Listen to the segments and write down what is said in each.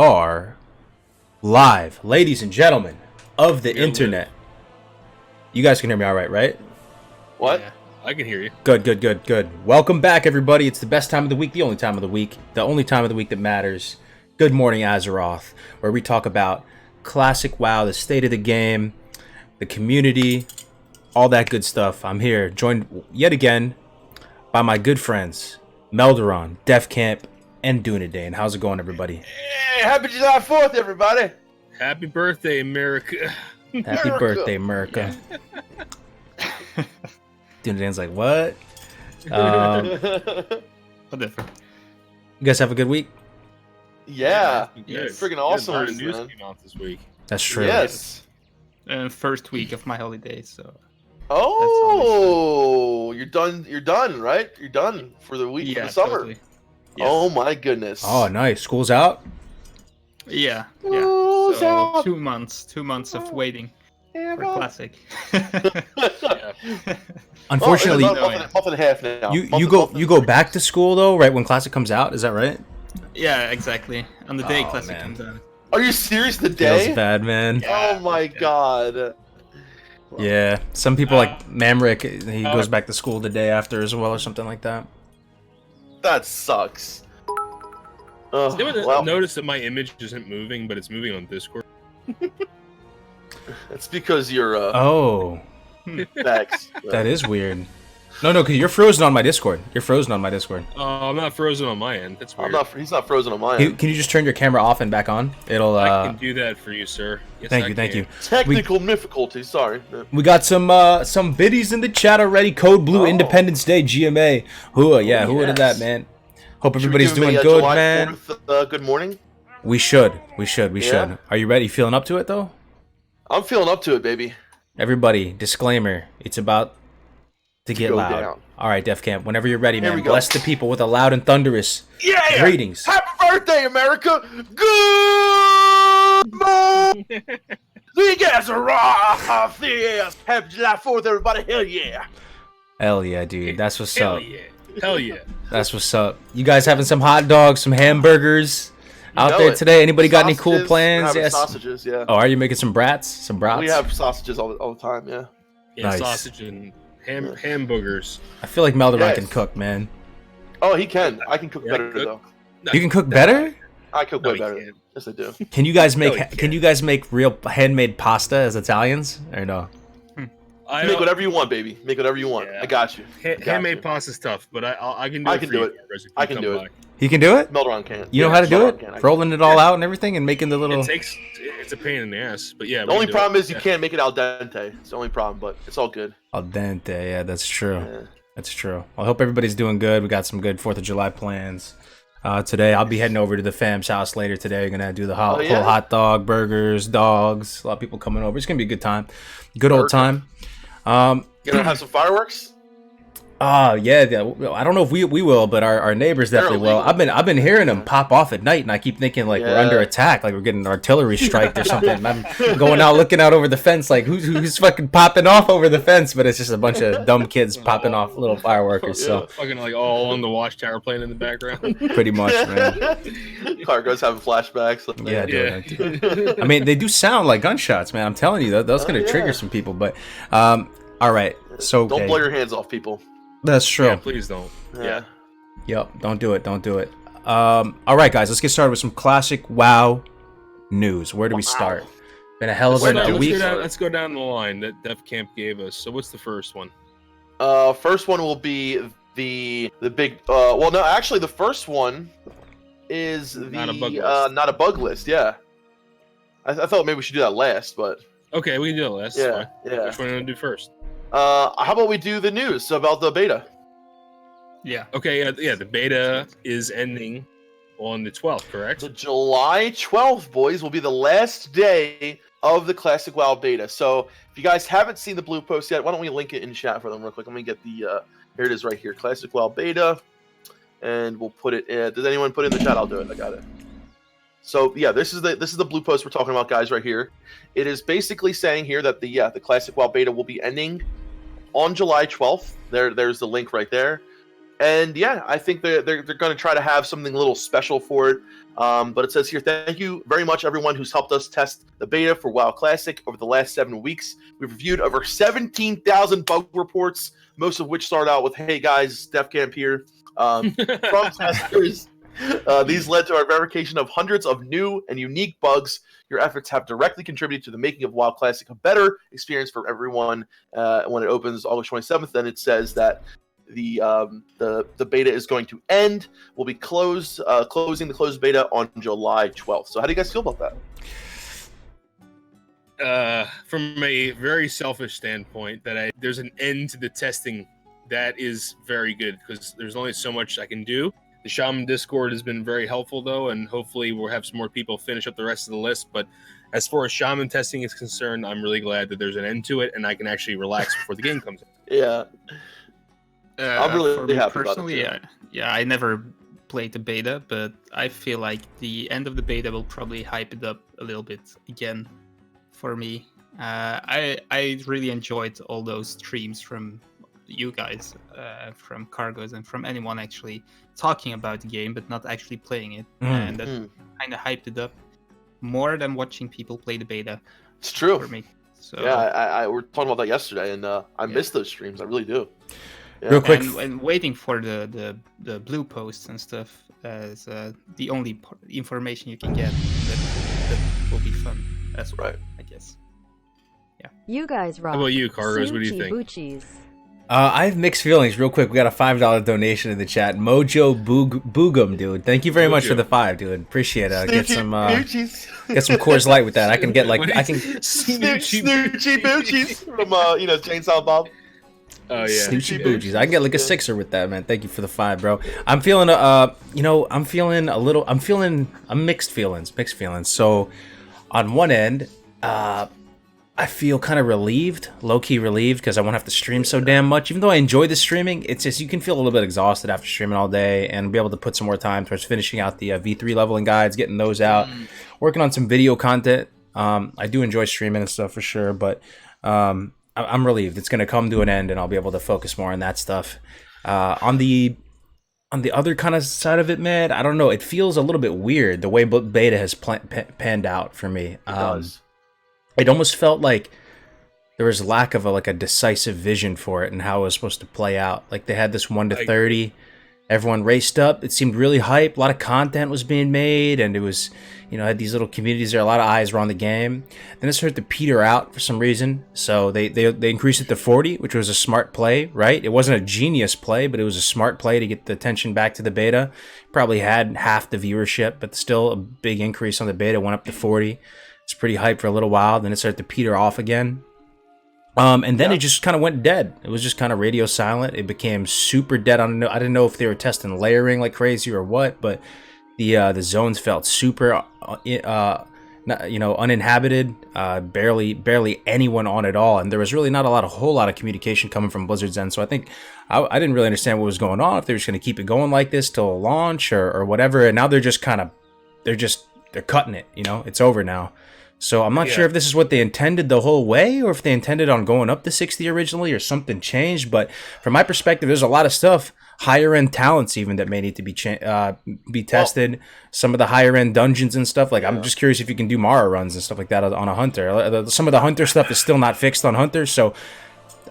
are live, ladies and gentlemen of the internet. You guys can hear me all right, right? What? Yeah, I can hear you. Good. Welcome back, everybody. It's the best time of the week, the only time of the week that matters. Good morning, Azeroth, where we talk about classic WoW, the state of the game, the community, all that good stuff. I'm here, joined yet again by my good friends, Melderon, Def Camp, and Dunedain. How's it going, everybody? Hey, happy July 4th, everybody! Happy birthday, America. Happy birthday, America. Dunedain's like, what? Whatever. You guys have a good week? Yeah, Good. freaking awesome, Good news man. came out this week. That's true. Yes. First week of my holiday, so Oh, you're done. You're done, right? You're done for the week, for the summer. totally. Oh my goodness. Oh, nice. School's out? Yeah. School's So out. 2 months of waiting for classic. Unfortunately, month and a half now. you go back to school though, right when Classic comes out. Is that right? Yeah, exactly. On the day Oh, classic man. comes out. Are you serious? The Feels day? bad, man. Oh my god. Yeah, some people like Mamrick, he goes back to school the day after as well, or something like that. That sucks. Anyone notice that my image isn't moving, but it's moving on Discord? It's because you're Oh, Vex. that is weird. No, because you're frozen on my Discord. You're frozen on my Discord. Oh, I'm not frozen on my end. That's weird. He's not frozen on my Can end. you just turn your camera off and back on? It'll. I can do that for you, sir. Yes, Thank I you. can. Technical difficulties. Sorry. We got some biddies in the chat already. Code Blue Independence Day GMA. Who would have that, man? Hope everybody's Should we doing give good, July man. 4th, good morning. We should. Yeah? Are you ready? Feeling up to it though? I'm feeling up to it, baby. Everybody, disclaimer: it's about to get go loud. down. All right, Def Camp. Whenever you're ready, Here man. we go. Bless the people with a loud and thunderous greetings. Happy birthday, America! Good morning! The Azeroth! Yes! Happy July 4th, everybody! Hell yeah! Hell yeah, dude. That's what's Hell up. yeah. Hell yeah. That's what's up. You guys having some hot dogs, some hamburgers out know there it. today? Anybody got any cool Sausages, we're plans? having Yes. sausages, yeah. Oh, are you making some brats? Some brats? We have sausages all the time, yeah. Yeah, Nice. sausage and hamburgers. I feel like Melderon Yes. can cook, man. Oh, he can. I can cook Yeah, better, good. though. You can cook better? I cook No, way he better. can't. Yes, I do. Can you guys make No, he Can you guys make real handmade pasta as Italians or no? I Make don't- whatever you want, baby. Make whatever you want. Yeah. I got you. handmade pasta's tough, but I can do I it can for do you. it. Recipe, I can come do by. it. He can do it? Melderon can. You know how to do Melderon it? can. Rolling it all out and everything and making the little It's a pain in the ass, but yeah. The only problem is you can't. can't make it al dente. It's the only problem, but it's all good. al dente. Yeah, that's true. Yeah. That's true. I hope everybody's doing good. We got some good 4th of July plans. Today, I'll be heading over to the fam's house later today. We're going to do the whole hot dog, burgers, dogs. A lot of people coming over. It's going to be a good time. Good old time. You gonna have some fireworks? Yeah. I don't know if we will, but our neighbors definitely will. I've been hearing them pop off at night, and I keep thinking like we're under attack, like we're getting artillery striked or something. I'm going out looking out over the fence, like who's fucking popping off over the fence, but it's just a bunch of dumb kids popping off little fireworkers. So Fucking like all on the watchtower playing in the background. pretty much, man. Cargo's having flashbacks. Yeah, dude. I mean, they do sound like gunshots, man. I'm telling you, that's gonna trigger some people. But all right, so Don't blow your hands off, people. That's true. Yeah, please don't. Yeah. Yep, don't do it. All right, guys, let's get started with some classic WoW news. Where do we start? Been a hell of a week. Let's go down the line that Def Camp gave us. So what's the first one? First one will be the big. Well, no, actually, the first one is the Not a bug list. not a bug list. Yeah. I thought maybe we should do that last, but Okay, we can do it last. yeah, Fine. yeah. Which one do you want to do first? How about we do the news about the beta? Yeah. Okay, yeah, the beta is ending on the 12th, correct? The July 12th, boys, will be the last day of the Classic WoW beta. So if you guys haven't seen the blue post yet, why don't we link it in chat for them real quick? Let me get the here it is right here, Classic WoW beta, and we'll put it in. Does anyone put it in the chat? I'll do it. I got it. So yeah, this is the blue post we're talking about, guys, right here. It is basically saying here that the Classic WoW beta will be ending on July 12th. There's the link right there. And yeah, I think they're going to try to have something a little special for it. But it says here, thank you very much, everyone who's helped us test the beta for WoW Classic over the last 7 weeks. We've reviewed over 17,000 bug reports, most of which start out with, "Hey guys, Def Camp here," from testers. These led to our verification of hundreds of new and unique bugs. Your efforts have directly contributed to the making of WoW Classic a better experience for everyone when it opens August 27th. Then it says that the beta is going to end. We'll be closing the closed beta on July 12th. So how do you guys feel about that? From a very selfish standpoint, that there's an end to the testing, that is very good, because there's only so much I can do. The Shaman Discord has been very helpful, though, and hopefully we'll have some more people finish up the rest of the list. But as far as Shaman testing is concerned, I'm really glad that there's an end to it, and I can actually relax before the game comes in. Yeah. I'm really for me happy personally, about it. yeah, I never played the beta, but I feel like the end of the beta will probably hype it up a little bit again for me. I really enjoyed all those streams from you guys, from Cargos, and from anyone actually talking about the game but not actually playing it, and that kind of hyped it up more than watching people play the beta. It's true for me. So yeah, I we were talking about that yesterday, and I miss those streams. I really do. Yeah. Real quick, and waiting for the blue posts and stuff as the only information you can get. That will be fun as well, right? I guess. Yeah. You guys rock. How about you, Cargos? What do you think? Boochies. I have mixed feelings. Real quick, we got a $5 donation in the chat. Mojo Boogum, dude. Thank you very much for the 5, dude. Appreciate it. Get some Coors Light with that. I can get Snoochie Boochies from Chainsaw Bob. Oh yeah, Snoochie Boochies. I can get like a 6er with that, man. Thank you for the 5, bro. I'm feeling I'm mixed feelings. So, on one end, I feel kind of relieved, low-key relieved, because I won't have to stream so damn much. Even though I enjoy the streaming, it's just you can feel a little bit exhausted after streaming all day, and be able to put some more time towards finishing out the V3 leveling guides, getting those out, working on some video content. I do enjoy streaming and stuff for sure, but I'm relieved. It's going to come to an end, and I'll be able to focus more on that stuff. On the other kind of side of it, man, I don't know. It feels a little bit weird the way beta has panned out for me. It does. It almost felt like there was lack of a decisive vision for it and how it was supposed to play out. Like they had this 1 to 30, everyone raced up. It seemed really hype. A lot of content was being made, and it was, had these little communities there. A lot of eyes were on the game. Then it started to peter out for some reason. So they increased it to 40, which was a smart play, right? It wasn't a genius play, but it was a smart play to get the attention back to the beta. Probably had half the viewership, but still a big increase on the beta. Went up to 40. It's pretty hype for a little while. Then it started to peter off again. And then it just kind of went dead. It was just kind of radio silent. It became super dead. I didn't know if they were testing layering like crazy or what, but the zones felt super, uninhabited. Barely anyone on at all, and there was really not a whole lot of communication coming from Blizzard's end. So I think I didn't really understand what was going on. If they were just going to keep it going like this till launch or whatever. And now they're cutting it. It's over now. So I'm not sure if this is what they intended the whole way, or if they intended on going up to 60 originally, or something changed. But from my perspective, there's a lot of stuff, higher end talents even, that may need to be tested. Well, some of the higher end dungeons and stuff. Like I'm just curious if you can do Mara runs and stuff like that on a Hunter. Some of the Hunter stuff is still not fixed on Hunter. So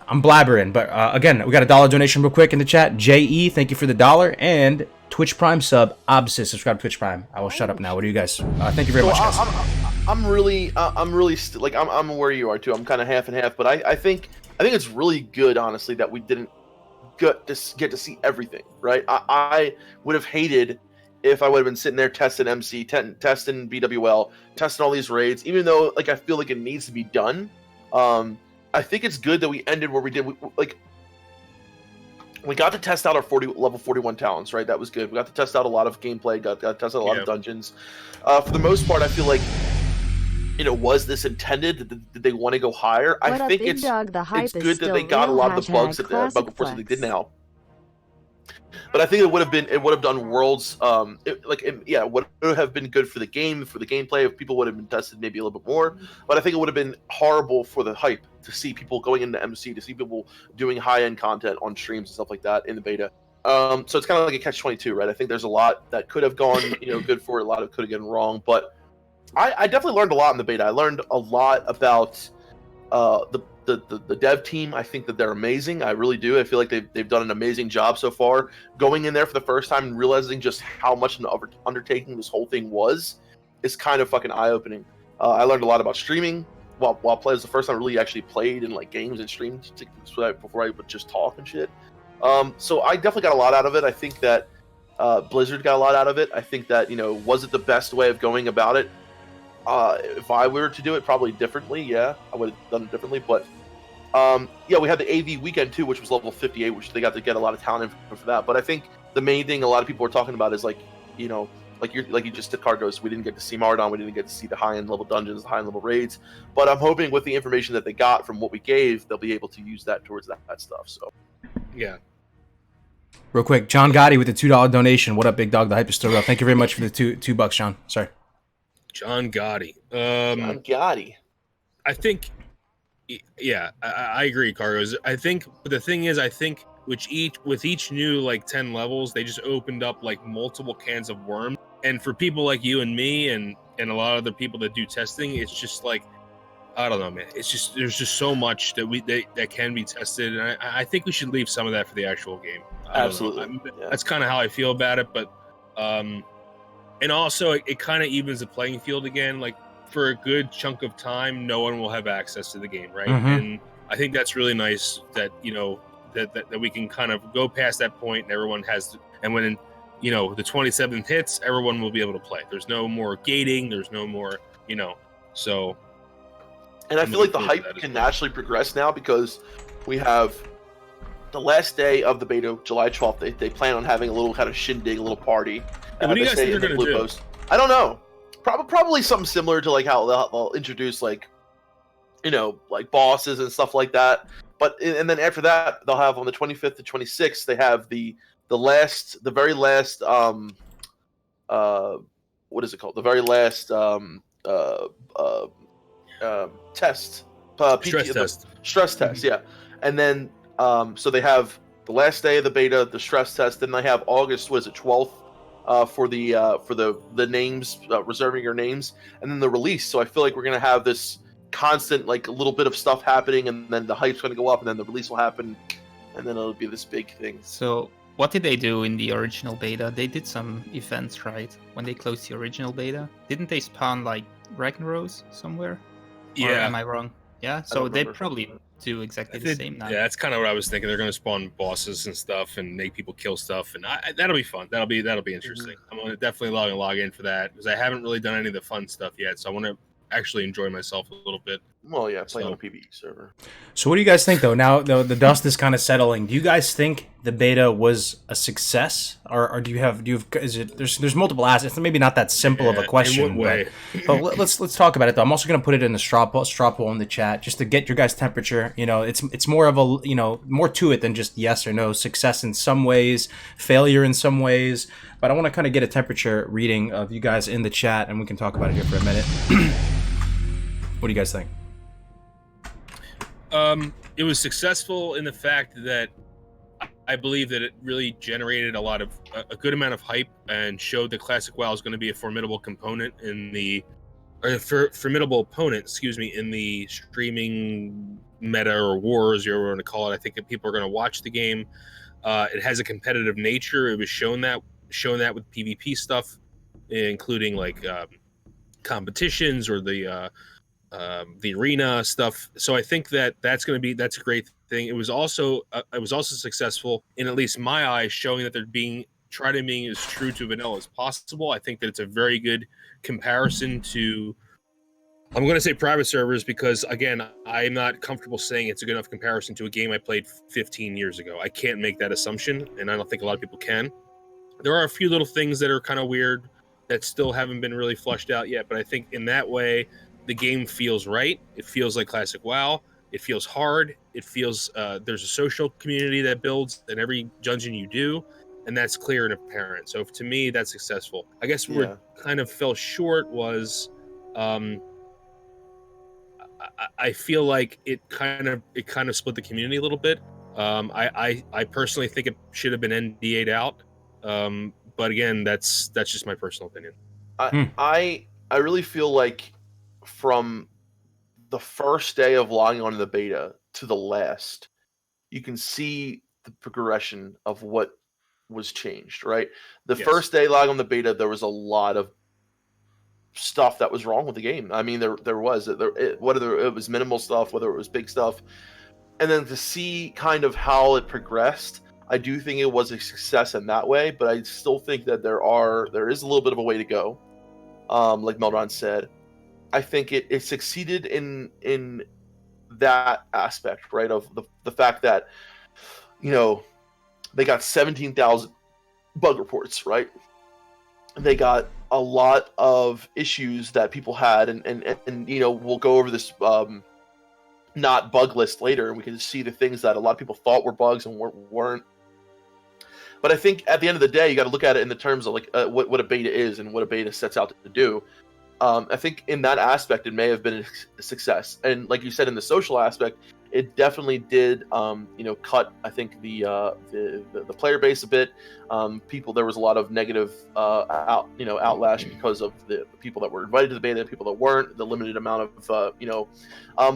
I'm blabbering. But again, we got a $1 donation real quick in the chat. JE, thank you for the $1, and Twitch Prime sub. Obsis, subscribe to Twitch Prime. I will shut up now. What do you guys? Thank you very much, guys. I'm where you are too. I'm kind of half and half, but I think it's really good, honestly, that we didn't get to see everything. Right? I would have hated if I would have been sitting there testing MC, testing BWL, testing all these raids, even though I feel like it needs to be done. I think it's good that we ended where we did. We got to test out our level 41 talents, right? That was good. We got to test out a lot of gameplay, got to test out a lot of dungeons. For the most part, I feel like, was this intended? Did they want to go higher? I think it's good that they got a lot of the bugs that the bug reports that they did now. But I think it would have done worlds. It would have been good for the game, for the gameplay, if people would have been tested maybe a little bit more. But I think it would have been horrible for the hype to see people going into MC, to see people doing high-end content on streams and stuff like that in the beta. So it's kind of like a catch-22, right? I think there's a lot that could have gone, good for it, a lot of could have gone wrong, but I definitely learned a lot in the beta. I learned a lot about the dev team. I think that they're amazing. I really do. I feel like they've done an amazing job so far. Going in there for the first time and realizing just how much an undertaking this whole thing was is kind of fucking eye-opening. I learned a lot about streaming while playing. It was the first time I really actually played in like games and streamed before I would just talk and shit. So I definitely got a lot out of it. I think that Blizzard got a lot out of it. I think that, was it the best way of going about it? If I were to do it probably differently, yeah, I would have done it differently. But we had the AV weekend too, which was level 58, which they got to get a lot of talent for that. But I think the main thing a lot of people are talking about is like you just did Cargos. We didn't get to see Mardon. We didn't get to see the high-end level dungeons, the high-end level raids. But I'm hoping with the information that they got from what we gave, they'll be able to use that towards that stuff. So yeah. Real quick, John Gotti with the $2 donation. What up, big dog? The hype is still real. Thank you very much for the $2, John. Sorry. John Gotti. John Gotti. I think, yeah, I agree, Cargos. I think, but the thing is, I think with each new like 10 levels, they just opened up like multiple cans of worms. And for people like you and me, and a lot of the people that do testing, it's just like, I don't know, man. It's just there's just so much that can be tested, and I think we should leave some of that for the actual game. Absolutely, that's kind of how I feel about it. But and also it kind of evens the playing field again. Like for a good chunk of time, no one will have access to the game, right? Mm-hmm. And I think that's really nice that that we can kind of go past that point, and everyone has. And when the 27th hits, everyone will be able to play. There's no more gating. There's no more, so. And I feel like the hype can naturally progress now because we have the last day of the beta, July 12th. They plan on having a little kind of shindig, a little party. What do you guys think they're going to do? Post. I don't know. Probably something similar to like how they'll introduce like bosses and stuff like that. And then after that, they'll have on the 25th to 26th, they have the very last what is it called? The very last test. Stress test, yeah. And then so they have the last day of the beta, the stress test. Then they have August, 12th, for the names, reserving your names, and then the release. So I feel like we're gonna have this constant like a little bit of stuff happening, and then the hype's gonna go up, and then the release will happen, and then it'll be this big thing. So what did they do in the original beta? They did some events, right? When they closed the original beta, didn't they spawn like Ragnaros somewhere? Yeah. Or am I wrong? Yeah. So they probably do exactly the same now. Yeah, that's kind of what I was thinking. They're going to spawn bosses and stuff and make people kill stuff, and that'll be fun. That'll be interesting. I'm going to definitely log in for that because I haven't really done any of the fun stuff yet. So I want to actually enjoy myself a little bit. Well, yeah, playing on a PvE server. So what do you guys think, though? Now the dust is kind of settling. Do you guys think the beta was a success, or do you have is it there's multiple aspects? Maybe not that simple of a question. In what way? But let's talk about it though. I'm also going to put it in the straw poll in the chat just to get your guys' temperature. It's more of a more to it than just yes or no. Success in some ways, failure in some ways. But I want to kind of get a temperature reading of you guys in the chat, and we can talk about it here for a minute. What do you guys think? It was successful in the fact that I believe that it really generated a good amount of hype and showed that Classic WoW is going to be a formidable component formidable opponent, in the streaming meta or wars, you're going to call it. I think that people are going to watch the game. It has a competitive nature. It was shown that with PvP stuff, including like competitions or the arena stuff. So I think that's a great thing. It was also successful in at least my eyes, showing that they're being as true to vanilla as possible. I think that it's a very good comparison to, I'm going to say private servers, because again, I'm not comfortable saying it's a good enough comparison to a game I played 15 years ago. I can't make that assumption, and I don't think a lot of people can. There are a few little things that are kind of weird that still haven't been really flushed out yet, but I think in that way, the game feels right. It feels like Classic WoW. It feels hard. It feels there's a social community that builds in every dungeon you do, and that's clear and apparent. So to me, that's successful. I guess where kind of fell short was, I feel like it kind of split the community a little bit. I personally think it should have been NDA'd out. But again, that's just my personal opinion. I really feel like from the first day of logging onto the beta to the last, you can see the progression of what was changed, right? The Yes. first day logging on the beta, there was a lot of stuff that was wrong with the game. I mean, there was whether it was minimal stuff, whether it was big stuff, and then to see kind of how it progressed, I do think it was a success in that way. But I still think that there is a little bit of a way to go. Like Meldron said, I think it succeeded in that aspect, right? Of the fact that they got 17,000 bug reports, right? They got a lot of issues that people had, and we'll go over this not bug list later, and we can see the things that a lot of people thought were bugs and weren't. But I think at the end of the day, you got to look at it in the terms of like what a beta is and what a beta sets out to do. I think in that aspect, it may have been a success, and like you said, in the social aspect, it definitely did. Cut I think the player base a bit. There was a lot of negative outlash because of the people that were invited to the beta, people that weren't, the limited amount of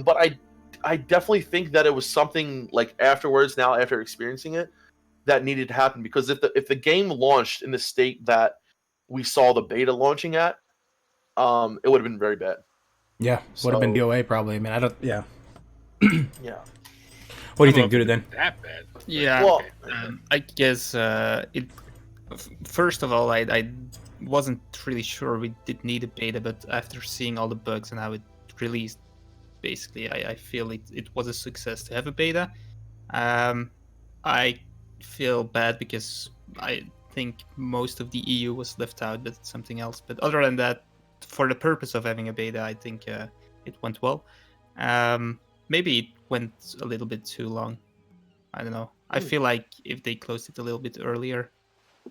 But I definitely think that it was something like afterwards. Now, after experiencing it, that needed to happen, because if the game launched in the state that we saw the beta launching at, it would have been very bad. Yeah, would have been DOA probably. I mean, I don't. Yeah. Yeah. What do you think, Duda? Then That bad? Yeah. Well, I guess it. First of all, I wasn't really sure we did need a beta, but after seeing all the bugs and how it released, basically, I feel it was a success to have a beta. I feel bad because I think most of the EU was left out, but it's something else. But other than that, for the purpose of having a beta, I think it went well. Maybe it went a little bit too long. I don't know. I feel like if they closed it a little bit earlier,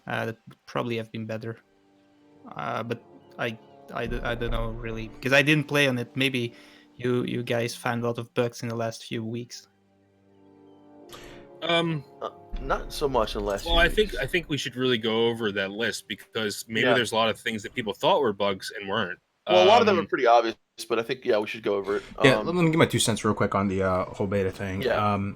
that would probably have been better. But I don't know really, because I didn't play on it. Maybe you guys found a lot of bugs in the last few weeks. Not so much unless. Well, I think we should really go over that list, because maybe there's a lot of things that people thought were bugs and weren't. Well, a lot of them are pretty obvious, but I think we should go over it. Yeah, let me give my 2 cents real quick on the whole beta thing. Yeah.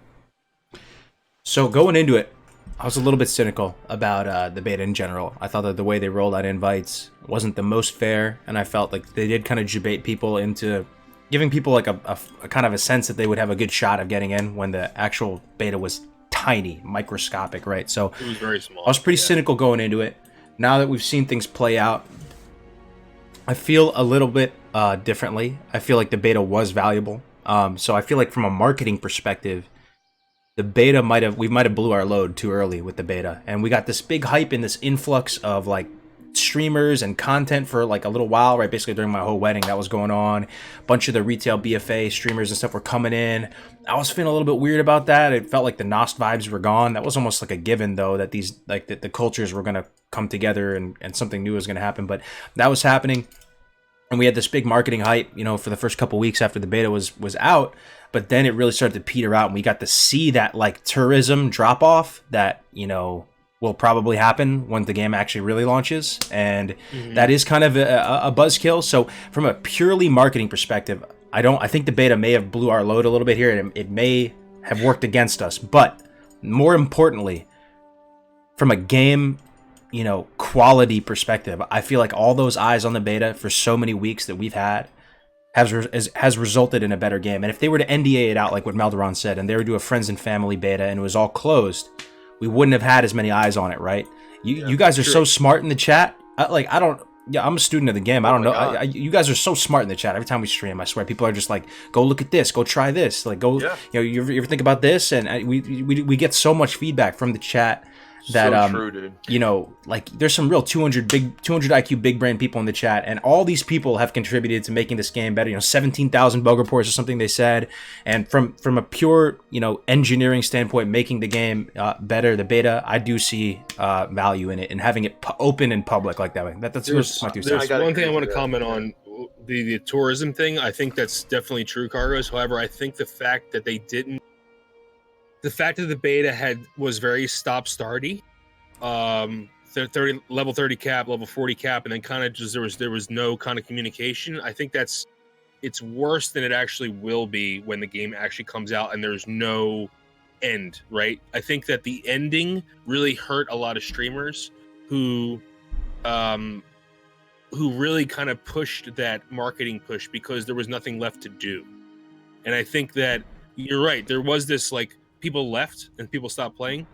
So going into it, I was a little bit cynical about the beta in general. I thought that the way they rolled out invites wasn't the most fair, and I felt like they did kind of jebait people into giving people like a kind of a sense that they would have a good shot of getting in when the actual beta was tiny, microscopic, right? So it was very small. I was pretty cynical going into it. Now that we've seen things play out, I feel a little bit differently. I feel like the beta was valuable. So I feel like from a marketing perspective, the beta might have blew our load too early with the beta, and we got this big hype and this influx of like streamers and content for like a little while, right? Basically during my whole wedding, that was going on. A bunch of the retail BFA streamers and stuff were coming in. I was feeling a little bit weird about that. It felt like the Nost vibes were gone. That was almost like a given, though, that these the cultures were going to come together and something new was going to happen. But that was happening, and we had this big marketing hype, for the first couple weeks after the beta was out. But then it really started to peter out, and we got to see that like tourism drop off that will probably happen when the game actually really launches, and that is kind of a buzzkill. So from a purely marketing perspective, I think the beta may have blew our load a little bit here, and it may have worked against us. But more importantly, from a game, quality perspective, I feel like all those eyes on the beta for so many weeks that we've had has resulted in a better game. And if they were to NDA it out, like what Maldoron said, and they were to do a friends and family beta and it was all closed, we wouldn't have had as many eyes on it, right? You guys are so smart in the chat. I'm a student of the game. I don't know. You guys are so smart in the chat. Every time we stream, I swear, people are just like, "Go look at this. Go try this. Like, go. You ever think about this?" And we get so much feedback from the chat that so true, dude. There's some real 200 IQ big brain people in the chat, and all these people have contributed to making this game better. 17,000 bug reports or something they said, and from a pure engineering standpoint, making the game better, the beta, I do see value in it and having it open and public like that way. That's my 2 cents. There's one thing I want to comment on, the tourism thing. I think that's definitely true, Cargos. However, I think the fact that they didn't the fact that the beta was very stop-starty. 30 level 30 cap, level 40 cap, and then kind of just there was no kind of communication. I think it's worse than it actually will be when the game actually comes out and there's no end, right? I think that the ending really hurt a lot of streamers who really kind of pushed that marketing push because there was nothing left to do. And I think that you're right. There was this like people left and people stopped playing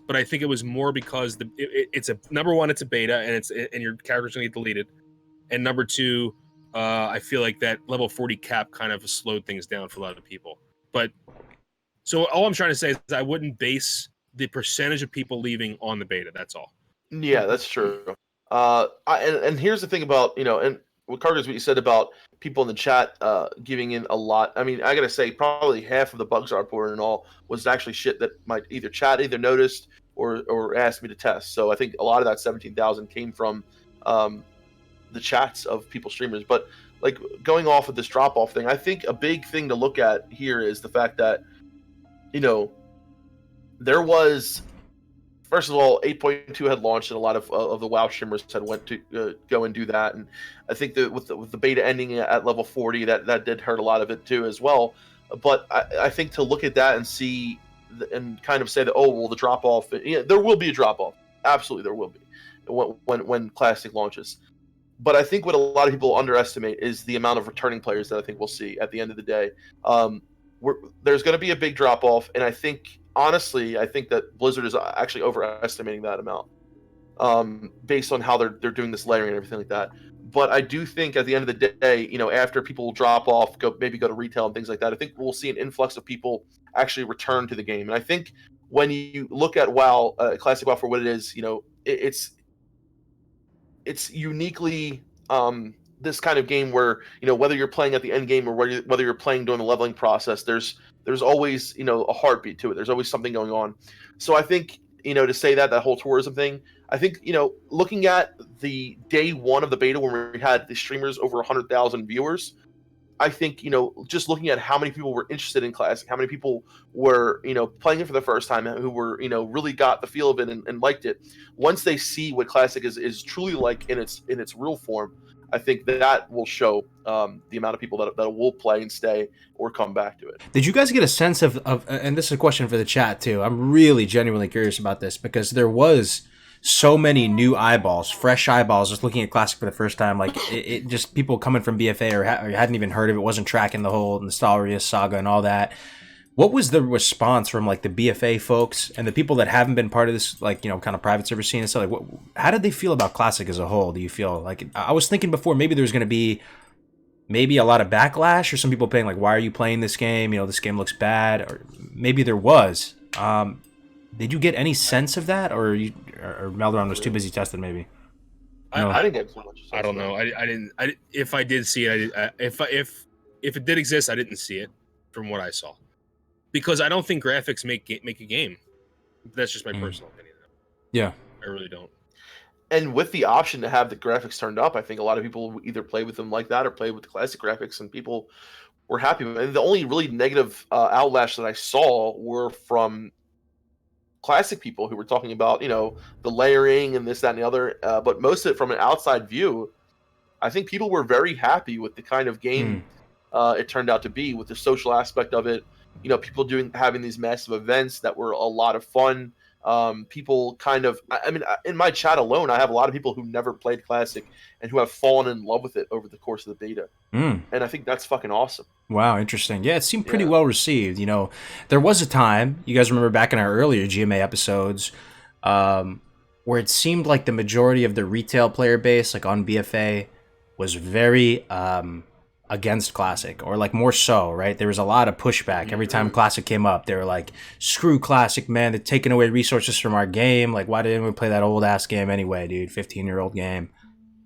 but I think it was more because it's a number one, it's a beta and your character's gonna get deleted. And number two, I feel like that level 40 cap kind of slowed things down for a lot of people. But so all I'm trying to say is I wouldn't base the percentage of people leaving on the beta. That's all. Yeah, that's true. And here's the thing about, and with Carter's what you said about people in the chat giving in a lot. I mean, I gotta say, probably half of the bugs I reported and all was actually shit that my chat either noticed or asked me to test. So I think a lot of that 17,000 came from the chats of people streamers. But like going off of this drop off thing, I think a big thing to look at here is the fact that there was. First of all, 8.2 had launched, and a lot of the WoW streamers had went to go and do that. And I think that with the beta ending at level 40, that did hurt a lot of it too as well. But I think to look at that and see and kind of say that, oh well, the drop off, there will be a drop off. Absolutely, there will be when Classic launches. But I think what a lot of people underestimate is the amount of returning players that I think we'll see at the end of the day. There's going to be a big drop off, and I think. Honestly, I think that Blizzard is actually overestimating that amount, based on how they're doing this layering and everything like that. But I do think at the end of the day, after people drop off, go to retail and things like that, I think we'll see an influx of people actually return to the game. And I think when you look at WoW, Classic WoW for what it is, it's uniquely this kind of game where whether you're playing at the end game or whether you're playing during the leveling process, there's always a heartbeat to it. There's always something going on. So I think to say that whole tourism thing, I think looking at the day one of the beta when we had the streamers over 100,000 viewers, I think just looking at how many people were interested in Classic, how many people were playing it for the first time, who were really got the feel of it and liked it. Once they see what Classic is truly like in its real form, I think that will show the amount of people that will play and stay or come back to it. Did you guys get a sense of and this is a question for the chat too, I'm really genuinely curious about this because there was so many new eyeballs, fresh eyeballs just looking at Classic for the first time, like it just people coming from BFA or hadn't even heard of it, wasn't tracking the whole Nostalria saga and all that. What was the response from like the BFA folks and the people that haven't been part of this, like, kind of private server scene and stuff? Like, how did they feel about Classic as a whole? Do you feel like, I was thinking before, maybe there's going to be maybe a lot of backlash or some people paying like, why are you playing this game? This game looks bad, or maybe there was. Did you get any sense of that, or Melderon was too busy testing maybe? No. I didn't get so much. I don't know. I didn't. If I did see it, if it did exist, I didn't see it from what I saw. Because I don't think graphics make a game. That's just my personal opinion. Yeah. I really don't. And with the option to have the graphics turned up, I think a lot of people either play with them like that or play with the classic graphics, and people were happy. And the only really negative outlash that I saw were from classic people who were talking about, the layering and this, that, and the other. But most of it from an outside view, I think people were very happy with the kind of game it turned out to be, with the social aspect of it. People having these massive events that were a lot of fun. People kind of, I mean, in my chat alone, I have a lot of people who never played Classic and who have fallen in love with it over the course of the beta. And I think that's fucking awesome. Wow, interesting. Yeah, it seemed pretty well received. There was a time, you guys remember back in our earlier GMA episodes, where it seemed like the majority of the retail player base, like on BFA, was very against Classic, or like more so, right? There was a lot of pushback every time Classic came up. They were like, screw Classic, man, they're taking away resources from our game. Like, why did anyone play that old ass game anyway, dude? 15-year-old game.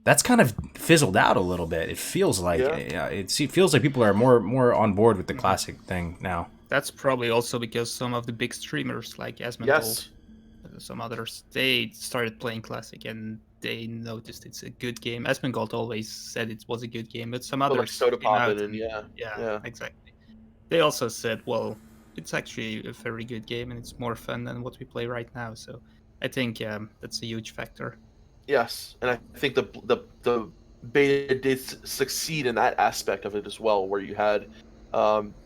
That's kind of fizzled out a little bit. It feels like it feels like people are more on board with the Classic thing now. That's probably also because some of the big streamers like Asmongold, some others, they started playing Classic and they noticed it's a good game. Asmongold always said it was a good game, but some others, like Soda Poppin' and yeah, exactly. They also said, well, it's actually a very good game, and it's more fun than what we play right now. So I think that's a huge factor. Yes, and I think the beta did succeed in that aspect of it as well, where you had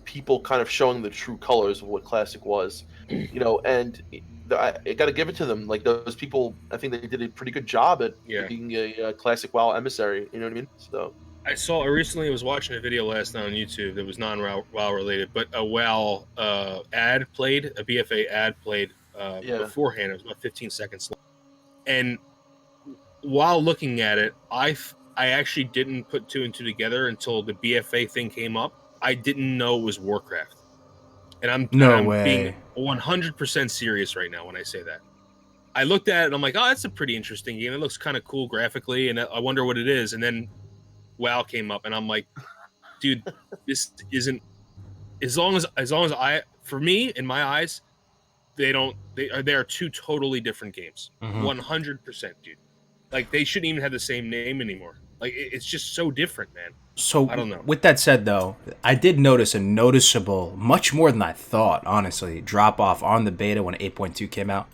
people kind of showing the true colors of what Classic was, and I got to give it to them. Like those people, I think they did a pretty good job at being a Classic WoW emissary. You know what I mean? So I recently was watching a video last night on YouTube that was non-WoW related, but a WoW ad played, a BFA ad played beforehand. It was about 15 seconds long. And while looking at it, I actually didn't put two and two together until the BFA thing came up. I didn't know it was Warcraft. And I'm being 100% serious right now when I say that. I looked at it and I'm like, oh, that's a pretty interesting game. It looks kind of cool graphically, and I wonder what it is. And then WoW came up, and I'm like, dude, this isn't. As long as for me, in my eyes, they are two totally different games. 100%, dude. Like they shouldn't even have the same name anymore. Like it's just so different, man. So I don't know. With that said, though, I did notice a noticeable, much more than I thought, honestly, drop off on the beta when 8.2 came out.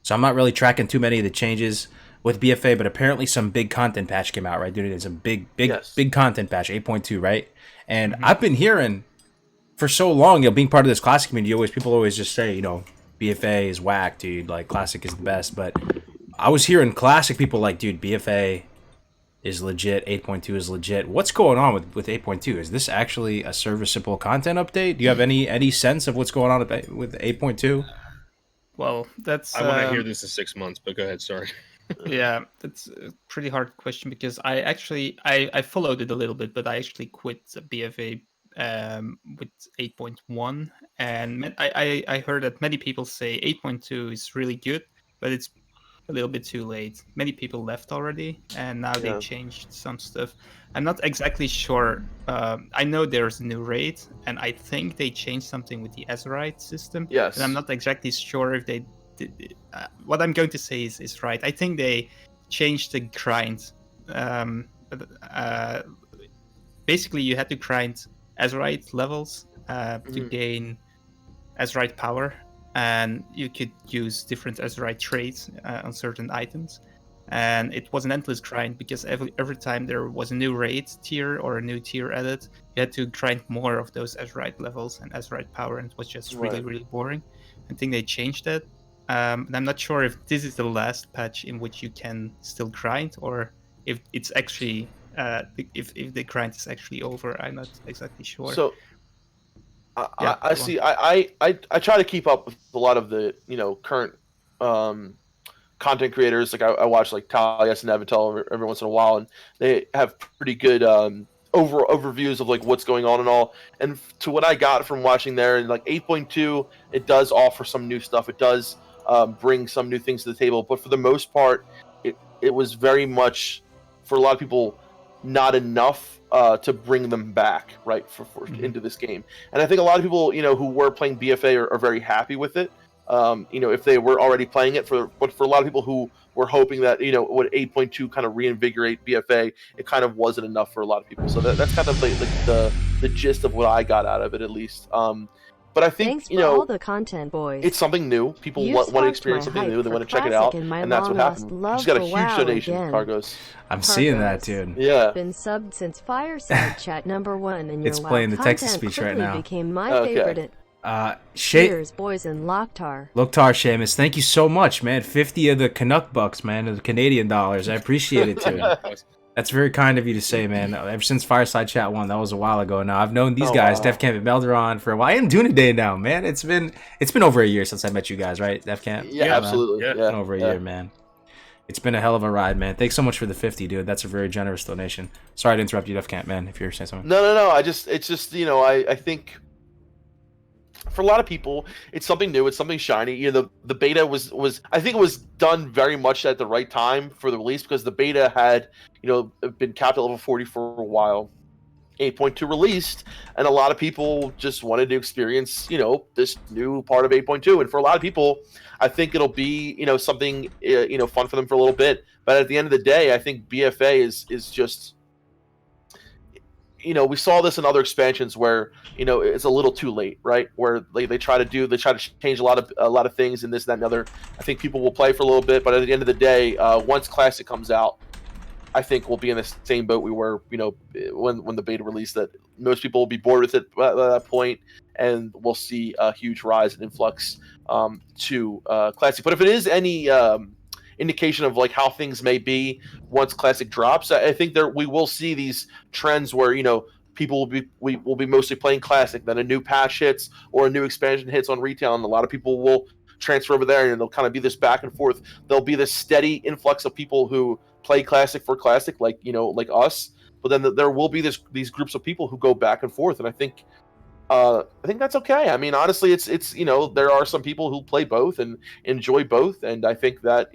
So I'm not really tracking too many of the changes with BFA, but apparently some big content patch came out, right, dude? It's a big content patch, 8.2, right? And I've been hearing for so long, being part of this Classic community, people always just say, BFA is whack, dude. Like Classic is the best, but I was hearing Classic people like, dude, BFA is legit, 8.2 is legit. What's going on with 8.2? Is this actually a serviceable content update? Do you have any sense of what's going on with 8.2? Well, that's... I want to hear this in 6 months, but go ahead, sorry. Yeah, that's a pretty hard question because I followed it a little bit, but I actually quit BFA with 8.1, and I heard that many people say 8.2 is really good, but it's a little bit too late. Many people left already, and now they changed some stuff. I'm not exactly sure. I know there's a new raid, and I think they changed something with the Azeroth system. Yes. And I'm not exactly sure if they did. What I'm going to say is right. I think they changed the grind. Basically, you had to grind Azeroth levels to gain Azeroth power. And you could use different Azeroth traits on certain items. And it was an endless grind because every time there was a new raid tier or a new tier added, you had to grind more of those Azeroth levels and Azeroth power, and it was just really, really boring. I think they changed that. And I'm not sure if this is the last patch in which you can still grind, or if it's actually, if the grind is actually over. I'm not exactly sure. So I see. I try to keep up with a lot of the current content creators. Like I watch like Talias and Navac every once in a while, and they have pretty good overviews of like what's going on and all. And to what I got from watching there, and like 8.2, it does offer some new stuff. It does bring some new things to the table, but for the most part, it was very much, for a lot of people, not enough to bring them back into this game. And I think a lot of people who were playing BFA are very happy with it, if they were already playing it. But for a lot of people who were hoping that what 8.2 kind of reinvigorate BFA, it kind of wasn't enough for a lot of people. So that's kind of the gist of what I got out of it, at least. But I think Thanks for all the content, boys. It's something new. People want to experience something new. They want to check it out, and that's what happened. You just got a huge donation, Cargos. I'm seeing that, dude. Yeah. Been subbed since Fireside Chat #1, and your It's playing the Texas content speech right now. became my favorite. Cheers, boys in Lokhtar. Lokhtar, Seamus, thank you so much, man. 50 of the Canuck bucks, man, of the Canadian dollars. I appreciate it, too. That's very kind of you to say, man. Ever since Fireside Chat 1, that was a while ago now. I've known these guys, Def Camp and Melderon, for a while. I am doing a day now, man. It's been over a year since I met you guys, right, Def Camp? Yeah, absolutely. It's been over a year, man. It's been a hell of a ride, man. Thanks so much for the 50, dude. That's a very generous donation. Sorry to interrupt you, Def Camp, man, if you're saying something. No. It's just I think for a lot of people, it's something new. It's something shiny. The beta was I think it was done very much at the right time for the release, because the beta had been capped at level 40 for a while. 8.2 released, and a lot of people just wanted to experience this new part of 8.2. And for a lot of people, I think it'll be something fun for them for a little bit. But at the end of the day, I think BFA is just we saw this in other expansions where it's a little too late, right? Where they try to change a lot of things and this, that, and the other. I think people will play for a little bit, but at the end of the day, once Classic comes out, I think we'll be in the same boat we were, when the beta released. That most people will be bored with it at that point, and we'll see a huge rise in influx to Classic. But if it is any indication of like how things may be once Classic drops, I think we will see these trends where people will be mostly playing Classic, then a new patch hits or a new expansion hits on retail, and a lot of people will transfer over there, and there'll kind of be this back and forth. There'll be this steady influx of people who play Classic for Classic, like like us, but then there will be these groups of people who go back and forth, and I think that's okay. I mean, honestly, it's there are some people who play both and enjoy both, and I think that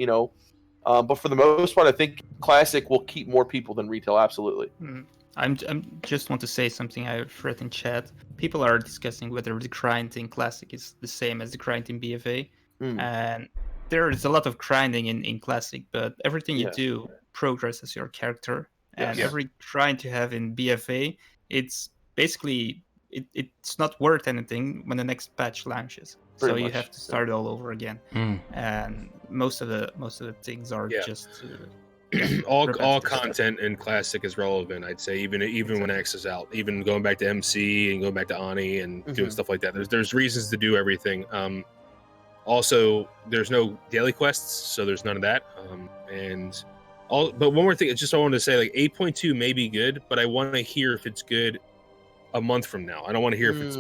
but for the most part, I think Classic will keep more people than retail. Absolutely. I'm just want to say something I've read in chat. People are discussing whether the grind in Classic is the same as the grind in BFA, and there is a lot of grinding in Classic, but everything you do progresses your character, and every grind you have in BFA, it's basically it's not worth anything when the next patch launches. So you have to start all over again, and most of the things are just all content in Classic is relevant. I'd say even when X is out, even going back to MC and going back to Ani and doing stuff like that. There's reasons to do everything. Also, there's no daily quests, so there's none of that. But one more thing, it's just I wanted to say, like 8.2 may be good, but I want to hear if it's good a month from now. I don't want to hear if it's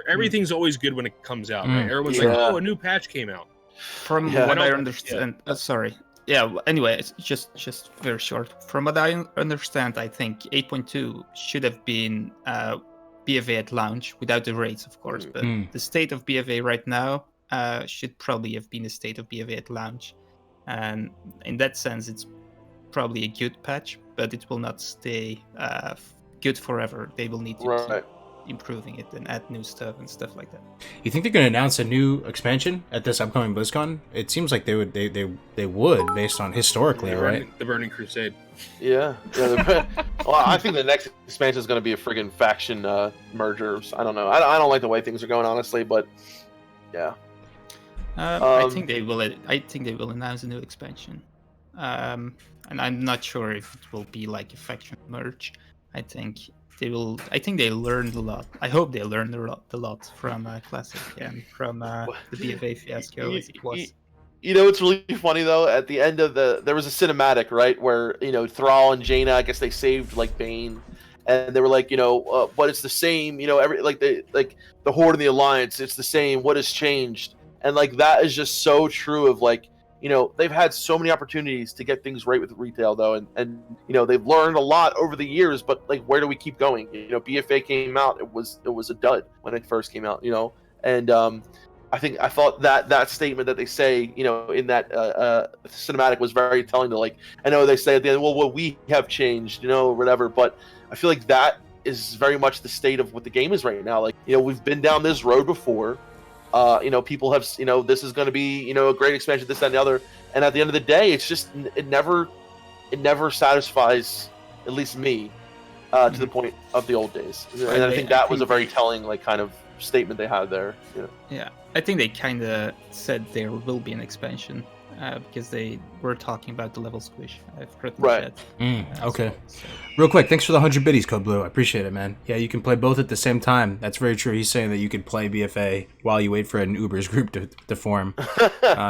everything's always good when it comes out, right? Everyone's like, oh, a new patch came out. From what I understand, sorry. Yeah. Anyway, it's just very short. From what I understand, I think 8.2 should have been BFA at launch without the raids, of course. But the state of BFA right now should probably have been the state of BFA at launch, and in that sense, it's probably a good patch, but it will not stay good forever. They will need to keep improving it and add new stuff and stuff like that. You think they're going to announce a new expansion at this upcoming BlizzCon? It seems like they would based on historically, right? The Burning Crusade. Yeah. Well, I think the next expansion is going to be a friggin' faction mergers. I don't know. I don't like the way things are going, honestly, but yeah. I think they will. I think they will announce a new expansion, and I'm not sure if it will be like a faction merge. I think they will. I think they learned a lot. I hope they learned a lot from Classic and from the BFA fiasco as it was. It's really funny though. At the end of there was a cinematic, right, where Thrall and Jaina, I guess they saved like Bane, and they were like, but it's the same. The Horde and the Alliance, it's the same. What has changed? And like that is just so true of like. They've had so many opportunities to get things right with retail, though, and they've learned a lot over the years. But like, where do we keep going? BFA came out; it was a dud when it first came out. And I thought that statement that they say, in that cinematic was very telling. To like, I know they say at the end, well, we have changed, whatever. But I feel like that is very much the state of what the game is right now. Like, we've been down this road before. People have, this is going to be, a great expansion, this, that, and the other. And at the end of the day, it's just, it never satisfies, at least me, to the point of the old days. And I think that was a very telling, like, kind of statement they had there. Yeah, I think they kind of said there will be an expansion because they were talking about the level squish. I've heard that. Okay. So. Real quick, thanks for the 100 biddies, Code Blue. I appreciate it, man. Yeah, you can play both at the same time. That's very true. He's saying that you could play BFA while you wait for an Uber's group to form.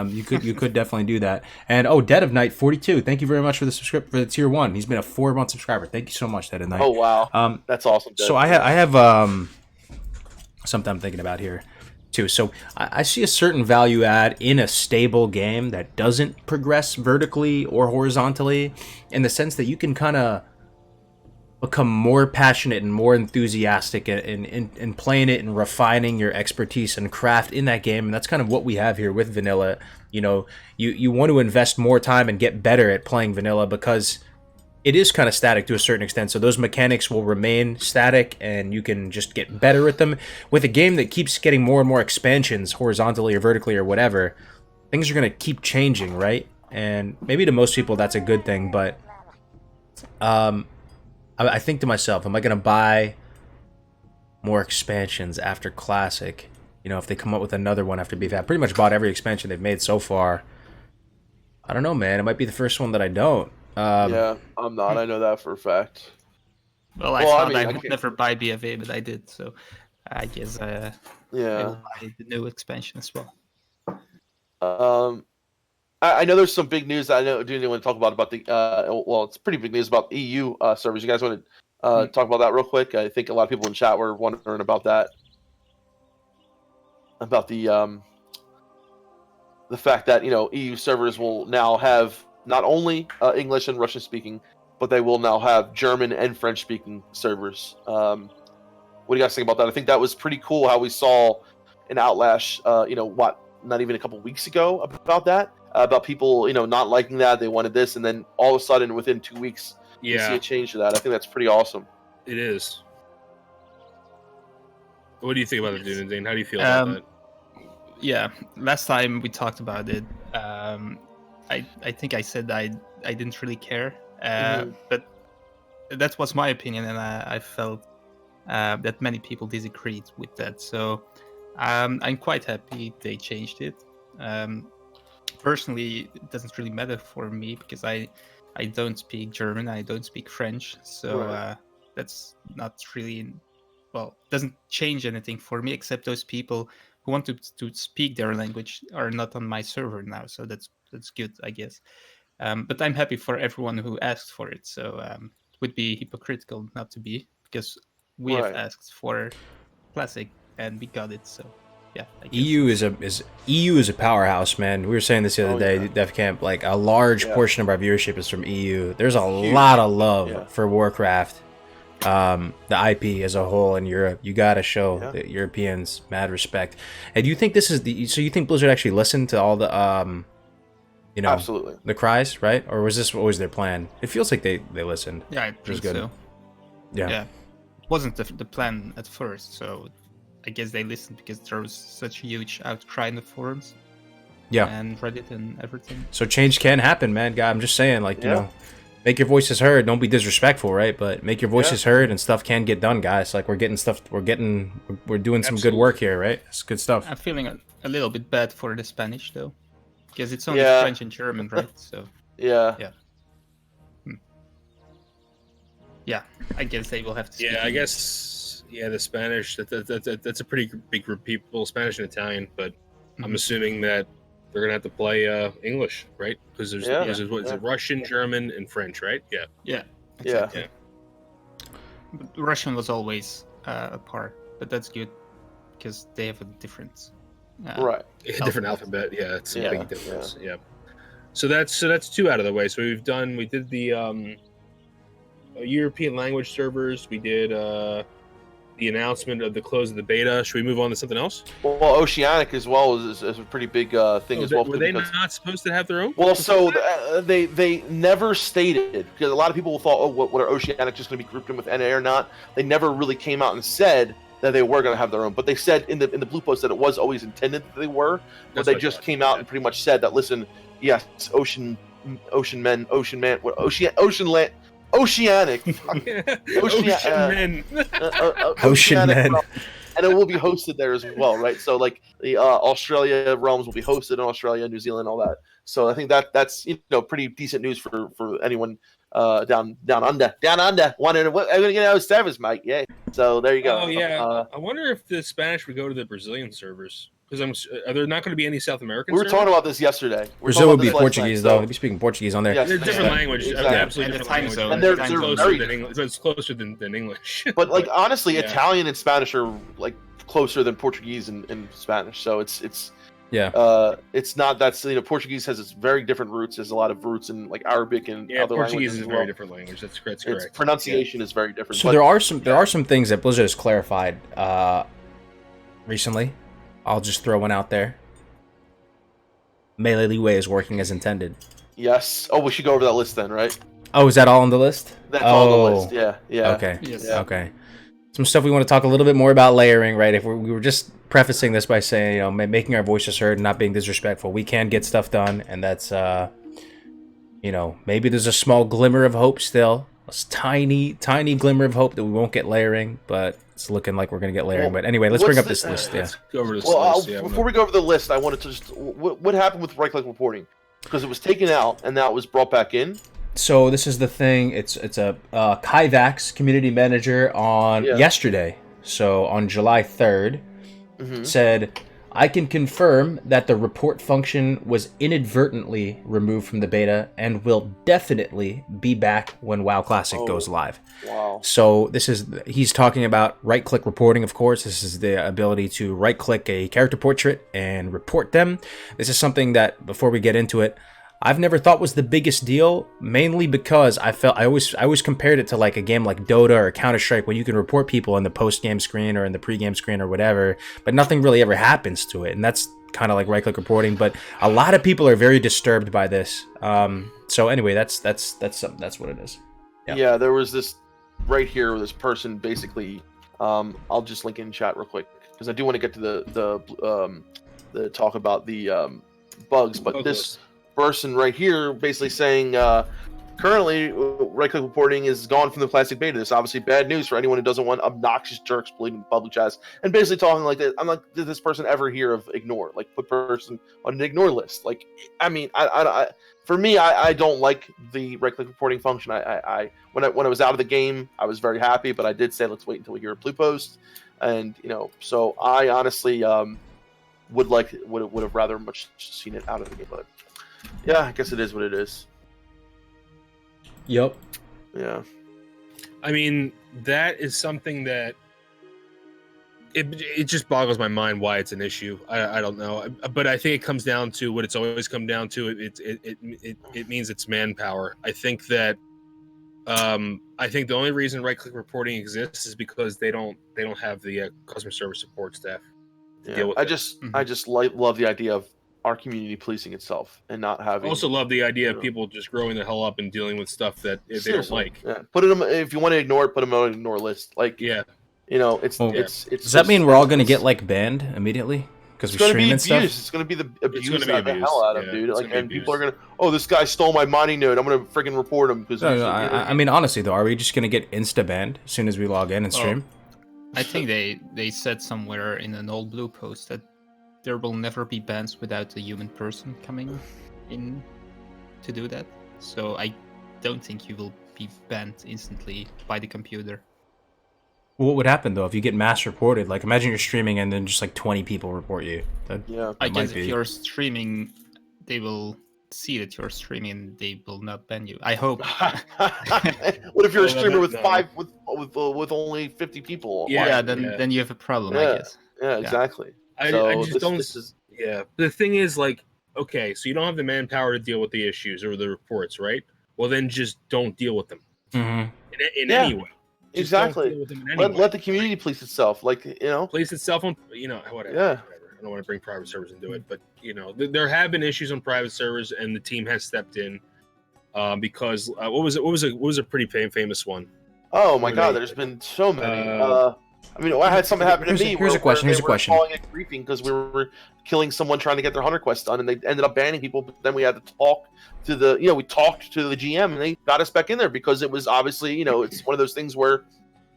You could definitely do that. And Dead of Night 42. Thank you very much for the for the tier 1. He's been a 4-month subscriber. Thank you so much, Dead of Night. Oh wow. That's awesome. Dead. So I have something I'm thinking about here. Too. So I see a certain value add in a stable game that doesn't progress vertically or horizontally, in the sense that you can kind of become more passionate and more enthusiastic in playing it and refining your expertise and craft in that game. And that's kind of what we have here with vanilla. You want to invest more time and get better at playing vanilla because it is kind of static to a certain extent, so those mechanics will remain static, and you can just get better at them. With a game that keeps getting more and more expansions, horizontally or vertically or whatever, things are going to keep changing, right? And maybe to most people that's a good thing, but I think to myself, am I gonna buy more expansions after Classic? You know, if they come up with another one after Beef, I pretty much bought every expansion they've made so far. I don't know, man. It might be the first one that I don't. Yeah, I'm not. I know that for a fact. Well, I Well, I thought mean, I I would can't- never buy BFA, but I did. So I guess I Yeah. will buy the new expansion as well. I know there's some big news that I know do want to talk about the well, it's pretty big news about EU servers. You guys want to talk about that real quick? I think a lot of people in chat were wondering about that, about the fact that EU servers will now have not only English and Russian speaking, but they will now have German and French speaking servers. What do you guys think about that? I think that was pretty cool how we saw in Outlash, not even a couple weeks ago about that. About people, not liking that, they wanted this, and then all of a sudden, within 2 weeks, you see a change to that. I think that's pretty awesome. It is. What do you think about it, Dune? How do you feel about that? Yeah, last time we talked about it, I think I said I didn't really care, but that was my opinion, and I felt that many people disagreed with that. So I'm quite happy they changed it. Personally, it doesn't really matter for me because I don't speak German, I don't speak French, so that's not really, well, doesn't change anything for me, except those people who want to speak their language are not on my server now, so that's good, I guess. But I'm happy for everyone who asked for it, so it would be hypocritical not to be, because we have asked for Classic and we got it, so yeah. EU is a powerhouse, man. We were saying this the other day, Def Camp. Like a large portion of our viewership is from EU. There's a lot of love for Warcraft, the IP as a whole in Europe. You gotta show the Europeans mad respect. And do you think this is so you think Blizzard actually listened to all the absolutely the cries, right? Or was this always their plan? It feels like they listened. Yeah, I think so. Yeah. It wasn't the plan at first, so I guess they listened because there was such a huge outcry in the forums. Yeah. And Reddit and everything. So change can happen, man. God, I'm just saying, like, you know, make your voices heard. Don't be disrespectful, right? But make your voices heard, and stuff can get done, guys. Like, we're doing some good work here, right? It's good stuff. I'm feeling a little bit bad for the Spanish, though. Because it's only French and German, right? So Yeah, I guess they will have to speak I English. guess... Yeah, the Spanish, that's a pretty big group of people, Spanish and Italian, but I'm assuming that they're going to have to play English, right? Because there's Russian, German, and French, right? Yeah. Exactly. But Russian was always a part, but that's good because they have a different different alphabet. Yeah, it's a big difference. Yeah. So that's 2 out of the way. So we did the European language servers. We did the announcement of the close of the beta. Should we move on to something else? Well, Oceanic as well is a pretty big thing as well. Were they not supposed to have their own? Well, so they never stated, because a lot of people thought, what are Oceanic just going to be grouped in with NA or not? They never really came out and said that they were going to have their own, but they said in the blue post that it was always intended that they were, but they just came out and pretty much said that, listen, yes, Oceanic, Oceanic. Ocean Men. And it will be hosted there as well, right? So like the Australia realms will be hosted in Australia, New Zealand, all that. So I think that's pretty decent news for anyone down under wanting to service, mate. Yeah. So there you go. Oh yeah. I wonder if the Spanish would go to the Brazilian servers. Because are there not going to be any South American? We were talking about this yesterday. Brazil would be Portuguese, though. They'd be speaking Portuguese on there. Yes, they're different language. Exactly. Absolutely And the different time language. zone. And they're closer very than English. It's closer than English. But like honestly, Italian and Spanish are like closer than Portuguese and Spanish. So it's not that Portuguese has its very different roots. There's a lot of roots in like Arabic and other Portuguese languages is as a well. very different language. That's correct. Its pronunciation is very different. So there are some things that Blizzard has clarified recently. I'll just throw one out there. Melee Leeway is working as intended. Yes. Oh, we should go over that list then, right? Oh, is that all on the list? That's all on the list. Yeah. Okay. Yes. Yeah. Okay. Some stuff we want to talk a little bit more about layering, right? If we were just prefacing this by saying, making our voices heard and not being disrespectful, we can get stuff done, and that's, maybe there's a small glimmer of hope still tiny glimmer of hope that we won't get layering, but it's looking like we're gonna get layering. Well, but anyway, let's bring up this list. Yeah. Let's go over this Well, list. before we go over the list, I wanted to just what happened with right-click reporting, because it was taken out and now it was brought back in. So this is the thing. It's a Kyvax community manager on yesterday. So on July 3rd, said, I can confirm that the report function was inadvertently removed from the beta and will definitely be back when WoW Classic goes live. Wow. So he's talking about right-click reporting, of course. This is the ability to right-click a character portrait and report them. This is something that, before we get into it, I've never thought was the biggest deal, mainly because I always compared it to like a game like Dota or Counter-Strike, where you can report people in the post-game screen or in the pre-game screen or whatever, but nothing really ever happens to it, and that's kind of like right-click reporting. But a lot of people are very disturbed by this. So anyway, that's what it is. Yeah, there was this right here where this person basically. I'll just link in chat real quick because I do want to get to the talk about the bugs, but this person right here basically saying currently right-click reporting is gone from the classic beta. This is obviously bad news for anyone who doesn't want obnoxious jerks polluting the public chats, and basically talking like that. I'm like, did this person ever hear of ignore? Like, put person on an ignore list? Like, I mean, for me, I don't like the right-click reporting function. When I was out of the game, I was very happy, but I did say let's wait until we hear a blue post, and so I honestly would have rather much seen it out of the game, but. Yeah, I guess it is what it is. Yep. Yeah. I mean, that is something that it just boggles my mind why it's an issue. I don't know, but I think it comes down to what it's always come down to. It means it's manpower. I think that the only reason right-click reporting exists is because they don't have the customer service support staff to deal with I just love the idea of our community policing itself and not having. I also love the idea of people just growing the hell up and dealing with stuff that they don't like. Yeah. Put it if you want to ignore it, put them on an ignore list. Like, it's. Does that mean we're all going to get like banned immediately because we stream and stuff? It's going to be the abuse the hell out of dude. Like, and people are going to, this guy stole my mining node. I'm going to freaking report him because. I mean, honestly though, are we just going to get insta banned as soon as we log in and stream? I think they said somewhere in an old blue post that there will never be bans without a human person coming in to do that. So I don't think you will be banned instantly by the computer. What would happen though if you get mass reported? Like, imagine you're streaming and then just like 20 people report you. I guess if you're streaming, they will see that you're streaming and they will not ban you. I hope. What if you're a streamer with with only 50 people? Then you have a problem. I guess. Yeah, exactly. I just don't. The thing is, like, okay, so you don't have the manpower to deal with the issues or the reports, right? Well, then just don't deal with them in any way. Just exactly. Let the community police itself, like police itself on whatever. Yeah. I don't want to bring private servers into it, but there have been issues on private servers, and the team has stepped in because what was a pretty famous one? Oh my God, there's been so many. I mean, I had something happen to me. Here's a question. They were calling it griefing because we were killing someone trying to get their hunter quest done, and they ended up banning people. But then we had to talk to we talked to the GM, and they got us back in there because it was obviously, it's one of those things where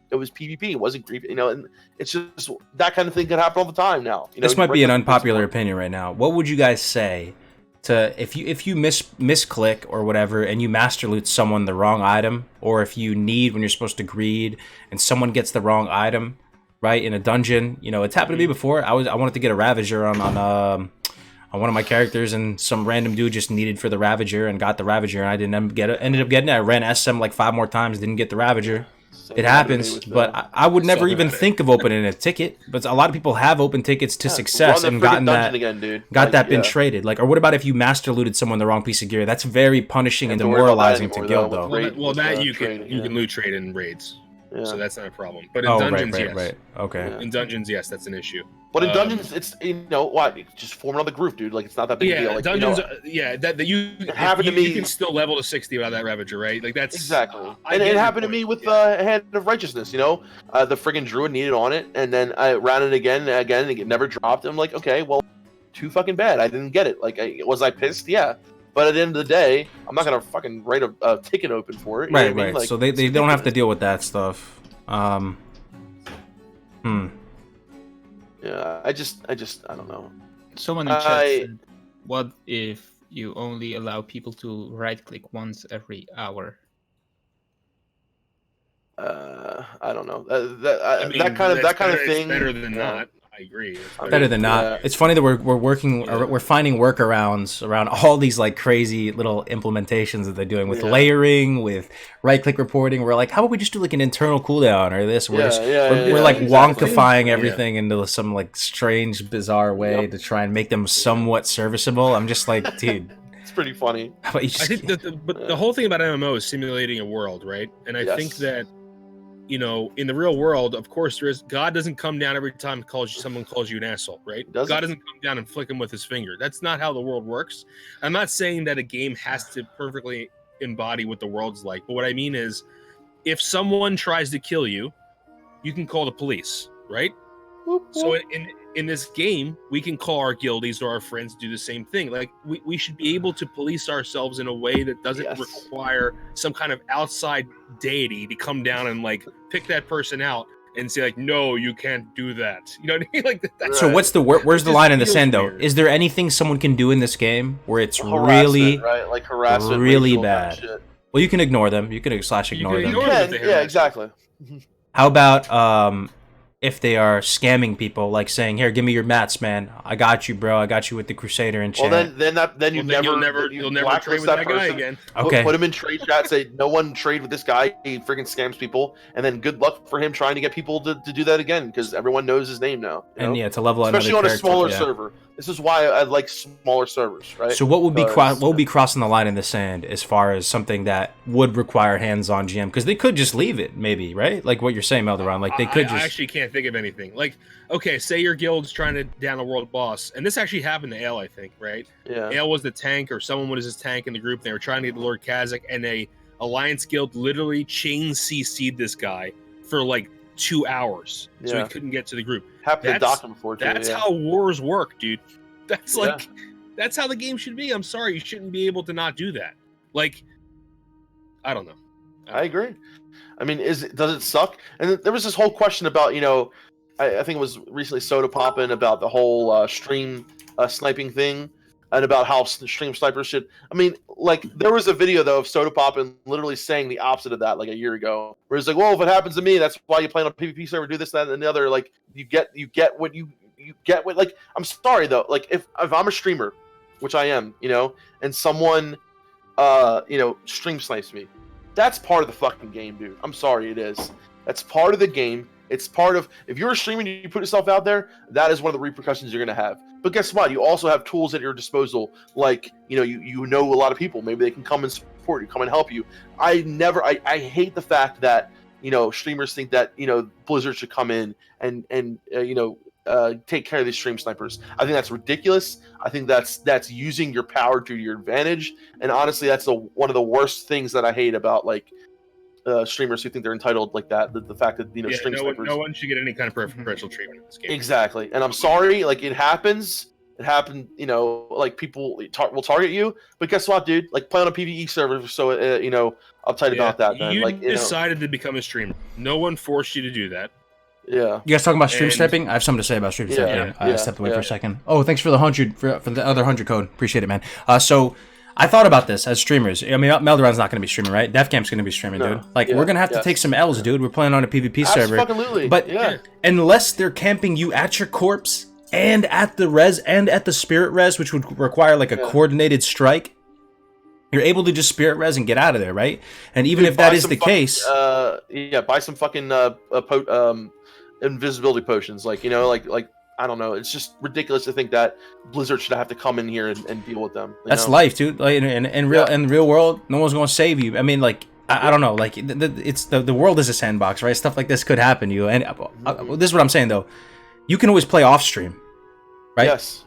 it was PvP, it wasn't griefing, and it's just that kind of thing can happen all the time now. This might be an unpopular opinion right now. What would you guys say to if you misclick or whatever and you master loot someone the wrong item, or if you need when you're supposed to greed and someone gets the wrong item, right, in a dungeon? It's happened to me before. I wanted to get a Ravager on one of my characters, and some random dude just needed for the Ravager and got the Ravager, and I ended up getting it. I ran SM like 5 more times, didn't get the Ravager. It happens, but I would never even think of opening a ticket. But a lot of people have opened tickets to success and gotten that been traded. Like, or what about if you master looted someone the wrong piece of gear? That's very punishing and demoralizing to guild, though. Well, that you can loot trade in raids. Yeah. So that's not a problem. But in dungeons, yes. Right. Okay. In dungeons, yes, that's an issue. But in dungeons, it's just form another group, dude. Like, it's not that big a deal. Like, dungeons, you can still level to 60 without that Ravager, right? Like, that's exactly. And it happened to me with Hand of Righteousness. The friggin' druid needed on it, and then I ran it again, and it never dropped. I'm like, okay, well, too fucking bad. I didn't get it. Like, was I pissed? Yeah. But at the end of the day, I'm not gonna fucking write a ticket open for it. You know Right, what I mean? right. Like, So they it's don't have to ridiculous. deal with that stuff. Yeah, I don't know. Someone in chat said, "What if you only allow people to right-click once every hour?" I don't know. I mean, That kind of thing. It's better than you know, not. I agree. It's Better than not. Yeah. It's funny that Yeah. we're finding workarounds around all these like crazy little implementations that they're doing with Yeah. layering, with right-click reporting. We're like, how about we just do like an internal cooldown or this? We're Yeah, like exactly. wonkifying Yeah. everything into some like strange, bizarre way Yep. to try and make them somewhat serviceable. I'm just like, dude, It's pretty funny. how about you I just think but the whole thing about MMO is simulating a world, right? And I think Yes. that, you know, in the real world, of course, God doesn't come down every time someone calls you an asshole, right? Doesn't? God doesn't come down and flick him with his finger. That's not how the world works. I'm not saying that a game has to perfectly embody what the world's like, but what I mean is, if someone tries to kill you, you can call the police, right? So in this game, we can call our guildies or our friends to do the same thing. Like we should be able to police ourselves in a way that doesn't Yes. require some kind of outside deity to come down and like pick that person out and say like, no, you can't do that. You know what I mean? Like that's So what's the where's the It line in the just sand though? feels weird. Is there anything someone can do in this game where it's Harassment, really right? Like harassment, really racial kind of bad? shit. Well, you can ignore them. You can / You ignore can them. ignore You them can, if they yeah, harass you. exactly. How about if they are scamming people, like saying, "Here, give me your mats, man. I got you, bro. I got you with the Crusader and Well, chant." then you Well, never you'll never blacklist trade with that guy person. again. Okay. Put him in trade chat. Say no one trade with this guy. He freaking scams people. And then good luck for him trying to get people to do that again because everyone knows his name now. You know? And yeah, to level Especially on another a smaller character, yeah. server. This is why I like smaller servers, right? So what would be Because- what would be crossing the line in the sand as far as something that would require hands-on GM? Because they could just leave it, maybe, right? Like what you're saying, Melderon. Like they could I just. actually can't think of anything. Like, okay, say your guild's trying to down a world boss, and this actually happened to Ale, I think, right? Yeah. Ale was the tank, or someone was his tank in the group. And they were trying to get the Lord Kazakh, and a Alliance guild literally chain CC'd this guy for like 2 hours, so Yeah. he couldn't get to the group. Happened to That's- Doc before too. That's yeah. how wars work, dude. That's Yeah. like, that's how the game should be. I'm sorry, you shouldn't be able to not do that. Like, I don't know. I agree. I mean, does it suck? And there was this whole question about, I think it was recently Soda popping about the whole stream sniping thing, and about how stream snipers should. I mean, like there was a video though of Soda popping literally saying the opposite of that like a year ago, where it's like, well, if it happens to me, that's why you play on a PvP server, do this, that, and the other. Like you get what you get what. Like I'm sorry though, like if I'm a streamer, which I am, and someone, stream snipes me. That's part of the fucking game, dude. I'm sorry, it is. That's part of the game. It's part of, if you're streaming and you put yourself out there, that is one of the repercussions you're going to have. But guess what? You also have tools at your disposal. Like, you know a lot of people. Maybe they can come and support you, come and help you. I hate the fact that, streamers think that, Blizzard should come in and take care of these stream snipers. I think that's ridiculous. I think that's using your power to your advantage. And honestly, that's one of the worst things that I hate about like streamers who think they're entitled like that. The fact that stream snipers. No one should get any kind of preferential treatment in this game. Exactly. And I'm sorry, like it happens. It happened. Like people will target you. But guess what, dude? Like play on a PvE server. So uptight about that. Then You like decided to become a streamer. No one forced you to do that. Yeah. You guys talking about stream And- sniping? I have something to say about stream sniping. Yeah, I yeah, stepped away for yeah. a second. Oh, thanks for the 100 for the other 100 code. Appreciate it, man. So I thought about this as streamers. I mean, Melderon's not going to be streaming, right? Defcamp's going to be streaming, No. dude. Like, Yeah, we're going to have to yes. take some L's, dude. We're playing on a PvP server. Absolutely. But yeah. unless they're camping you at your corpse and at the res and at the spirit res, which would require like a Yeah. coordinated strike, you're able to just spirit res and get out of there, right? And even Dude, if that buy is some the fucking, case, buy some fucking invisibility potions. Like I don't know. It's just ridiculous to think that Blizzard should have to come in here and deal with them. that's life, dude. Like in real world, no one's gonna save you. I mean, like I don't know. Like it's the world is a sandbox, right? Stuff like this could happen to you. And this is what I'm saying though. You can always play off stream, right? Yes.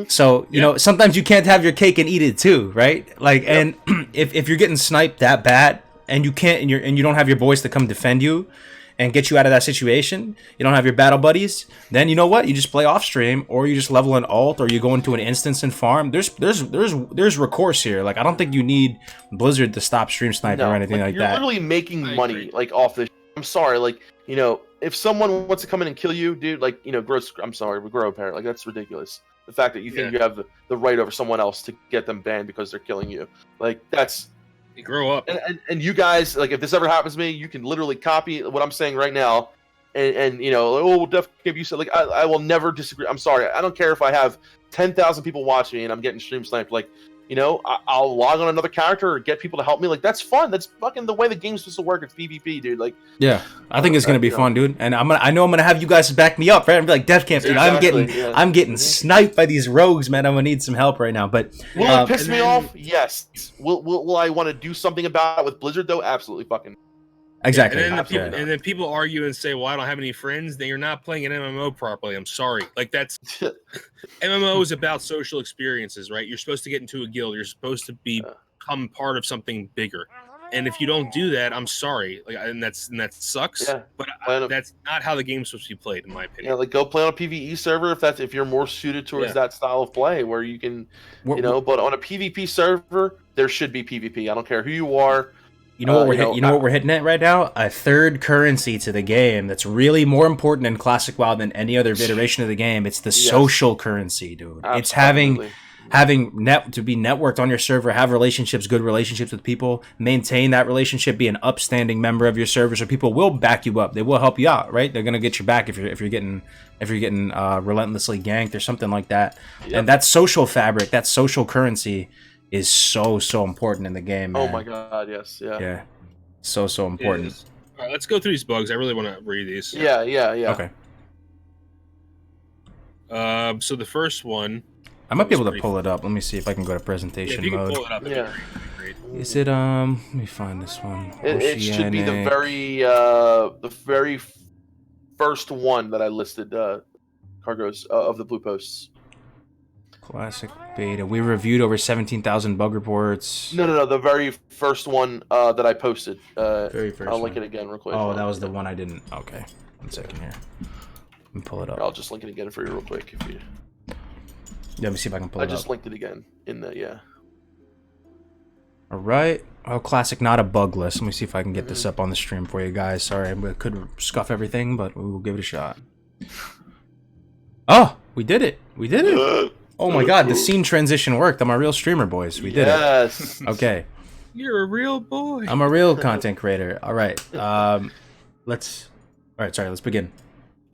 So sometimes you can't have your cake and eat it too, right? Like, and if you're getting sniped that bad and you can't and you don't have your boys to come defend you, and get you out of that situation, you don't have your battle buddies, then you know what? You just play off stream, or you just level an alt, or you go into an instance and farm. There's recourse here. Like, I don't think you need Blizzard to stop stream sniping or anything like you're that. You're literally making I money agree. like off this. I'm sorry, like, you know, if someone wants to come in and kill you, dude, like, you know, I'm sorry, grow a pair. Like, that's ridiculous. The fact that you think you have the right over someone else to get them banned because they're killing you, like, that's. You grow up. And you guys, like, if this ever happens to me, you can literally copy what I'm saying right now, and you know, oh, Def Camp, you said, like, I will never disagree. I'm sorry, I don't care if I have 10,000 people watching me and I'm getting stream sniped. Like, you know, I'll log on another character or get people to help me. Like, that's fun. That's fucking the way the game's supposed to work. It's PvP, dude. Like, Yeah, I think it's gonna be fun, dude. And I know I'm gonna have you guys back me up, right? I'm like, Def Camp, dude. Exactly, I'm getting sniped by these rogues, man. I'm gonna need some help right now. But will it piss me off? Yes. Will I want to do something about it with Blizzard though? Absolutely, fucking. exactly. And then people argue and say, "Well, I don't have any friends." Then you're not playing an MMO properly. I'm sorry. Like, that's MMO is about social experiences, right? You're supposed to get into a guild. You're supposed to become part of something bigger. And if you don't do that, I'm sorry. Like, and that sucks. Yeah. But that's not how the game's supposed to be played, in my opinion. Yeah, like, go play on a PvE server if you're more suited towards that style of play, where you can, you know. But on a PvP server, there should be PvP. I don't care who you are. You know what we're hitting at right now? A third currency to the game that's really more important in Classic WoW than any other iteration of the game. It's the social currency, dude. Absolutely. It's having to be networked on your server, have relationships, good relationships with people, maintain that relationship, be an upstanding member of your server, so people will back you up. They will help you out, right? They're gonna get your back if you're getting relentlessly ganked or something like that. Yep. And that social fabric, that social currency, is so important in the game, man. Oh my god, yes, yeah. So important. All right, let's go through these bugs. I really want to read these. Yeah. Okay. So the first one, I might be able to pull it up. Let me see if I can go to presentation if you mode. can pull it up, that'd be great. Is it let me find this one. It should be the very first one that I listed, cargoes of the blue posts. Classic beta. We reviewed over 17,000 bug reports. No, the very first one that I posted. Very first I'll link one. it again real quick. Oh, that was the one I didn't. Okay, 1 second here. Let me pull it up. I'll just link it again for you real quick. Let me see if I can pull it up. I just linked it again in the All right. Oh, classic, not a bug list. Let me see if I can get this up on the stream for you guys. Sorry, I could scuff everything, but we will give it a shot. Oh, we did it. We did it. Oh my god, the scene transition worked. I'm a real streamer, boys. We did it. Okay. You're a real boy. I'm a real content creator. All right. Let's begin.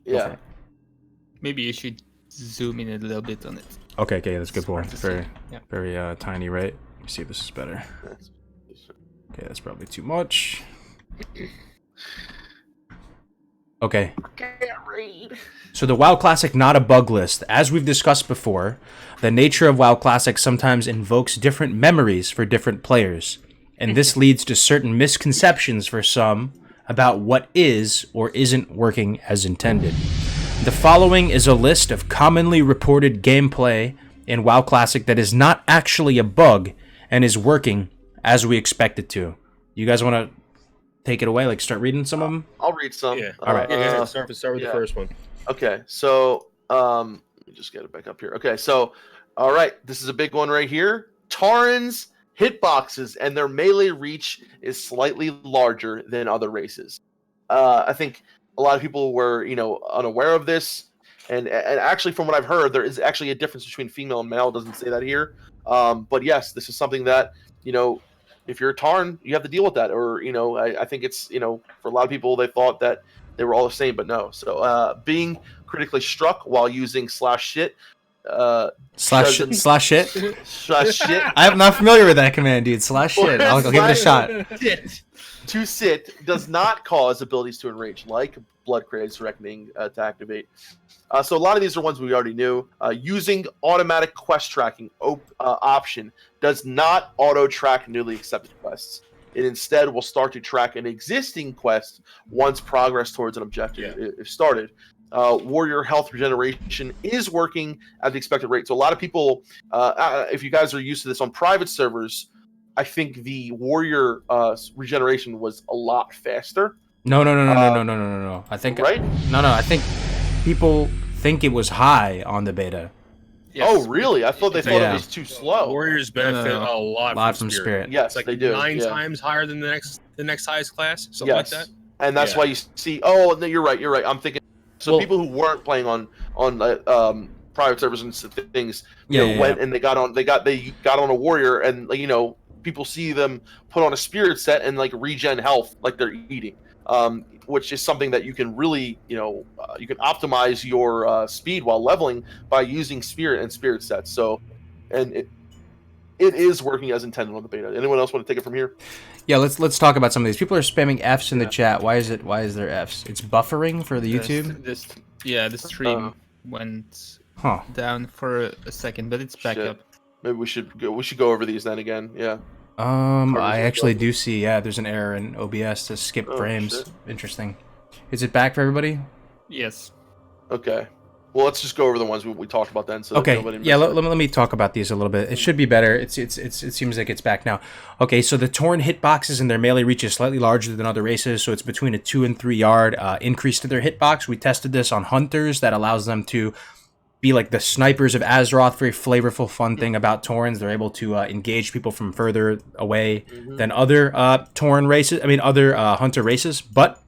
Yeah. Maybe you should zoom in a little bit on it. Okay, that's a good point. Very tiny, right? Let me see if this is better. Okay, that's probably too much. Okay. So the WoW Classic, not a bug list. As we've discussed before, the nature of WoW Classic sometimes invokes different memories for different players, and this leads to certain misconceptions for some about what is or isn't working as intended. The following is a list of commonly reported gameplay in WoW Classic that is not actually a bug and is working as we expect it to. You guys want to take it away? Like, start reading some of them? I'll read some. All right. Start with the first one. Okay, so let me just get it back up here. Okay, so all right, this is a big one right here. Tauren's hitboxes and their melee reach is slightly larger than other races. I think a lot of people were, unaware of this, and actually, from what I've heard, there is actually a difference between female and male. It doesn't say that here, but yes, this is something that if you're a Tauren, you have to deal with that. Or I think it's for a lot of people, they thought that they were all the same, but no. So being critically struck while using /shit. /shit. I'm not familiar with that command, dude. /shit. I'll give it a shot. To sit does not cause abilities to enrage, like Blood Craze Reckoning to activate. So a lot of these are ones we already knew. Using automatic quest tracking option does not auto-track newly accepted quests. It instead will start to track an existing quest once progress towards an objective is started. Warrior health regeneration is working at the expected rate. So a lot of people, if you guys are used to this on private servers, I think the warrior regeneration was a lot faster. No. I think Right? No. I think people think it was high on the beta. Yes. Oh, really? I thought they thought Yeah. it was too slow. Warriors benefit No. a lot, From Spirit. Yes, It's like they do. 9 yeah. times higher than the next highest class, something like that. And that's Yeah. why you see. Oh, no, you're right. I'm thinking. So Well- people who weren't playing on private servers and things, Yeah. went and they got on a warrior, and people see them put on a spirit set and like regen health like they're eating, which is something that you can really you can optimize your speed while leveling by using spirit and spirit sets. So, and it is working as intended on the beta. Anyone else want to take it from here? Yeah, let's talk about some of these. People are spamming Fs in the chat. Why is there Fs? It's buffering for the YouTube? The stream went Huh. down for a second, but it's back Shit. up. Maybe we should go over these then again. Yeah. I actually do see, there's an error in OBS to skip frames. Shit. Interesting. Is it back for everybody? Yes. Okay. Well, let's just go over the ones we talked about then. So that Okay, nobody yeah, misses let me talk about these a little bit. It should be better. It seems like it's back now. Okay, so the Tauren hitboxes and their melee reach is slightly larger than other races, so it's between a 2 and 3 yard increase to their hitbox. We tested this on hunters. That allows them to be like the snipers of Azeroth. Very flavorful, fun thing about Taurens. They're able to engage people from further away than other Tauren races. I mean, other hunter races, but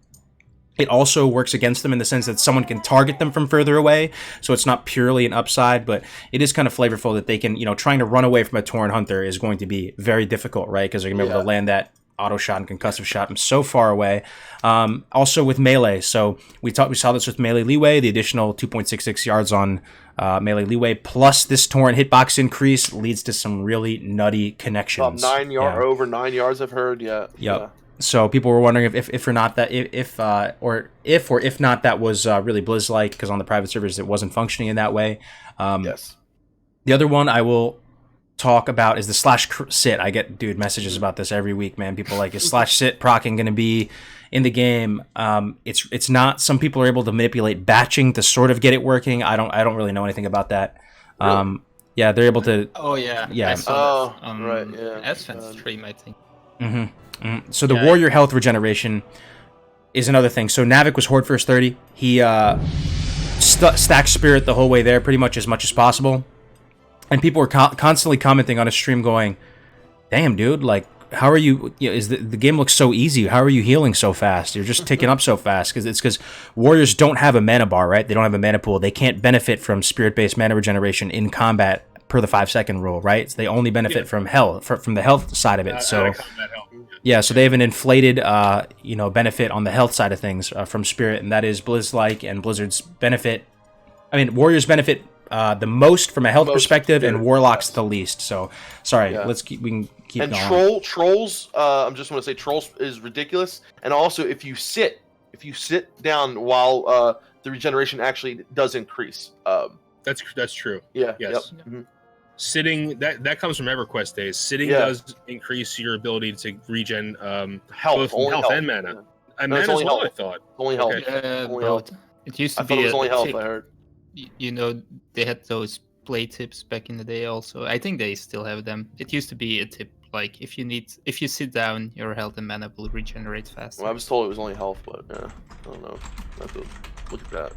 it also works against them in the sense that someone can target them from further away, so it's not purely an upside, but it is kind of flavorful that they can, trying to run away from a Tauren hunter is going to be very difficult, right? Because they're going to be able to land that auto shot and concussive shot from so far away. Also with melee, so we saw this with melee leeway, the additional 2.66 yards on melee leeway, plus this Tauren hitbox increase leads to some really nutty connections. About 9 yards, over 9 yards, I've heard. Yeah. Yep. Yeah. So people were wondering if or not that if not that was really Blizz-like, because on the private servers it wasn't functioning in that way. Yes. The other one I will talk about is the /sit. I get messages about this every week, man. People like, is /sit procking going to be in the game? It's not. Some people are able to manipulate batching to sort of get it working. I don't really know anything about that. Really? Yeah, they're able to. Oh yeah. Yeah. I saw that right. Yeah. Ascent stream, I think. So the warrior health regeneration is another thing. So Navac was Horde first 30. He stacked spirit the whole way there, pretty much as possible. And people were constantly commenting on his stream, going, "Damn, dude! Like, how are you? Is the game looks so easy? How are you healing so fast? You're just ticking up so fast." Because warriors don't have a mana bar, right? They don't have a mana pool. They can't benefit from spirit-based mana regeneration in combat per the 5-second rule, right? So they only benefit from from the health side of it. So yeah, so they have an inflated benefit on the health side of things from spirit, and that is Blizz-like, and Blizzard's benefit. I mean, warriors benefit the most from a health perspective, and warlocks the least. So sorry, we can keep and going. trolls. I'm just want to say trolls is ridiculous, and also if you sit down while the regeneration actually does increase. That's true. Yeah. Yes. Yep. Mhm. Sitting that comes from EverQuest days. Sitting does increase your ability to regen Health, both health and mana. Yeah. And No, mana it's as only well, health. I thought. Only health. Okay. Only health. It used to I thought be it was only health. tip. I heard. They had those play tips back in the day also. I think they still have them. It used to be a tip, like if you sit down, your health and mana will regenerate faster. Well, I was told it was only health, but I don't know. I have to look at that.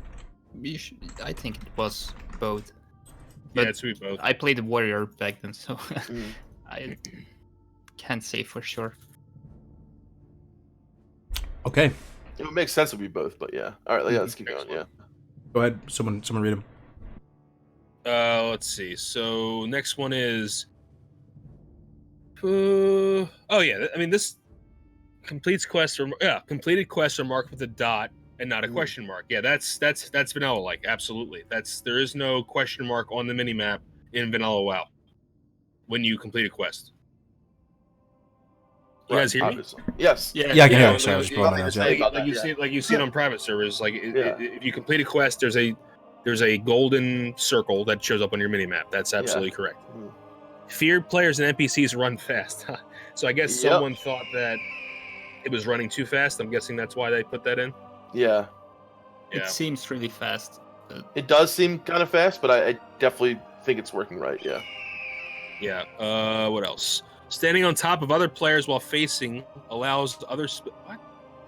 I think it was both. Yeah, But it's we both. I played warrior back then, so Mm. I can't say for sure. Okay, It would make sense to be both, but yeah. All right, let's keep going. Yeah. go ahead. Someone read them. Let's see. So next one is. Oh yeah, I mean this completed quests are marked with a dot and not a question mark. Yeah, that's vanilla like. Absolutely, there is no question mark on the mini map in vanilla WoW when you complete a quest. You guys hear me? Obviously. Yes. Yeah, I can hear Yeah, you. Sorry, I was blowing my nose out. Like you see it on private servers. Like Yeah. if you complete a quest, there's a golden circle that shows up on your mini map. That's absolutely correct. Mhm. Feared players and NPCs run fast. So I guess Yep. someone thought that it was running too fast. I'm guessing that's why they put that in. Yeah. Yeah. It seems really fast. It does seem kind of fast, but I definitely think it's working right. Yeah. Yeah. What else? Standing on top of other players while facing allows other. What?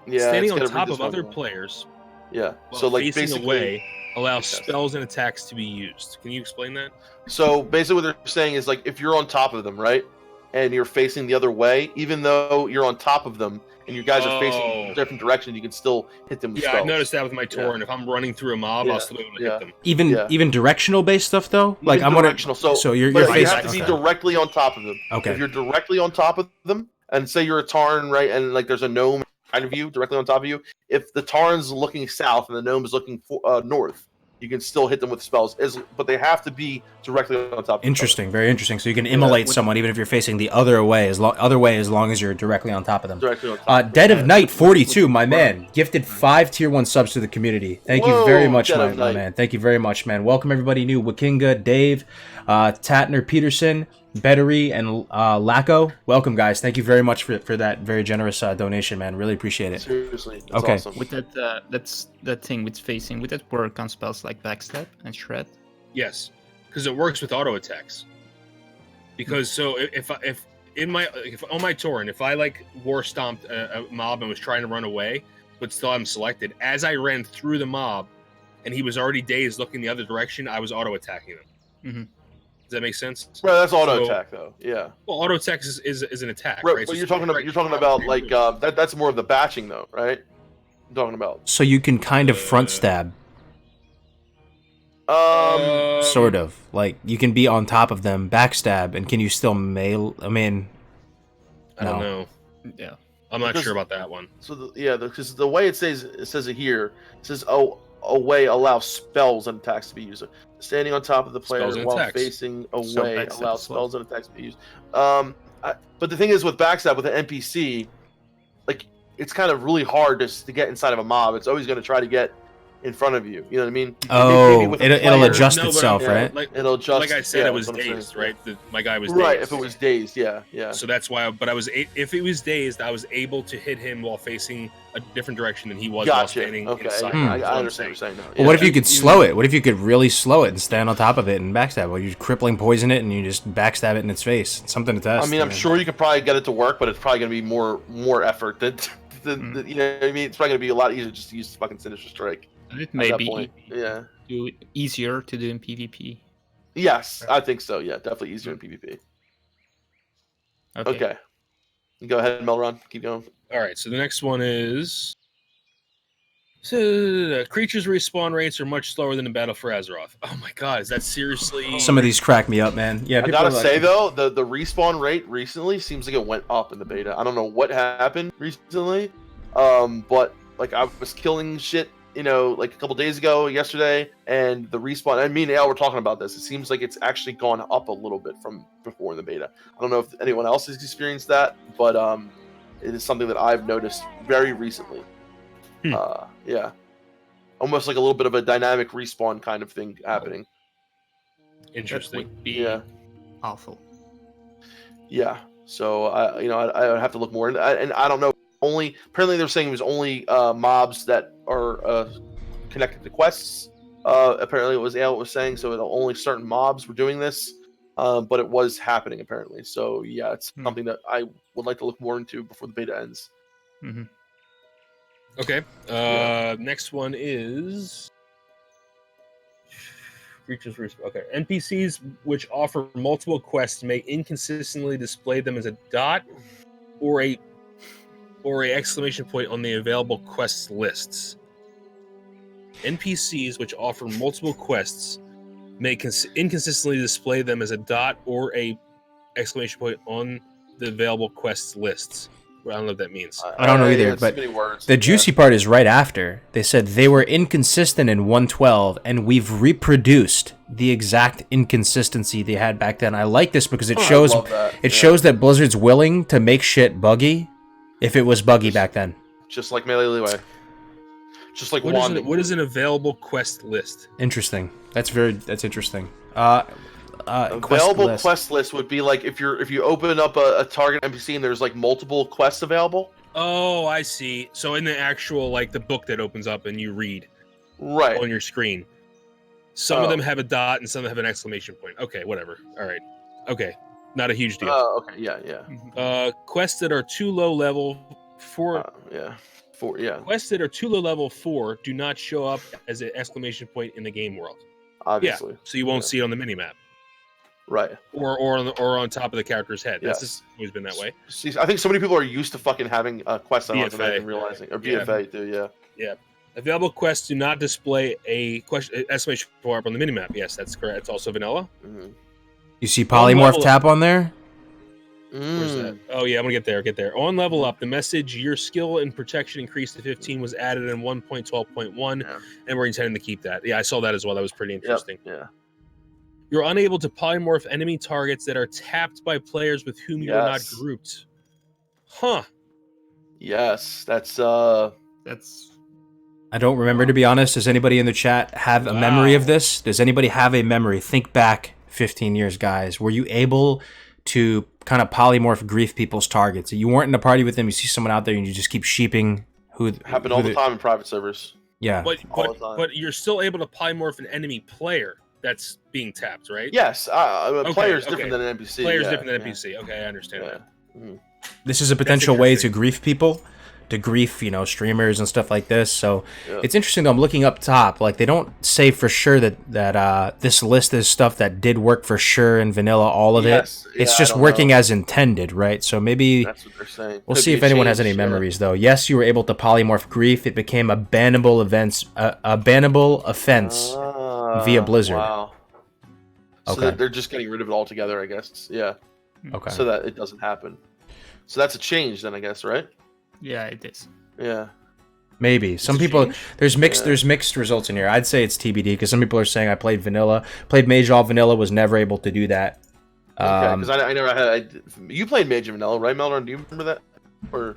Yeah, Standing it's on gotta read top this of other manual. players Yeah. while So like facing basically, away allows Yes. spells and attacks to be used. Can you explain that? so basically what they're saying is like if you're on top of them, right, and you're facing the other way, even though you're on top of them and you guys are facing different directions, you can still hit them with Yeah, spells. I've noticed that with my Torrent. If I'm running through a mob, Yeah, I'll still be able to yeah. hit them. Even directional based stuff though. Like Even I'm wondering. directional. So you're but you facing. have to be directly on top of them. Okay. If you're directly on top of them, and say you're a Tarn, right, and like there's a gnome in front of you, directly on top of you, if the Tarn's looking south and the gnome is looking north, you can still hit them with spells, but they have to be directly on top of Interesting, very interesting. So you can immolate someone even if you're facing the other way, as long as you're directly on top of them. Directly on top. Dead of Night 42, my man, gifted 5 tier 1 subs to the community. Thank you very much, my man. Thank you very much, man. Welcome everybody new: Wakinga, Dave, Tatner, Peterson, Bettery, and Lacko. Welcome, guys. Thank you very much for that very generous donation, man. Really appreciate it. Seriously, that's Okay. awesome. With that thing with facing, would that work on spells like backstab and shred? Yes, because it works with auto attacks. Because so if on my Torrent, if I like war stomped a mob and was trying to run away, but still I'm selected, as I ran through the mob, and he was already dazed looking the other direction, I was auto attacking him. Mm-hmm. Does that make sense? Right, that's auto attack though. Yeah. Well, auto attack is an attack, Right, right? but So you're talking about like that's more of the batching though, right? I'm talking about. So you can kind of front stab, sort of. Like you can be on top of them, backstab, and can you still mail? I mean, I don't know. Yeah, I'm not sure about that one. So because the way it says it here, it says away allows spells and attacks to be used. Standing on top of the player while facing away allows spells and attacks to be used. But the thing is with backstab with an NPC, like it's kind of really hard to get inside of a mob. It's always going to try to get in front of you. You know what I mean? Oh, it'll adjust itself, right? It'll adjust. Like I said, it was dazed, right? My guy was dazed. Right, if it was dazed, yeah. So that's why. But if it was dazed, I was able to hit him while facing a different direction than he was while standing inside. I understand what you're saying now. Yeah. Well, what if you could slow it? What if you could really slow it and stand on top of it and backstab? Well, you crippling poison it and you just backstab it in its face. It's something to test. I mean, I'm sure you could probably get it to work, but it's probably going to be more effort than you know what I mean? It's probably going to be a lot easier just to use fucking Sinister Strike. It may be easier to do in PvP. Yes, I think so. Yeah, definitely easier in PvP. Okay. Go ahead, Melron. Keep going. All right. So the next one is. So, creatures' respawn rates are much slower than in Battle for Azeroth. Oh my god, is that seriously? Some of these crack me up, man. Yeah, I gotta say though, the respawn rate recently seems like it went up in the beta. I don't know what happened recently, but like I was killing shit, you know, like a couple days ago, yesterday, and the respawn. I mean, Al, we're talking about this. It seems like it's actually gone up a little bit from before in the beta. I don't know if anyone else has experienced that, but it is something that I've noticed very recently. Yeah, almost like a little bit of a dynamic respawn kind of thing happening. Interesting. That would be awful. Yeah. So I would have to look more, and I don't know. Apparently they're saying it was only mobs that are connected to quests. Apparently it was Ale was saying, so only certain mobs were doing this, but it was happening apparently. So yeah, it's something that I would like to look more into before the beta ends. Mm-hmm. Okay. Next one is creatures. Okay. NPCs which offer multiple quests may inconsistently display them as a dot or a exclamation point on the available quests lists. NPCs which offer multiple quests may inconsistently display them as a dot or a exclamation point on the available quests lists. I don't know what that means. I don't know either, but the juicy part is right after. They said they were inconsistent in 1.12, and we've reproduced the exact inconsistency they had back then. I like this because it shows shows that Blizzard's willing to make shit buggy if it was buggy back then. Just like Melee Leeway. Just like what is an available quest list? Interesting. That's interesting. Available quest list would be like if you open up a target NPC and there's like multiple quests available. Oh, I see. So in the actual like the book that opens up and you read on your screen, some of them have a dot and some have an exclamation point. Okay, whatever. All right. Okay, not a huge deal. Okay. Yeah. Quests that are too low level for 4, yeah, Quests that are too low level 4 do not show up as an exclamation point in the game world. obviously. Yeah, so you won't see it on the minimap. Right. Or on top of the character's head. That's Yes. just always been that way. See, I think so many people are used to fucking having quests on without BFA. even realizing. Or Yeah. BFA, too, yeah. Yeah. Available quests do not display a question exclamation point up on the minimap. Yes, that's correct. It's also vanilla. Mm-hmm. You see polymorph level- tap on there? Where's that? Oh yeah, I'm gonna get there. On level up, the message "Your skill and protection increased to 15" was added in 1.12.1, Yeah. and we're intending to keep that. Yeah, I saw that as well. That was pretty interesting. Yeah. You're unable to polymorph enemy targets that are tapped by players with whom you are not Yes. grouped. Huh. Yes, that's I don't remember, to be honest. Does anybody in the chat have a memory of this? Does anybody have a memory? Think back 15 years, guys. Were you able to kind of polymorph grief people's targets? You weren't in a party with them. You see someone out there and you just keep sheeping who happened all the time in private servers. Yeah. All the time. But you're still able to polymorph an enemy player that's being tapped, right? Yes, player's okay. different than an NPC. Player's yeah, different than yeah. NPC. Okay, I understand Yeah. that. Mhm. This is a potential way to interesting. grief people, to grief, streamers and stuff like this. So Yeah. it's interesting though. I'm looking up top. Like, they don't say for sure that this list is stuff that did work for sure in vanilla, all of Yes, it. It's yeah, I just don't working know. as intended, right? So maybe That's what they're saying. we'll Could see be if a anyone has any change, yeah. memories though. Yes, you were able to polymorph grief. It became a bannable bannable offense via Blizzard. Wow. So Okay. they're just getting rid of it altogether, I guess. Yeah. Okay. So that it doesn't happen. So that's a change then, I guess, right? Yeah, it is. Yeah. Maybe some a people change. there's mixed results in here. I'd say it's TBD because some people are saying I played Mage all vanilla, was never able to do that. Okay. Because I never had. You played Mage and Vanilla, right, Melron? Do you remember that? Or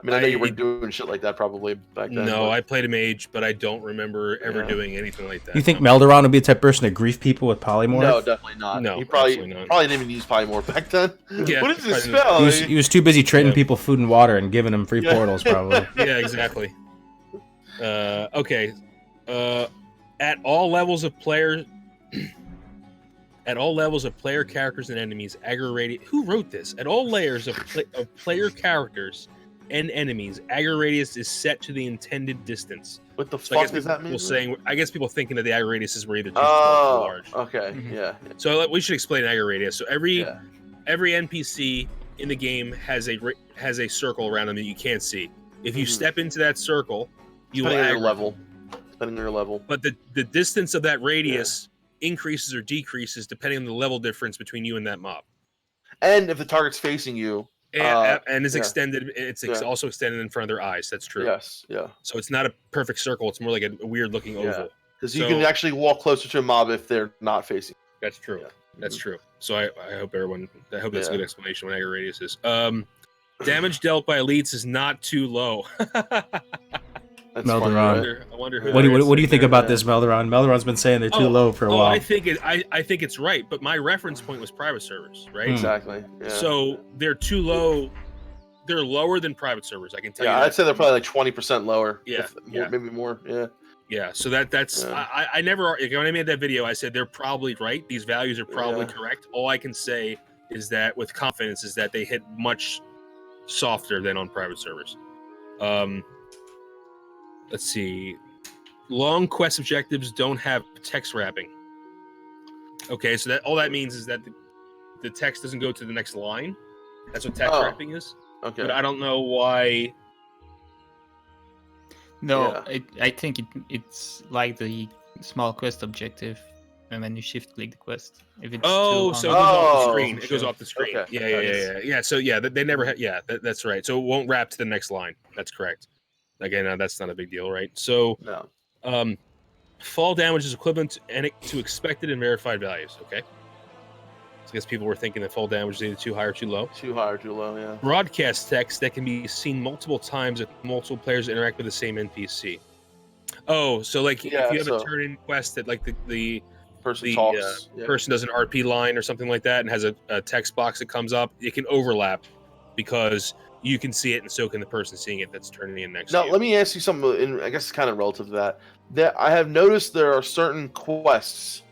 I mean, I know you weren't doing shit like that probably back then. No, but- I played a mage, but I don't remember ever Yeah. doing anything like that. You think No. Melderon would be the type of person to grief people with polymorph? No, definitely not. No, he probably absolutely not. didn't even use polymorph back then. Yeah, What is this probably spell? He was too busy trading Yeah. people food and water and giving them free Yeah. portals, probably. Yeah, exactly. Okay. At all levels of player, characters, and enemies, aggro radius. Who wrote this? At all layers of player characters and enemies, aggro radius is set to the intended distance. What the So I fuck guess does that mean? I guess people thinking that the aggro radiuses were either too small or too Oh, large. okay. Mhm. Yeah. So we should explain aggro radius. So every Yeah. NPC in the game has a circle around them that you can't see. If you Mhm. step into that circle, you will Depending on your aggro. level. Depending on your level. But the distance of that radius increases or decreases depending on the level difference between you and that mob. And if the target's facing you. And it's yeah. extended. It's Yeah. also extended in front of their eyes. That's true. Yes. Yeah. So it's not a perfect circle. It's more like a weird looking Yeah. oval. Because you So- can actually walk closer to a mob if they're not facing. That's true. Yeah. That's true. So I hope everyone. I hope that's a Yeah. good explanation what aggro radius is. Damage dealt by elites is not too low. That's Melderon. funny, I right? wonder who. What do that is. you think about Yeah. this, Melderon? Melderon's been saying they're too low for a while. I think it's right, but my reference point was private servers, right? Exactly. Yeah. So they're too low. They're lower than private servers. I can tell you. yeah, that. I'd say they're probably like 20% lower. Yeah, if- yeah. Maybe more. Yeah. Yeah, so that's Yeah. I never when I made that video I said they're probably right. These values are probably Yeah. correct. All I can say is that with confidence is that they hit much softer than on private servers. Let's see. Long quest objectives don't have text wrapping. Okay, so that all that means is that the text doesn't go to the next line. That's what text Oh. wrapping is. Okay. But I don't know why. No, Yeah. I think it's like the small quest objective, and when you shift click the quest, if it's Oh, too so it on- goes off the Oh, screen. It goes sure. off the screen. Okay. Yeah. So yeah, they never had. Yeah, that's right. So it won't wrap to the next line. That's correct. Again, that's not a big deal, right? So, No. fall damage is equivalent to expected and verified values. Okay. So I guess people were thinking that fall damage is either too high or too low. Too high or too low, yeah. Broadcast text that can be seen multiple times if multiple players interact with the same NPC. Oh, so like Yeah, if you have so- a turn-in quest that like the Person talks. Yeah. person does an RP line or something like that and has a text box that comes up, it can overlap because you can see it and so can the person seeing it that's turning in next Now, to you. let me ask you something, and I guess it's kind of relative to that. That I have noticed there are certain quests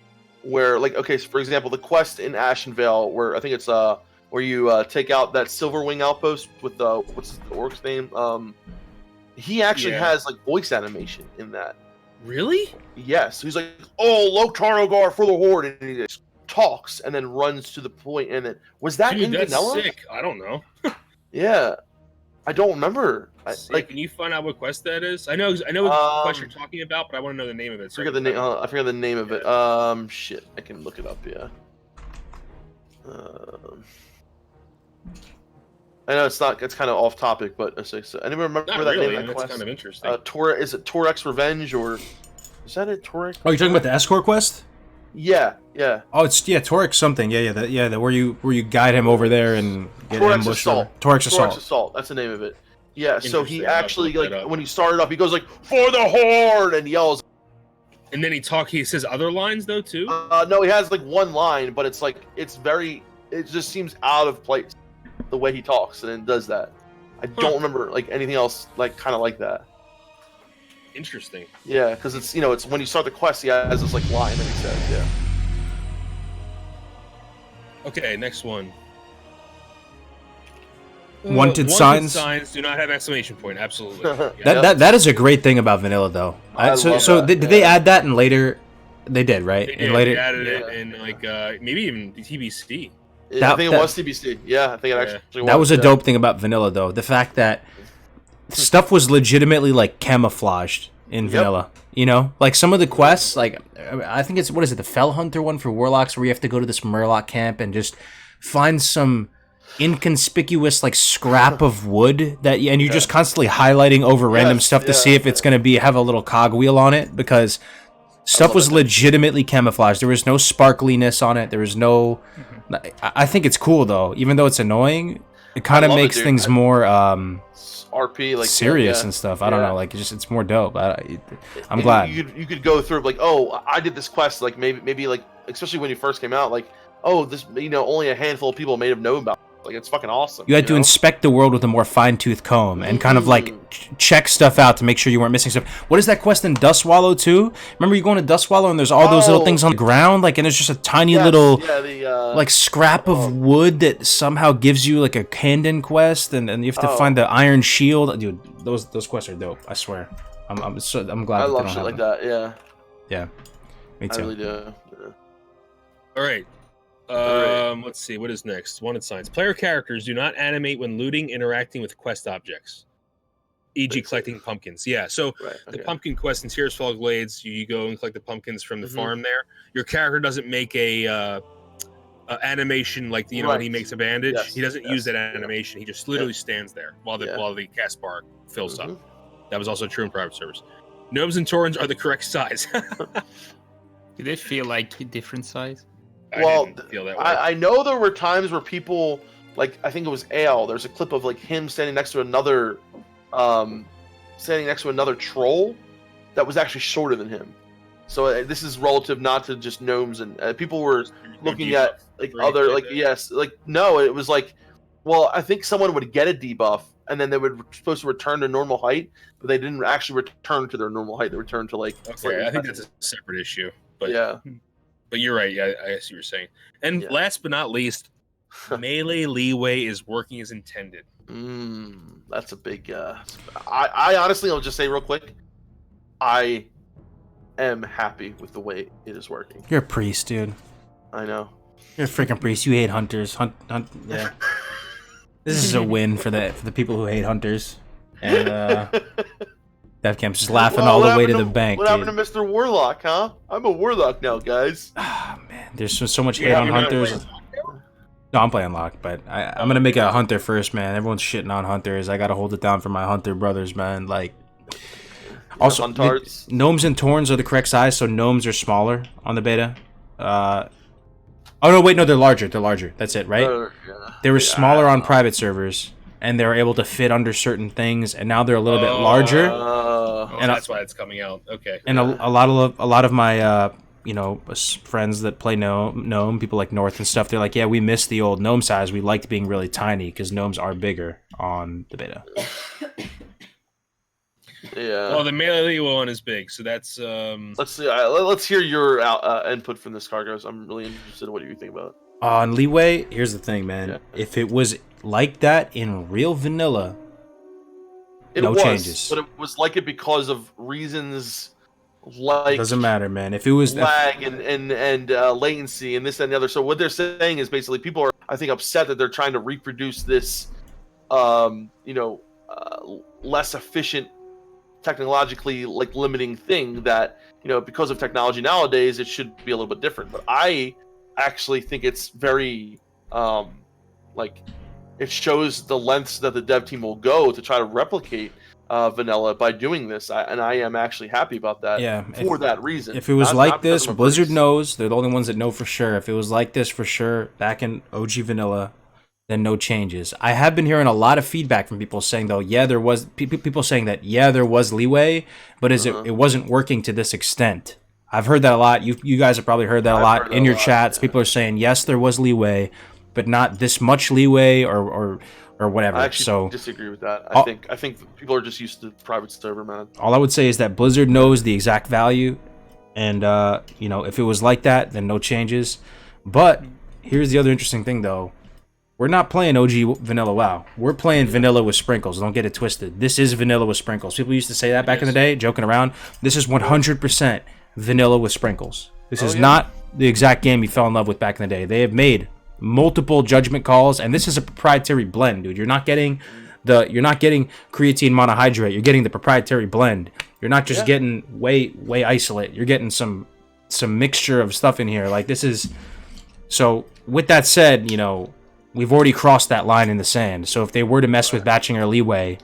where, like, okay, so for example, the quest in Ashenvale, where I think it's where you take out that Silverwing outpost with what's the orc's name? He actually has like voice animation in that. Really? Yes, he's like, "Oh, Loktarogar for the Horde," and he just talks and then runs to the point. And then was that Dude, in that's vanilla? sick. I don't know. Yeah, I don't remember. Like, can you find out what quest that is? I know what quest you're talking about, but I want to know the name of it. I forget the name. I forget the name of it. Shit, I can look it up. Yeah. I know it's not. It's kind of off topic, but anyone remember Not that really. name of that That's quest? kind of interesting. Is it Torek's Revenge or is that it? Torek? Oh, you're talking about the escort quest? Yeah. Oh, it's Torek something. Yeah. Where you guide him over there and get Torek's ambushed. Assault. Torek's Torek's Assault. Assault. That's the name of it. Yeah. So he Interesting. I'll actually look that like up. when he started off, he goes like "For the Horde" and yells. And then he says other lines though too. No, he has like one line, but it's like it just seems out of place the way he talks and then does that. I don't remember like anything else like kind of like that. Interesting. Yeah, because it's it's when you start the quest, he has this like line that he says. Yeah. Okay, next one. Wanted signs do not have exclamation point. Absolutely. that is a great thing about vanilla though. Did they add that in later? They did, right? They added it in like maybe even TBC. I think it was TBC. Yeah, I think it actually was. That was a dope thing about vanilla though. The fact that stuff was legitimately like camouflaged in vanilla. You know, like some of the quests, like I think it's the Fell Hunter one for Warlocks, where you have to go to this Murloc camp and just find some inconspicuous like scrap of wood and you're just constantly highlighting over random stuff to see if it's going to have a little cogwheel on it, because stuff was legitimately camouflaged. There was no sparkliness on it. There was no I think it's cool though, even though it's annoying. It kind of makes things more RP like serious and stuff. I don't know, like it's more dope. I'm glad you could go through like, oh, I did this quest like maybe like, especially when you first came out, like, oh, this only a handful of people may have known about. Like, it's fucking awesome. You had to inspect the world with a more fine-tooth comb and kind of like check stuff out to make sure you weren't missing stuff. What is that quest in Dustwallow too? Remember you go into Dustwallow and there's all those little things on the ground, like, and it's just a tiny little like scrap of wood that somehow gives you like a Kandon quest, and you have to find the Iron Shield. Dude, those quests are dope. I swear. I'm glad. I love shit like that. Yeah. Yeah. Me too. I really do. Yeah. All right. Let's see. What is next? Wanted signs. Player characters do not animate when looting, interacting with quest objects, e.g., collecting pumpkins. Yeah. So the pumpkin quest in Tears Fall Glades, you go and collect the pumpkins from the farm there. Your character doesn't make a animation like when he makes a bandage. He doesn't use that animation. He just literally stands there while the cast bar fills up. That was also true in private servers. Gnomes and Taurens are the correct size. Do they feel like a different size? I know there were times where people, like, I think it was Ale. There's a clip of like him standing next to another troll that was actually shorter than him. So this is relative not to just gnomes, and people were looking at like other no, it was like, well, I think someone would get a debuff and then they were supposed to return to normal height, but they didn't actually return to their normal height. They returned to like. Okay, I think that's a separate issue, but yeah. But you're right. Yeah, I see what you're saying. And last but not least, melee leeway is working as intended. That's a big. I honestly, I'll just say real quick, I am happy with the way it is working. You're a priest, dude. I know. You're a freaking priest. You hate hunters. Yeah. This is a win for the people who hate hunters. And DevCamp's just laughing all the way to the bank. What happened to Mr. Warlock, huh? I'm a Warlock now, guys. Ah, man. There's so much hate on hunters. No, I'm playing Lock, but I'm going to make a hunter first, man. Everyone's shitting on hunters. I got to hold it down for my hunter brothers, man. Like, also, gnomes and Taurens are the correct size, so gnomes are smaller on the beta. Oh, no, wait, no, they're larger. They're larger. That's it, right? They were smaller on private servers, and they were able to fit under certain things, and now they're a little bit larger. And that's why it's coming out. Okay. And a lot of my friends that play gnome, people like North and stuff, they're like, yeah, we miss the old gnome size. We liked being really tiny because gnomes are bigger on the beta. Yeah. Well, the melee one is big, so that's. Let's see. Let's hear your input from this, Cargos. I'm really interested in what you think about it. On leeway, here's the thing, man. Yeah. If it was like that in real vanilla, no changes. But it was like it because of reasons like It doesn't matter, man. If it was lag and latency and this and the other. So what they're saying is basically people are, I think, upset that they're trying to reproduce this, less efficient, technologically like limiting thing that, because of technology nowadays, it should be a little bit different. But I actually think it's very it shows the lengths that the dev team will go to try to replicate vanilla by doing this, and I am actually happy about that. Yeah, for that reason. If it was not this, because I'm a Blizzard priest. knows. They're the only ones that know for sure. If it was like this for sure back in OG vanilla, then no changes. I have been hearing a lot of feedback from people saying though, yeah, there was people saying that there was leeway, but it wasn't working to this extent. I've heard that a lot. You guys have probably heard that a lot in your chats. Yeah. People are saying yes, there was leeway, but not this much leeway or whatever. I actually disagree with that. I think people are just used to private server, man. All I would say is that Blizzard knows the exact value, and if it was like that, then no changes. But here's the other interesting thing, though. We're not playing OG Vanilla WoW. We're playing vanilla with sprinkles. Don't get it twisted. This is vanilla with sprinkles. People used to say that back in the day, joking around. This is 100% vanilla with sprinkles. This is not the exact game you fell in love with back in the day. They have made multiple judgment calls, and this is a proprietary blend, dude. You're not getting creatine monohydrate. You're getting the proprietary blend. You're not just getting whey isolate. You're getting some mixture of stuff in here. Like this is. So with that said, we've already crossed that line in the sand. So if they were to mess with batching or leeway,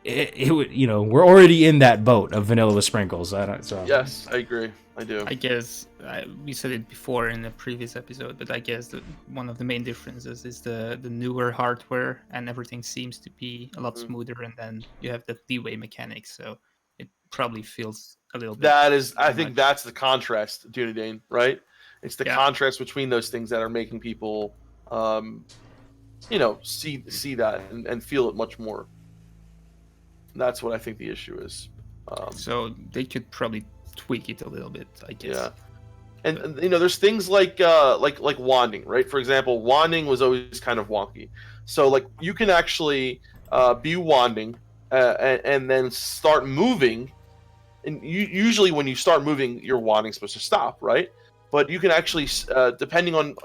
it would, we're already in that boat of vanilla with sprinkles. Yes, I agree. I do. I guess we said it before in the previous episode, but I guess one of the main differences is the newer hardware, and everything seems to be a lot smoother, and then you have the leeway mechanics, so it probably feels a little bit. That is, I think that's the contrast, Dunedin, right? It's the contrast between those things that are making people, see that and feel it much more. That's what I think the issue is. So they could probably tweak it a little bit, I guess. Yeah, and there's things like wanding, right? For example, wanding was always kind of wonky. So like you can actually be wanding and then start moving, and usually when you start moving, your wanding's supposed to stop, right? But you can actually, depending on,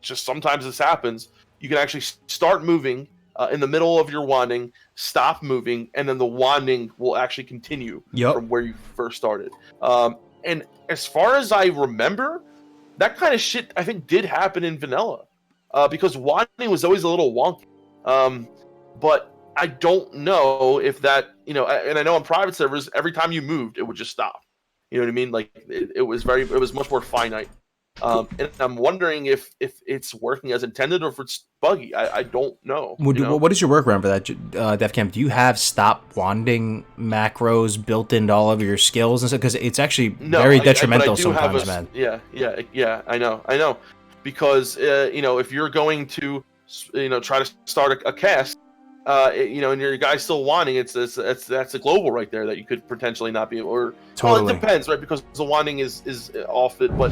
just sometimes this happens, you can actually start moving in the middle of your wanding, stop moving, and then the wanding will actually continue from where you first started. And as far as I remember, that kind of shit I think did happen in vanilla, because wanding was always a little wonky. But I don't know if that, and I know on private servers, every time you moved, it would just stop. You know what I mean? Like it was much more finite. And I'm wondering if it's working as intended or if it's buggy. I don't know. What is your workaround for that, DevCamp? Do you have stop wanding macros built into all of your skills and stuff? Because it's actually very detrimental sometimes, man. Yeah. I know. Because if you're going to try to start a cast, and your guy's still wanding, that's a global right there that you could potentially not be able, or totally. Well, it depends, right? Because the wanding is off it, but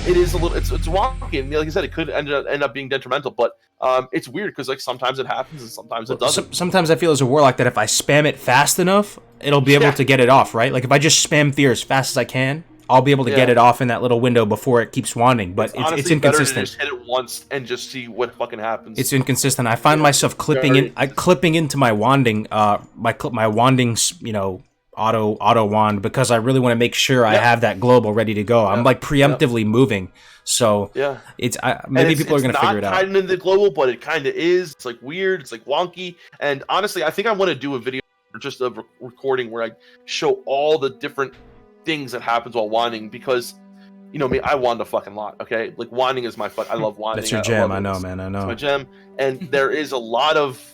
it is a little, it's wonky, and like I said, it could end up being detrimental, but it's weird because like sometimes it happens and sometimes it doesn't. Sometimes I feel as a warlock that if I spam it fast enough, it'll be able to get it off, right? Like if I just spam fear as fast as I can, I'll be able to get it off in that little window before it keeps wanding, but it's inconsistent. Better to just hit it once and just see what fucking happens. It's inconsistent. I find myself clipping into my wanding, my wanding, auto wand, because I really want to make sure I have that global ready to go. I'm like preemptively moving, so it's maybe people are gonna figure it out. It's not tied into the global, but it kind of is. It's like weird. It's like wonky. And honestly, I think I want to do a video or just a recording where I show all the different things that happens while wanding, because me, I wand a fucking lot. Okay, like wanding is I love wanding. That's your jam. I know, man. I know. It's my jam, and there is a lot of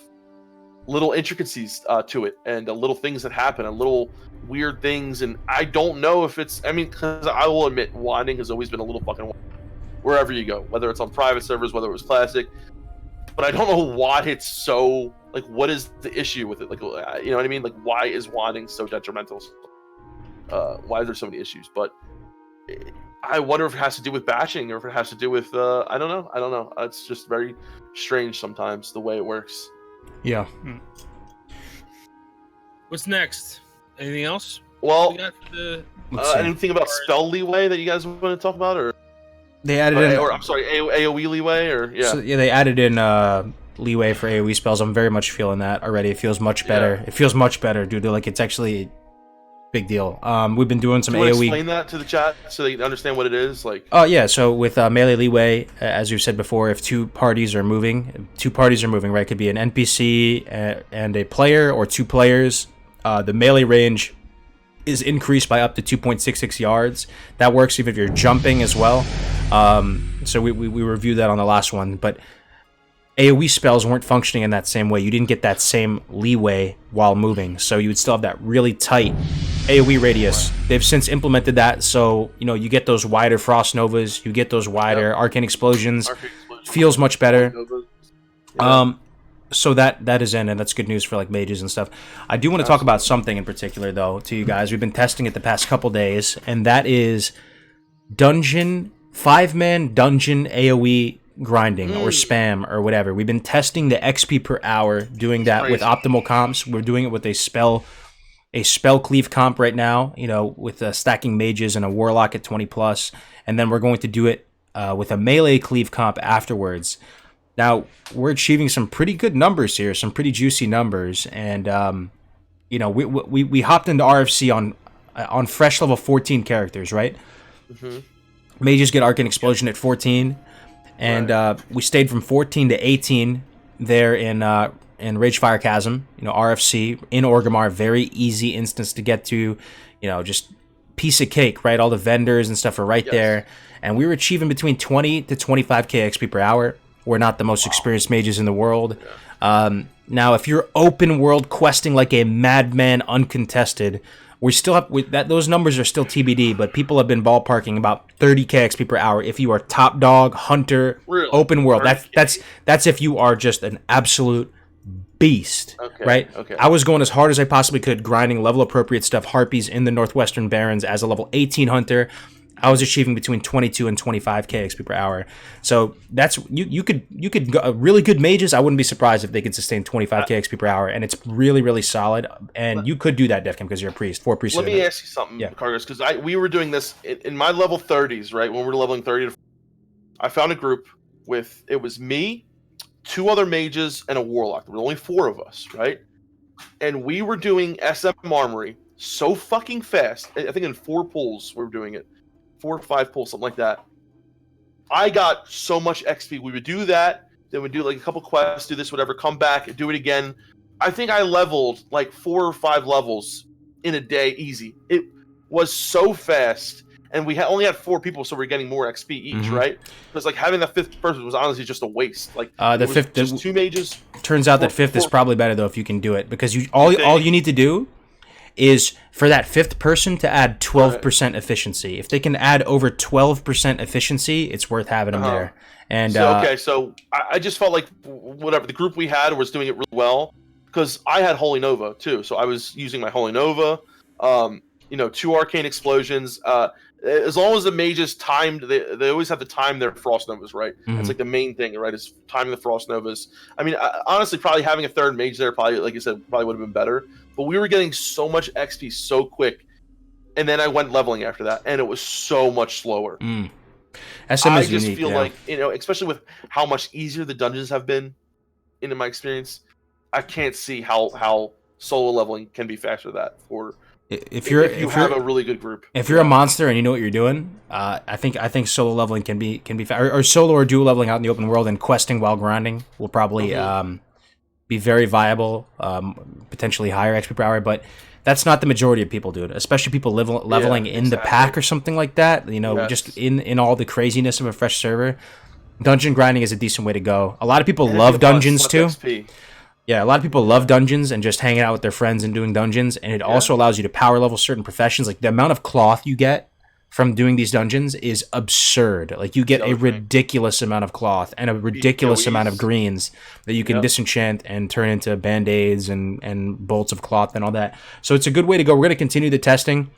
little intricacies to it, and little things that happen, and little weird things, and I don't know if it's. I mean, because I will admit, wanding has always been a little fucking wherever you go, whether it's on private servers, whether it was classic. But I don't know why it's so like. What is the issue with it? Like, you know what I mean? Like, why is wanding so detrimental? Why are there so many issues? But I wonder if it has to do with batching or if it has to do with I don't know. It's just very strange sometimes the way it works. Yeah. What's next? Anything else? Well, We got the anything about spell leeway that you guys want to talk about, or They added in, or I'm sorry, AOE leeway, or yeah. So, yeah, they added in leeway for AoE spells. I'm very much feeling that already. It feels much better. Yeah. It feels much better, dude. Like it's actually a big deal. We've been doing some Do you want to AoE. explain that to the chat so they understand what it is? Like, Oh yeah, so with melee leeway, as we've said before, if two parties are moving, right? Could be an NPC and a player, or two players. The melee range is increased by up to 2.66 yards. That works even if you're jumping as well. So we reviewed that on the last one, but AoE spells weren't functioning in that same way. You didn't get that same leeway while moving, so you would still have that really tight AoE radius. They've since implemented that, so you get those wider frost novas, you get those wider arcane explosions. Feels much better. So that is in, and that's good news for like mages and stuff. I do want to talk about something in particular though to you guys. We've been testing it the past couple days, and that is dungeon 5-man dungeon AoE grinding or spam or whatever. We've been testing the XP per hour, doing that with optimal comps. We're doing it with a spell cleave comp right now, with stacking mages and a warlock at 20 plus, and then we're going to do it with a melee cleave comp afterwards. Now we're achieving some pretty good numbers here, some pretty juicy numbers, and we hopped into RFC on fresh level 14 characters, right? Mm-hmm. Mages get Arcane Explosion at 14, and we stayed from 14 to 18 there in Ragefire Chasm, RFC in Orgrimmar, very easy instance to get to, just piece of cake, right? All the vendors and stuff are right there, and we were achieving between 20 to 25k XP per hour. We're not the most experienced mages in the world. Now, if you're open world questing like a madman, uncontested, we still have those numbers are still TBD, but people have been ballparking about 30k XP per hour if you are top dog hunter open world. That's if you are just an absolute beast, right? Okay. I was going as hard as I possibly could, grinding level appropriate stuff, harpies in the Northwestern Barrens as a level 18 hunter. I was achieving between 22 and 25k XP per hour. So that's you could really good mages. I wouldn't be surprised if they could sustain 25k XP per hour, and it's really, really solid. And you could do that, Defcam, because you're a priest. 4 priests. Let me ask you something, Cargos, because we were doing this in my level 30s, right? When we were leveling 30, I found a group it was me, 2 other mages, and a warlock. There were only 4 of us, right? And we were doing SM Armory so fucking fast. I think in 4 pulls we were doing it. 4 or 5 pulls, something like that. I got so much XP. We would do that, then we'd do like a couple quests, do this, whatever, come back, do it again. I think I leveled like 4 or 5 levels in a day, easy. It was so fast, and we only had 4 people, so we're getting more XP each, right? Because like having that 5th person was honestly just a waste. Like the 5th, just 2 mages. Turns out that 5th is probably better though if you can do it, because all you need to do is for that 5th person to add 12% efficiency. If they can add over 12% efficiency, it's worth having them there. And so I just felt like whatever the group we had was doing it really well, because I had Holy Nova too, so I was using my Holy Nova. 2 arcane explosions. As long as the mages timed, they always have to time their frost novas, right? That's like the main thing, right? Is timing the frost novas. I mean, honestly, probably having a 3rd mage there, probably, like you said, probably would have been better. But we were getting so much XP so quick, and then I went leveling after that, and it was so much slower. SM I is just unique, feel like, especially with how much easier the dungeons have been, in my experience, I can't see how solo leveling can be faster than that for. If you have a really good group, if you're a monster and you know what you're doing, I think solo leveling can be or solo or dual leveling out in the open world and questing while grinding will probably be very viable, potentially higher XP per hour, but that's not the majority of people, dude. Especially people leveling in the pack or something like that. Just in all the craziness of a fresh server, dungeon grinding is a decent way to go. A lot of people love dungeons too. XP. Yeah, a lot of people love dungeons and just hanging out with their friends and doing dungeons, and it also allows you to power level certain professions. Like the amount of cloth you get from doing these dungeons is absurd. Like you get a ridiculous amount of cloth and a ridiculous amount of greens that you can disenchant and turn into band-aids and bolts of cloth and all that. So it's a good way to go. We're going to continue the testing.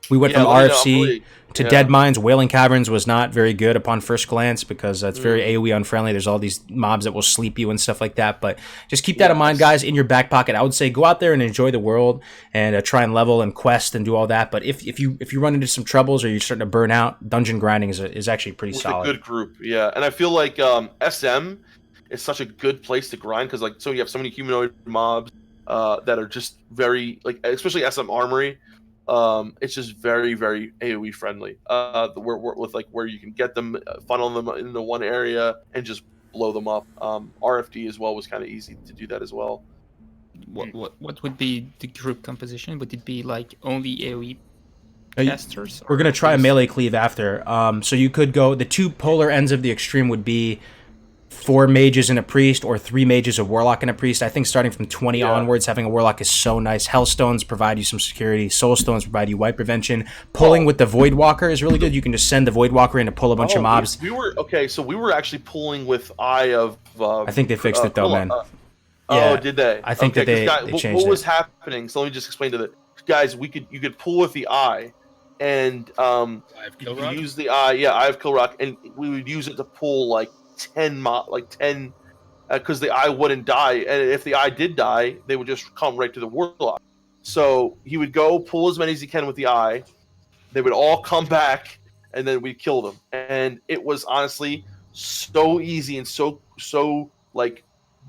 We went from let me know. RFC to Dead Mines. Wailing Caverns was not very good upon first glance because it's very AoE unfriendly. There's all these mobs that will sleep you and stuff like that. But just keep that in mind, guys, in your back pocket. I would say go out there and enjoy the world and try and level and quest and do all that. But if you run into some troubles or you're starting to burn out, dungeon grinding is actually pretty solid. A good group, yeah. And I feel like SM is such a good place to grind because so you have so many humanoid mobs that are just very especially SM Armory. It's just very, very AoE friendly. Where you can get them, funnel them into one area, and just blow them up. RFD as well was kind of easy to do that as well. What would be the group composition? Would it be only AoE casters? We're gonna try a melee cleave after. So you could go. The two polar ends of the extreme would be 4 mages and a priest, or 3 mages, a warlock, and a priest. I think starting from 20 onwards, having a warlock is so nice. Hellstones provide you some security. Soulstones provide you wipe prevention. Pulling with the Voidwalker is really good. You can just send the Voidwalker in to pull a bunch of mobs. We were actually pulling with Eye of... I think they fixed it though, man. Did they? I think that they changed it. What was happening? So let me just explain to the guys. You could pull with the Eye, and you could use the Eye. Yeah, Eye of Kilrock, and we would use it to pull 10 because the Eye wouldn't die, and if the Eye did die, they would just come right to the warlock. So he would go pull as many as he can with the Eye. They would all come back, and then we'd kill them. And it was honestly so easy and so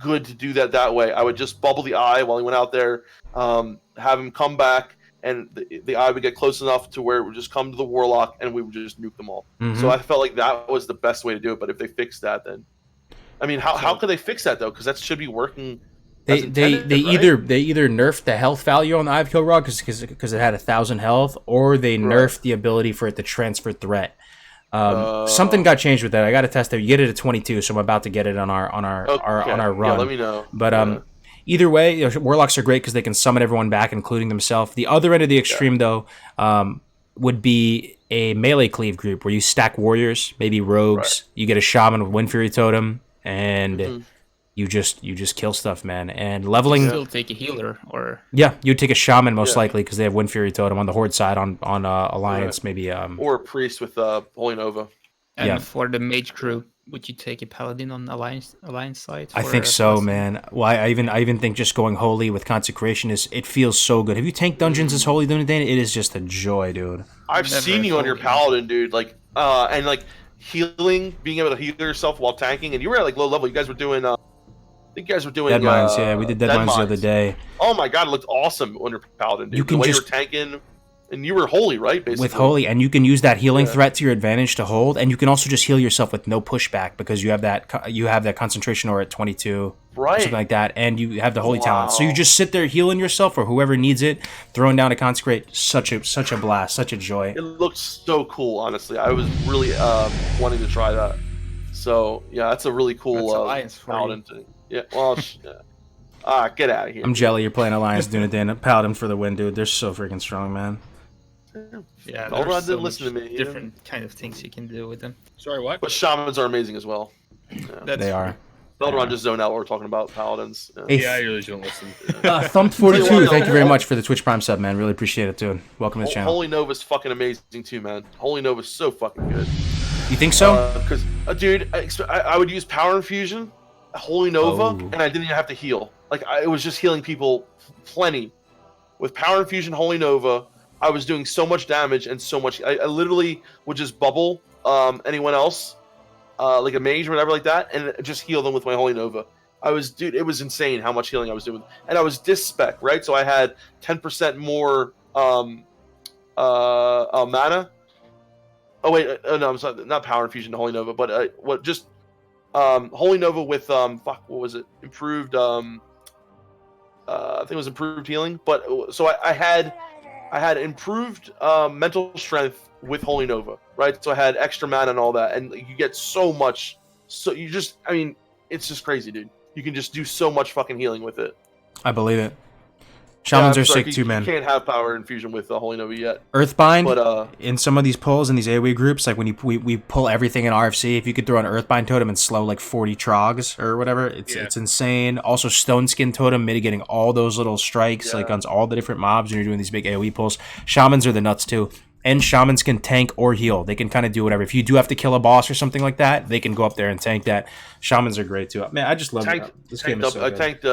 good to do that way. I would just bubble the Eye while he went out there, have him come back, and the Eye would get close enough to where it would just come to the warlock, and we would just nuke them all. So I felt like that was the best way to do it. But if they fix that, then how could they fix that though? Because that should be working. They either nerfed the health value on the Eye of Kilrock because it had 1,000 health, or they nerfed the ability for it to transfer threat. Something got changed with that. I got to test it. You get it at 22, so I'm about to get it on our run. Yeah, let me know. But either way, warlocks are great because they can summon everyone back, including themselves. The other end of the extreme, though, would be a melee cleave group where you stack warriors, maybe rogues. You get a shaman with Wind Fury Totem, and you just kill stuff, man. And leveling. You still take a healer, or you'd take a shaman most likely because they have Wind Fury Totem on the Horde side. On Alliance, maybe or a priest with Holy Nova. And for the mage group, would you take a paladin on Alliance side? I think so, man. Well, I even think just going holy with consecration it feels so good. Have you tanked dungeons as holy, Dunedain? It is just a joy, dude. I've seen you on your paladin, dude. And healing, being able to heal yourself while tanking, and you were at low level. You guys were doing. I think you guys were doing Dead Mines. Yeah, we did Dead Mines the other day. Oh my god, it looked awesome on your paladin, dude. You can the way you were tanking. And you were holy, right? Basically. With holy, and you can use that healing threat to your advantage to hold, and you can also just heal yourself with no pushback because you have that concentration aura at 22, something like that, and you have the holy talent. So you just sit there healing yourself, or whoever needs it, throwing down to consecrate. Such a blast, such a joy. It looks so cool, honestly. I was really wanting to try that. So yeah, that's a really cool paladin thing. Yeah, well, get out of here. I'm jelly. You're playing Alliance, Dunedain. Paladin for the win, dude. They're so freaking strong, man. Yeah, Valorant didn't listen to me. Different kind of things you can do with them. Sorry, what? But shamans are amazing as well. They are. Valorant just zone out while we're talking about paladins. Yeah, I really shouldn't listen. Thumped42, thank you very much for the Twitch Prime sub, man. Really appreciate it, dude. Welcome to the channel. Holy Nova's fucking amazing too, man. Holy Nova's so fucking good. You think so? Because, dude, I would use Power Infusion, Holy Nova, and I didn't even have to heal. It was just healing people plenty. With Power Infusion, Holy Nova, I was doing so much damage and so much. I literally would just bubble anyone else, like a mage or whatever like that, and just heal them with my Holy Nova. It was insane how much healing I was doing. And I was dis-spec, right? So I had 10% more mana. Oh, wait, no, I'm sorry, not Power Infusion, Holy Nova, but Holy Nova with, what was it? Improved, I think it was improved healing. But, so I had improved mental strength with Holy Nova, right? So I had extra mana and all that, and you get so much. So it's just crazy, dude. You can just do so much fucking healing with it. I believe it. Shamans are sick too, man. You can't have Power Infusion with Holy Nova yet. Earthbind, but in some of these pulls in these AoE groups, like when we pull everything in RFC, if you could throw an Earthbind totem and slow like 40 trogs or whatever, it's insane. Also, Stone Skin totem mitigating all those little strikes like on all the different mobs when you're doing these big AoE pulls. Shamans are the nuts too. and shamans can tank or heal. They can kind of do whatever. If you do have to kill a boss or something like that, they can go up there and tank that. Shamans are great too. Man, I just love it. This game is so good. I tanked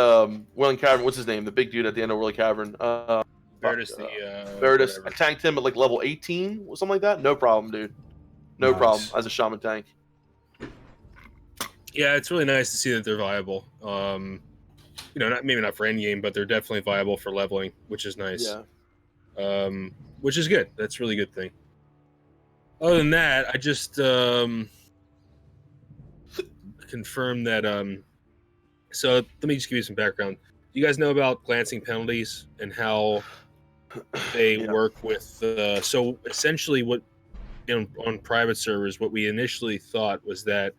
Whirling Cavern. What's his name? The big dude at the end of Whirling Cavern. Veritas, I tanked him at like level 18 or something like that. No problem, dude. No problem as a shaman tank. Yeah, it's really nice to see that they're viable. Maybe not for endgame, but they're definitely viable for leveling, which is nice. Yeah. Which is good. That's a really good thing. Other than that, I just confirmed that. So let me just give you some background. Do you guys know about glancing penalties and how they work with? So essentially, what on private servers, what we initially thought was that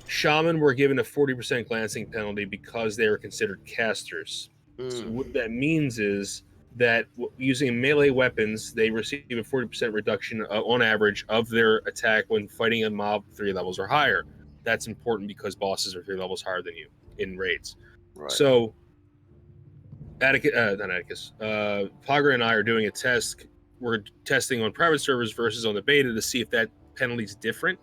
Shaman were given a 40% glancing penalty because they were considered casters. So what that means is that using melee weapons, they receive a 40% reduction on average of their attack when fighting a mob 3 levels or higher. That's important because bosses are 3 levels higher than you in raids. Right. So, Pogger and I are doing a test. We're testing on private servers versus on the beta to see if that penalty is different.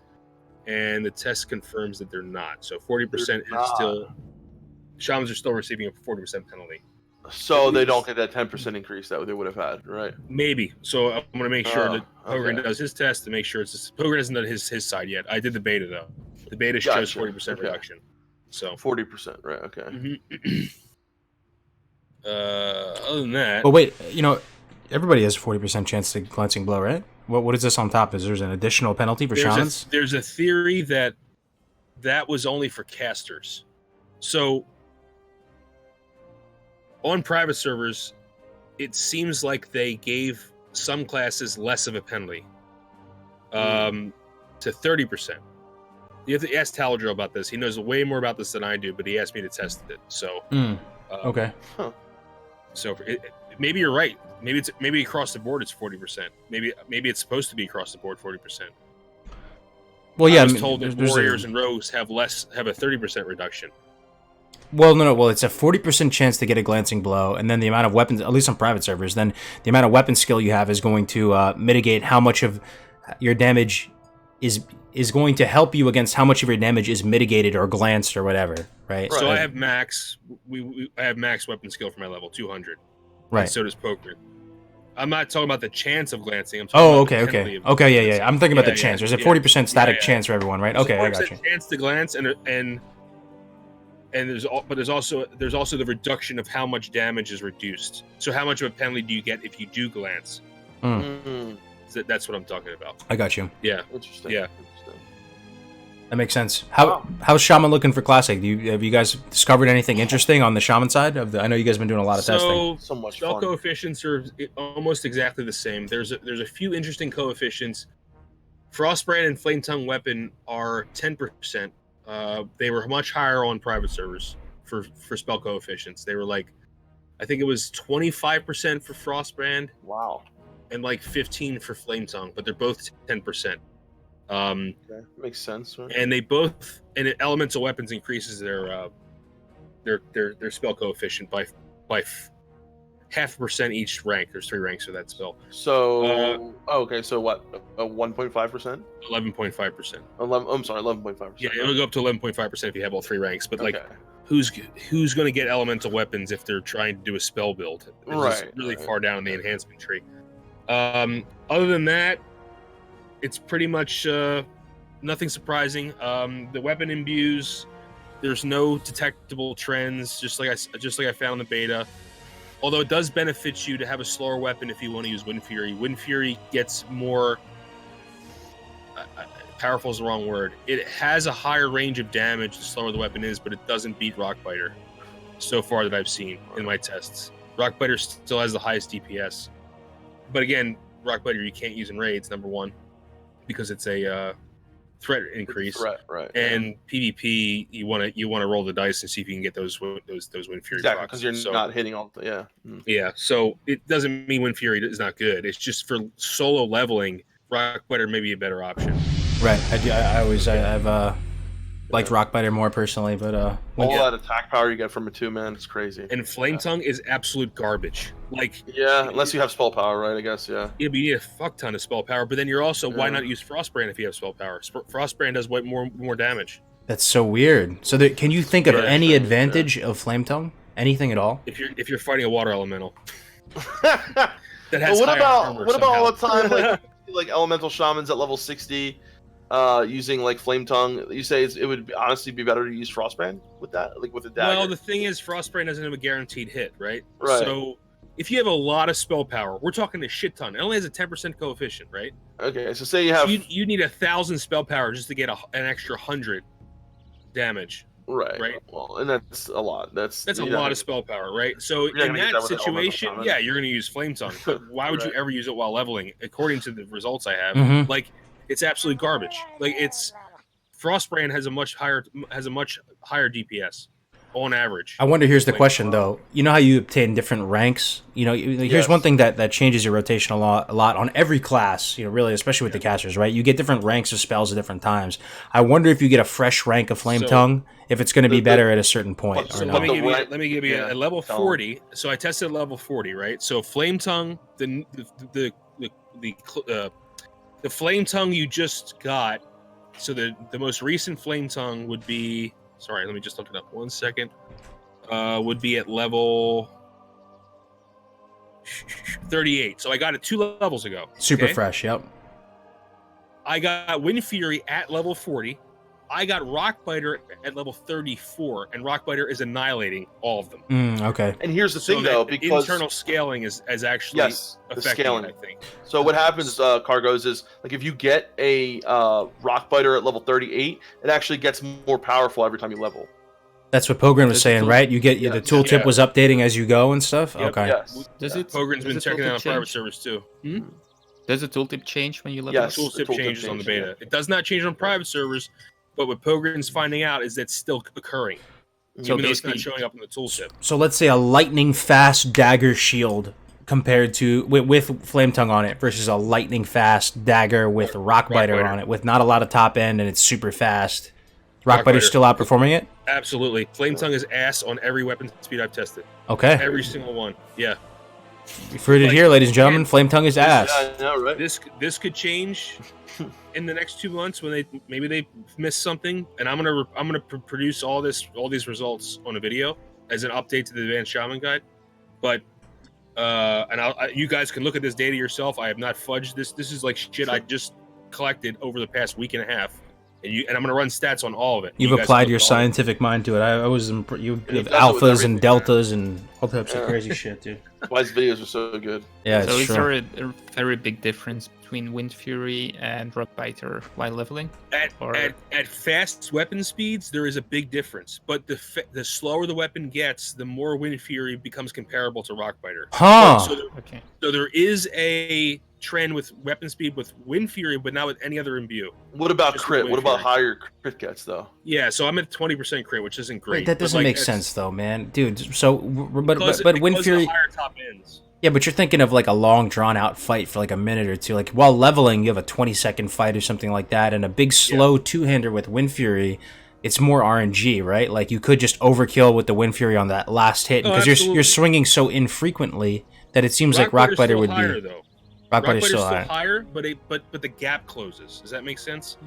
And the test confirms that they're not. So 40% is still... Shamans are still receiving a 40% penalty. So they don't get that 10% increase that they would have had, right? Maybe. So I'm going to make sure that Pogren does his test to make sure it's... Pogren hasn't done his side yet. I did the beta, though. The beta shows 40% reduction. So 40%, right, okay. Mm-hmm. Other than that... But wait, everybody has a 40% chance to glancing blow, right? What is this on top? Is there an additional penalty for shamans? There's a theory that was only for casters. So on private servers, it seems like they gave some classes less of a penalty to 30%. You have to ask Taladrill about this. He knows way more about this than I do, but he asked me to test it. So okay. So maybe you're right. Maybe across the board it's 40%. Maybe it's supposed to be across the board 40%. Well, yeah, I was told that warriors and rogues have a 30% reduction. Well, no. Well, it's a 40% chance to get a glancing blow, and then the amount of weapons, at least on private servers, then the amount of weapon skill you have is going to mitigate how much of your damage is going to help you against how much of your damage is mitigated or glanced or whatever, right? So I have max. I have max weapon skill for my level 200. Right. And so does Poker. I'm not talking about the chance of glancing. I'm talking about the penalty of okay. I'm thinking about the chance. There's a 40% static chance for everyone, right? There's okay, I got you. Chance to glance, and there's also the reduction of how much damage is reduced. So how much of a penalty do you get if you do glance? That's what I'm talking about. I got you. Yeah. Interesting. Yeah. That makes sense. How's Shaman looking for Classic? Have you guys discovered anything interesting on the Shaman side? I know you guys have been doing a lot of testing. So much spell fun. Coefficients are almost exactly the same. There's a few interesting coefficients. Frostbrand and Flame Tongue Weapon are 10%. They were much higher on private servers for spell coefficients. They were I think it was 25% for Frostbrand. Wow. And 15 for Flame Tongue, but they're both 10%. Okay. Makes sense. Right? And they both, and elemental weapons increases their spell coefficient by 0.5% each rank. There's 3 ranks for that spell. So okay. So what? 1.5%? 11.5%. I'm sorry, 11.5%. Yeah, it'll go up to 11.5% if you have all 3 ranks. But who's going to get elemental weapons if they're trying to do a spell build? It's really far down in the enhancement tree. Other than that, it's pretty much nothing surprising. The weapon imbues. There's no detectable trends, just like I found in the beta. Although it does benefit you to have a slower weapon if you want to use Wind Fury. Wind Fury gets more powerful is the wrong word. It has a higher range of damage the slower the weapon is, but it doesn't beat Rockbiter so far that I've seen in my tests. Rockbiter still has the highest DPS. But again, Rockbiter you can't use in raids, number one, because it's a threat increase. Right. And PvP, you want to roll the dice and see if you can get those Wind Fury. Exactly, because you're not hitting all the Yeah, so it doesn't mean Wind Fury is not good. It's just for solo leveling, Rockbiter may be a better option. Right. liked Rockbiter more personally, but all that attack power you get from it too, man, it's crazy. And Flame Tongue is absolute garbage. Like, yeah, unless you have spell power, right? I guess, yeah. Yeah, but you need a fuck ton of spell power. But then you're also, why not use Frostbrand if you have spell power? Frostbrand does way more damage. That's so weird. So can you think of any advantage of Flame Tongue? Anything at all? If you're fighting a water elemental. But what about all the time like elemental shamans at level 60 using like Flame Tongue? You say it would honestly be better to use Frostbrand with that, like with a dagger? Well, the thing is, Frostbrand doesn't have a guaranteed hit, right? Right. So if you have a lot of spell power, we're talking a shit ton. It only has a 10% coefficient, right? Okay, so say you have you need 1,000 spell power just to get an extra 100 damage. Right. Well, and that's a lot. That's a lot of spell power, right? So in that situation, yeah, you're going to use Flame Tongue. But why would you ever use it while leveling? According to the results I have, like it's absolute garbage. Like Frostbrand has a much higher DPS on average. I wonder. Here's the question, though. You know how you obtain different ranks. You know, here's one thing that changes your rotation a lot on every class. You know, really, especially with the casters, right? You get different ranks of spells at different times. I wonder if you get a fresh rank of Flame Tongue, if it's going to be better at a certain point. So let me give you a level 40. So I tested level 40, right? So Flame Tongue, the Flame Tongue you just got. So the most recent Flame Tongue would be. Sorry, let me just look it up 1 second. Would be at level 38. So I got it 2 levels ago. Super fresh, yep. I got Wind Fury at level 40. I got Rockbiter at level 34, and Rockbiter is annihilating all of them. Okay. And here's the thing, though, because internal scaling is actually affecting it, I think. So what happens, Cargos, is like if you get a Rockbiter at level 38, it actually gets more powerful every time you level. That's what Pogren was saying, right? You get the tooltip was updating as you go and stuff. Yep. Okay. Yes. Pogren's been checking out on private servers too. Does the tooltip change when you level? Yes, the tooltip changes on the beta. It does not change on private servers, but what Pogren's finding out is that's still occurring. So even though it's not showing up in the tooltip. So let's say a lightning fast dagger shield compared to with Flame Tongue on it versus a lightning fast dagger with Rockbiter on it with not a lot of top end and it's super fast. Rockbiter's still outperforming it? Absolutely. Flame Tongue is ass on every weapon speed I've tested. Okay. Every single one. Yeah. You've heard it here, ladies and gentlemen. Flame Tongue is ass. Yeah, I know, right? This could change in the next 2 months when they miss something, and I'm gonna produce all these results on a video as an update to the Advanced Shaman Guide. But you guys can look at this data yourself. I have not fudged this. This is like shit I just collected over the past week and a half. And I'm going to run stats on all of it. You've applied your scientific mind to it. I was you have alphas and deltas and all types of crazy shit, dude. Why his videos are so good. Yeah, so is there a very big difference between Wind Fury and Rockbiter while leveling? At fast weapon speeds, there is a big difference. But the slower the weapon gets, the more Wind Fury becomes comparable to Rockbiter. Huh. So there is a trend with weapon speed with Wind Fury, but not with any other imbue. What about crit? What about higher crit gets, though? Yeah, so I'm at 20% crit, which isn't great. Wait, that doesn't make sense, though, man. Dude, so but Wind Fury. Higher top ends. Yeah, but you're thinking of like a long, drawn-out fight for like a minute or two. Like while leveling, you have a 20-second fight or something like that, and a big slow two-hander with Wind Fury. It's more RNG, right? Like you could just overkill with the Wind Fury on that last hit because you're swinging so infrequently that it seems like Rockbiter would higher, be. Though. Rockbiter's still higher, but the gap closes. Does that make sense?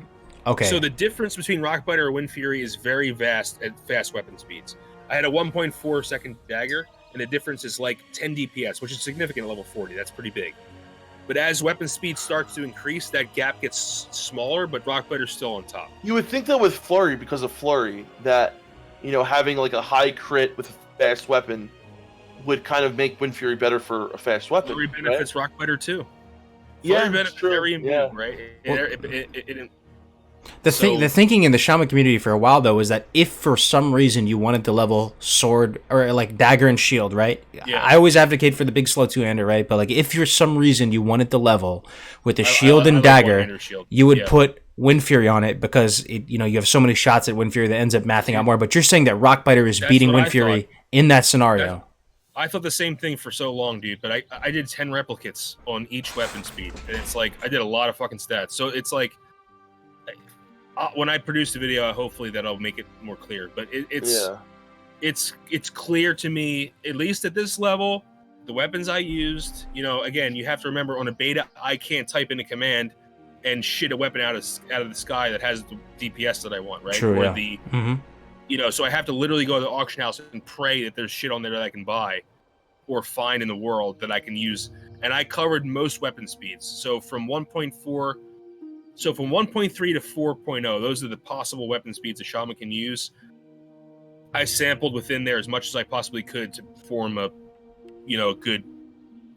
Okay. So the difference between Rockbiter and Wind Fury is very vast at fast weapon speeds. I had a 1.4 second dagger, and the difference is like 10 DPS, which is significant at level 40. That's pretty big. But as weapon speed starts to increase, that gap gets smaller, but Rockbiter's still on top. You would think that with Flurry, because of Flurry, that having like a high crit with a fast weapon would kind of make Wind Fury better for a fast weapon. Flurry benefits Rockbiter too. Yeah, Flurry true. Very immune, right? The thinking in the shaman community for a while though is that if for some reason you wanted to level sword or like dagger and shield, right? Yeah. I always advocate for the big slow two-hander, right? But like if for some reason you wanted to level with the shield and dagger, you would put Wind Fury on it because you have so many shots at Wind Fury that ends up mathing out more. But you're saying that Rockbiter is beating Wind Fury in that scenario. I thought the same thing for so long, dude, but I did 10 replicates on each weapon speed. And it's like, I did a lot of fucking stats. So it's like, when I produce the video, hopefully that'll make it more clear. But it's clear to me, at least at this level, the weapons I used. Again, you have to remember on a beta, I can't type in a command and shit a weapon out of the sky that has the DPS that I want, right? True, or yeah. So I have to literally go to the auction house and pray that there's shit on there that I can buy or find in the world that I can use. And I covered most weapon speeds. So from 1.3 to 4.0, those are the possible weapon speeds a shaman can use. I sampled within there as much as I possibly could to form a good,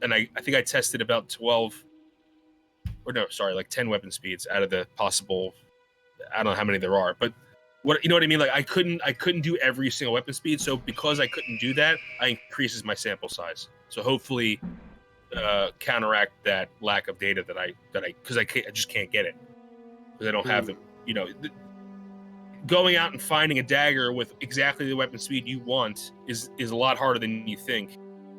and I think I tested about 10 weapon speeds out of the possible. I don't know how many there are, but what I mean? Like I couldn't do every single weapon speed. So because I couldn't do that, I increases my sample size. So hopefully counteract that lack of data that I because I just can't get it because I don't have the going out and finding a dagger with exactly the weapon speed you want is a lot harder than you think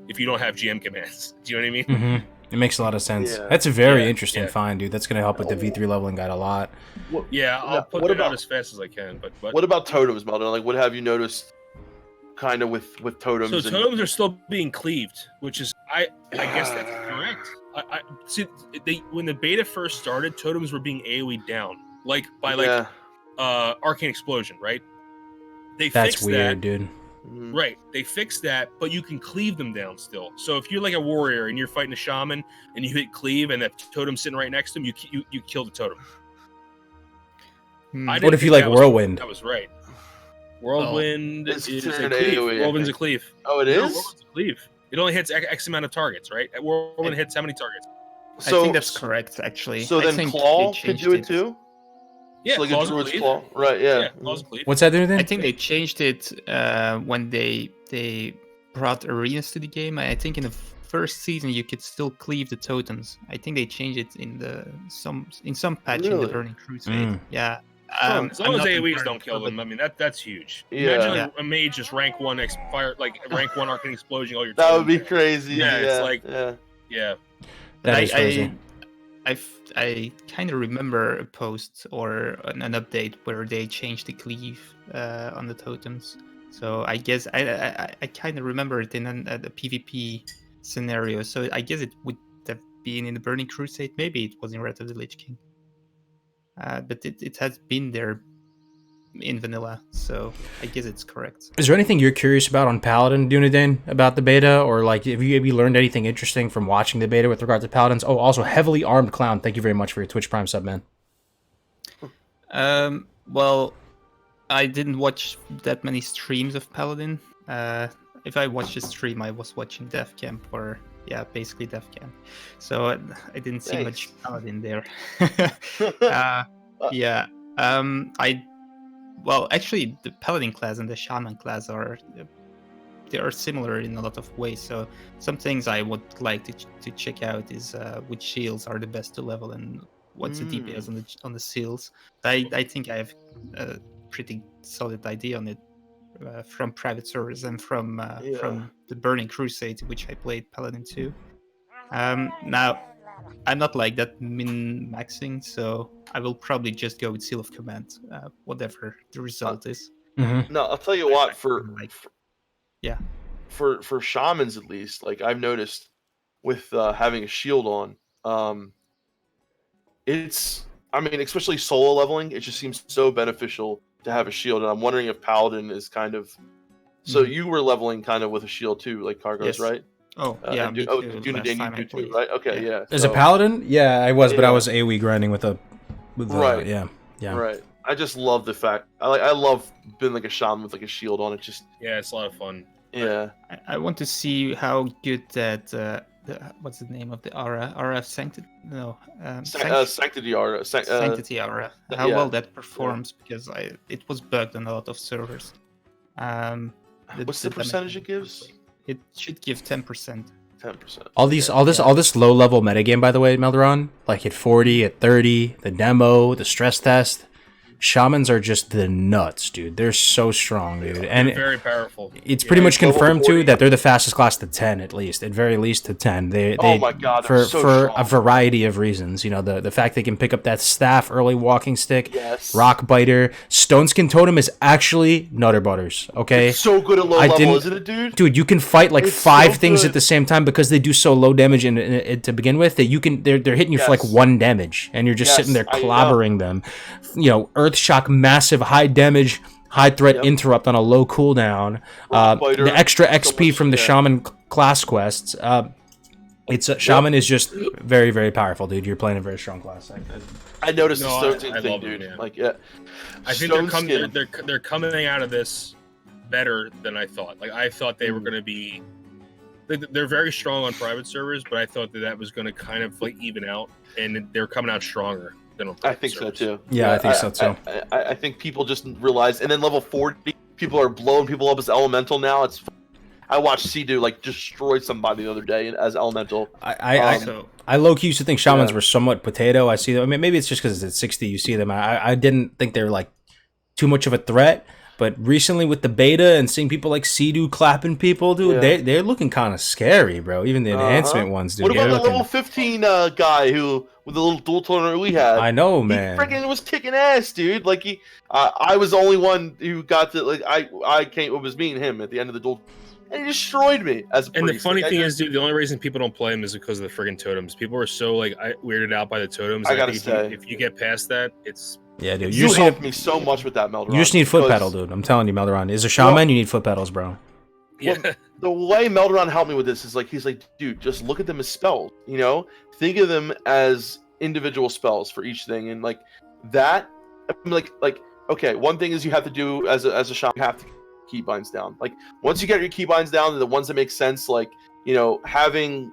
if you don't have GM commands. Do you know what I mean? Mm-hmm. It makes a lot of sense. Yeah. That's a very interesting find, dude. That's going to help with the V3 leveling guide a lot. I'll put it out as fast as I can. But what about totems, Melvin? Like, what have you noticed kind of with totems? So totems are still being cleaved, which is, I guess that's correct. I see, when the beta first started, totems were being AoE down, by Arcane Explosion, right? That's fixed weird, that. Dude. Right, they fixed that, but you can cleave them down still. So if you're like a warrior and you're fighting a shaman and you hit cleave and that totem's sitting right next to him, you kill the totem. What if you like whirlwind? That was right. Whirlwind is a cleave. AoE, Whirlwind's a cleave. Oh, it is? No, whirlwind's a cleave. It only hits X amount of targets, right? Whirlwind hits how many targets? So, I think that's correct, actually. So then Claw could do it too? Yeah, so like a druid's claw. Right, yeah. Claw's a cleave. What's that doing then? I think they changed it when they brought arenas to the game. I think in the first season you could still cleave the totems. I think they changed it in some patch in the Burning Crusade. Yeah. As long as AoEs don't kill them, I mean that's huge. Imagine a mage just rank 1 rank 1 Arcane Explosion all your That would be crazy. It's like That is crazy. I kind of remember a post or an update where they changed the cleave on the totems. So I guess I kind of remember it in a PvP scenario. So I guess it would have been in the Burning Crusade. Maybe it was in Wrath of the Lich King. But it has been there in vanilla, so I guess it's correct. Is there anything you're curious about on Paladin, Dunedain, about the beta? Or like, have you learned anything interesting from watching the beta with regard to Paladins? Oh, also, Heavily Armed Clown, thank you very much for your Twitch Prime sub, man. Well, I didn't watch that many streams of Paladin. If I watched a stream, I was watching Death Camp, or basically Death Camp. So I didn't see much Paladin there. Well, actually, the Paladin class and the Shaman class are similar in a lot of ways. So some things I would like to check out is which shields are the best to level and what's the DPS on the seals. I think I have a pretty solid idea on it from private servers and from the Burning Crusade, which I played Paladin 2. Now, I'm not like that min-maxing, so I will probably just go with Seal of Command, whatever the result is. Mm-hmm. No, I'll tell you what, for shamans at least, like I've noticed with having a shield on, especially solo leveling, it just seems so beneficial to have a shield, and I'm wondering if Paladin is kind of... So you were leveling kind of with a shield too, like Cargos, right? Oh, yeah. Dunedain, you do too, right? Okay, yeah. As a Paladin? Yeah, I was, but I was AoE grinding with right. Yeah. Right. I just love the fact... I love being like a shaman with like a shield on it. Just... Yeah, it's a lot of fun. Yeah. I want to see how good that... what's the name of the aura? Aura of Sanctity? No. Sanctity Aura. Sanctity Aura. How well that performs, because it was bugged on a lot of servers. What's the percentage it gives? It should give 10%. 10%. All this low level metagame, by the way, Melderon, like at 40, at 30, the demo, the stress test. Shamans are just the nuts, dude. They're so strong, dude. And They're very powerful. it's pretty much level confirmed 40. too that they're the fastest class to 10 at least, at very least to 10. They Oh my God, they're for so for strong. a variety of reasons. You know, the fact they can pick up that staff, early walking stick, Yes. rock biter, stone skin totem is actually nutter butters. Okay, It's so good at low I level, didn't- isn't it, dude? dude, you can fight like It's 5 so things good. at the same time because they do so low damage to begin with that you can they're hitting you for like Yes. 1 damage and you're just Yes, sitting there I know. clobbering them. You know, earth shock, massive high damage, high threat Yep. interrupt on a low cooldown. Rock biter, The extra so XP much- from the yeah. shaman class quests. Shaman is just very, very powerful, dude. You're playing a very strong class. I noticed No, the I stone skin thing, love them, dude. yeah. Like, yeah. I think Stone skin. they're coming out of this better than I thought. Like I thought they were going to be. They're very strong on private servers, but I thought that was going to kind of like even out, and they're coming out stronger than on I private think so servers. too. Yeah, I think so too. I think people just realize, and then level 40, people are blowing people up as elemental now. It's. I watched Sea-Doo like destroy somebody the other day as elemental. I low-key used to think shamans Yeah. were somewhat potato. I see them. I mean, maybe it's just because it's at 60 you see them. I didn't think they were like too much of a threat. But recently with the beta and seeing people like Sea-Doo clapping people, dude, Yeah. they're looking kind of scary, bro. Even the enhancement ones, dude. What about they're the looking- level 15 guy who with the little dual toner we had? I know, man. He freaking was kicking ass, dude. Like I was the only one who got to like I came. It was me and him at the end of the duel, and he destroyed me as a And the priest. funny Like, thing is, dude, the only reason people don't play them is because of the friggin' totems. People are so like weirded out by the totems. I and gotta think say. if you get past that, it's Yeah, dude. you helped me so much with that, Melderon. You just need foot because pedal, dude. I'm telling you, Melderon. As a shaman, you need foot pedals, bro. yeah. The way Melderon helped me with this is like he's like, dude, just look at them as spells. You know, think of them as individual spells for each thing, and like that. I'm like okay. One thing is you have to do as a shaman, you have to keybinds down. Like once you get your keybinds down, the ones that make sense, like you know, having.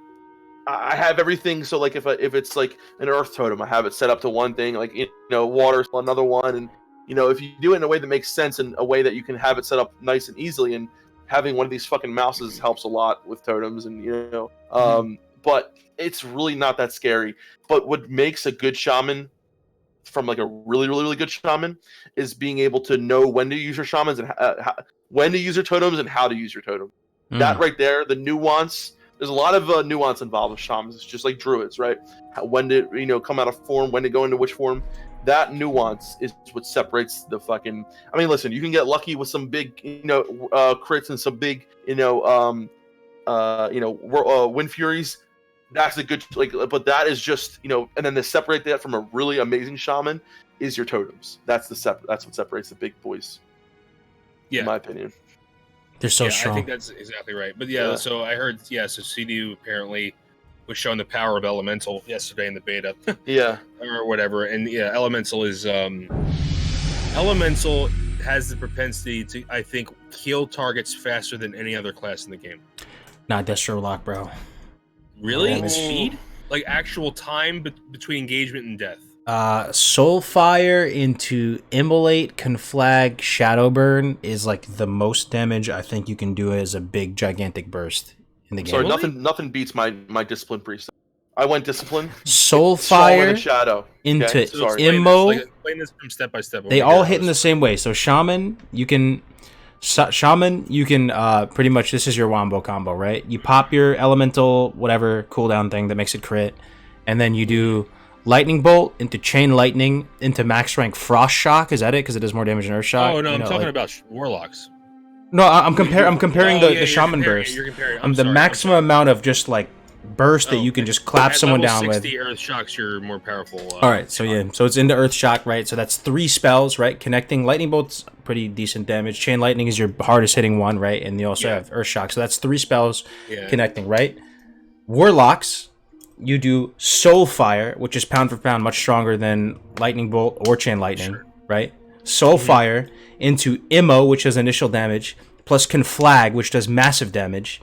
I have everything. So like if it's like an earth totem, I have it set up to one thing. Like you know, water another one, and you know if you do it in a way that makes sense, in a way that you can have it set up nice and easily, and having one of these fucking mouses helps a lot with totems, and you know, but it's really not that scary. But what makes a good shaman from like a really good shaman is being able to know when to use your shamans and when to use your totems and how to use your totem. That right there, the nuance. There's a lot of nuance involved with shamans. It's just like druids, right? When to come out of form, when to go into which form. That nuance is what separates the fucking. I mean, listen, you can get lucky with some big, crits and some big, wind furies. That's a good but that is just and then to separate that from a really amazing shaman is your totems. That's what separates the big boys. Yeah. In my opinion. They're so strong. I think that's exactly right. But yeah, so I heard, so CD apparently was showing the power of Elemental yesterday in the beta. Yeah. Or whatever. And yeah, Elemental is Elemental has the propensity to, I think, kill targets faster than any other class in the game. Not Destro Lock, bro. Really? Oh. Speed? Like actual time between engagement and death. Soulfire into Immolate, Conflag, Shadowburn is like the most damage I think you can do as a big gigantic burst in the game. Sorry, nothing beats my discipline priest. I went discipline. Soulfire and Shadow into So sorry. Immo. Explain this from step by step. They all hit in the same way. So Shaman, you can pretty much, this is your wombo combo, right? You pop your elemental whatever cooldown thing that makes it crit, and then you do Lightning Bolt into Chain Lightning into max rank Frost Shock. Is that it? Because it does more damage than Earth Shock. Oh no, I'm talking about Warlocks. No, I'm comparing Oh, the yeah, Shaman comparing, burst. You're comparing. The maximum amount of just like burst that you can just clap At someone level down 60 with. Earth Shocks, you're more powerful. All right, so yeah, so it's into Earth Shock, right? So that's 3 spells, right? Connecting Lightning Bolt's pretty decent damage. Chain Lightning is your hardest hitting one, right? And you also have Earth Shock, so that's 3 spells connecting, right? Warlocks, you do Soulfire, which is pound for pound much stronger than Lightning Bolt or Chain Lightning, right? Soulfire into Immo, which has initial damage, plus Conflag, which does massive damage,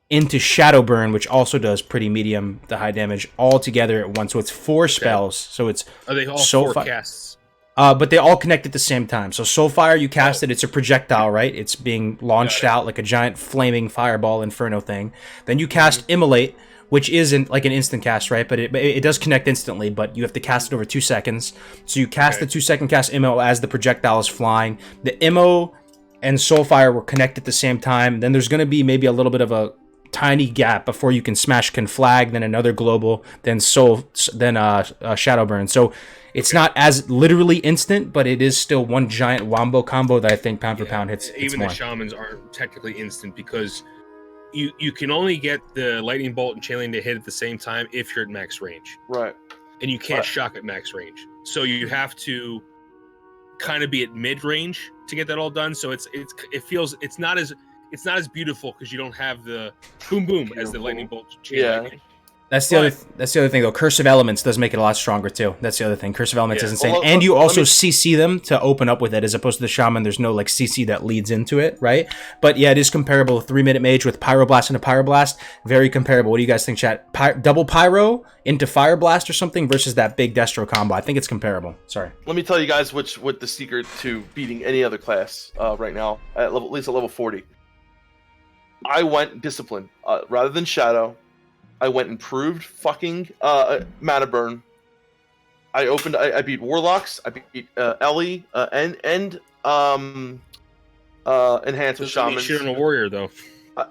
into Shadowburn, which also does pretty medium to high damage all together at once. So it's 4 spells. So it's Are they all Soulfire. 4 casts? But they all connect at the same time. So Soulfire, you cast it. It's a projectile, right? It's being launched out like a giant flaming fireball inferno thing. Then you cast Immolate, which isn't like an instant cast, right? But it does connect instantly, but you have to cast it over 2 seconds. So you cast the 2-second cast Immo as the projectile is flying. The Immo and Soulfire will connect at the same time. Then there's going to be maybe a little bit of a tiny gap before you can smash Conflag, then another global, then Shadowburn. So it's not as literally instant, but it is still one giant wombo combo that I think pound for pound hits even more. The shamans aren't technically instant because you can only get the lightning bolt and chain to hit at the same time if you're at max range. Right. And you can't shock at max range. So you have to kind of be at mid range to get that all done. So it's not as beautiful because you don't have the boom boom as the lightning bolt chain lightning. That's the other thing though. Curse of Elements does make it a lot stronger too. That's the other thing. Curse of Elements is insane, and you also CC them to open up with it, as opposed to the Shaman. There's no like CC that leads into it, right? But yeah, it is comparable. 3-minute mage with Pyroblast and a Pyroblast, very comparable. What do you guys think, chat? Double Pyro into Fire Blast or something versus that big Destro combo. I think it's comparable. Sorry. Let me tell you guys what the secret to beating any other class right now at least at level 40. I went Discipline rather than Shadow. I went improved fucking mana burn. I beat Warlocks. I beat Ellie and enhanced with Shamans. Shit on a warrior though.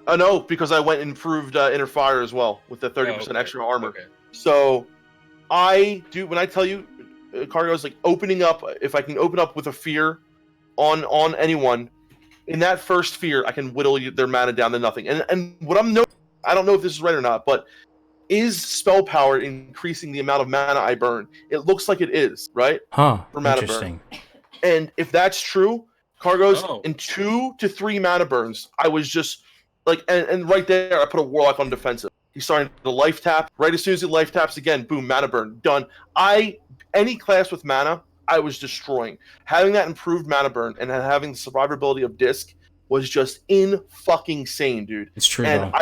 I know because I went improved Inner Fire as well with the 30% extra armor. Okay. So when I tell you, Cargo is like opening up. If I can open up with a fear on anyone, in that first fear, I can whittle their mana down to nothing. And what I'm noticing, I don't know if this is right or not, but is spell power increasing the amount of mana I burn? It looks like it is, right? Huh. For mana Interesting. burn. And if that's true, Cargo's in 2 to 3 mana burns, I was just like, and right there, I put a Warlock on defensive. He's starting to life tap. Right as soon as he life taps again, boom, mana burn, done. Any class with mana, I was destroying. Having that improved mana burn and having the survivability of Disc was just fucking sane, dude. It's true. And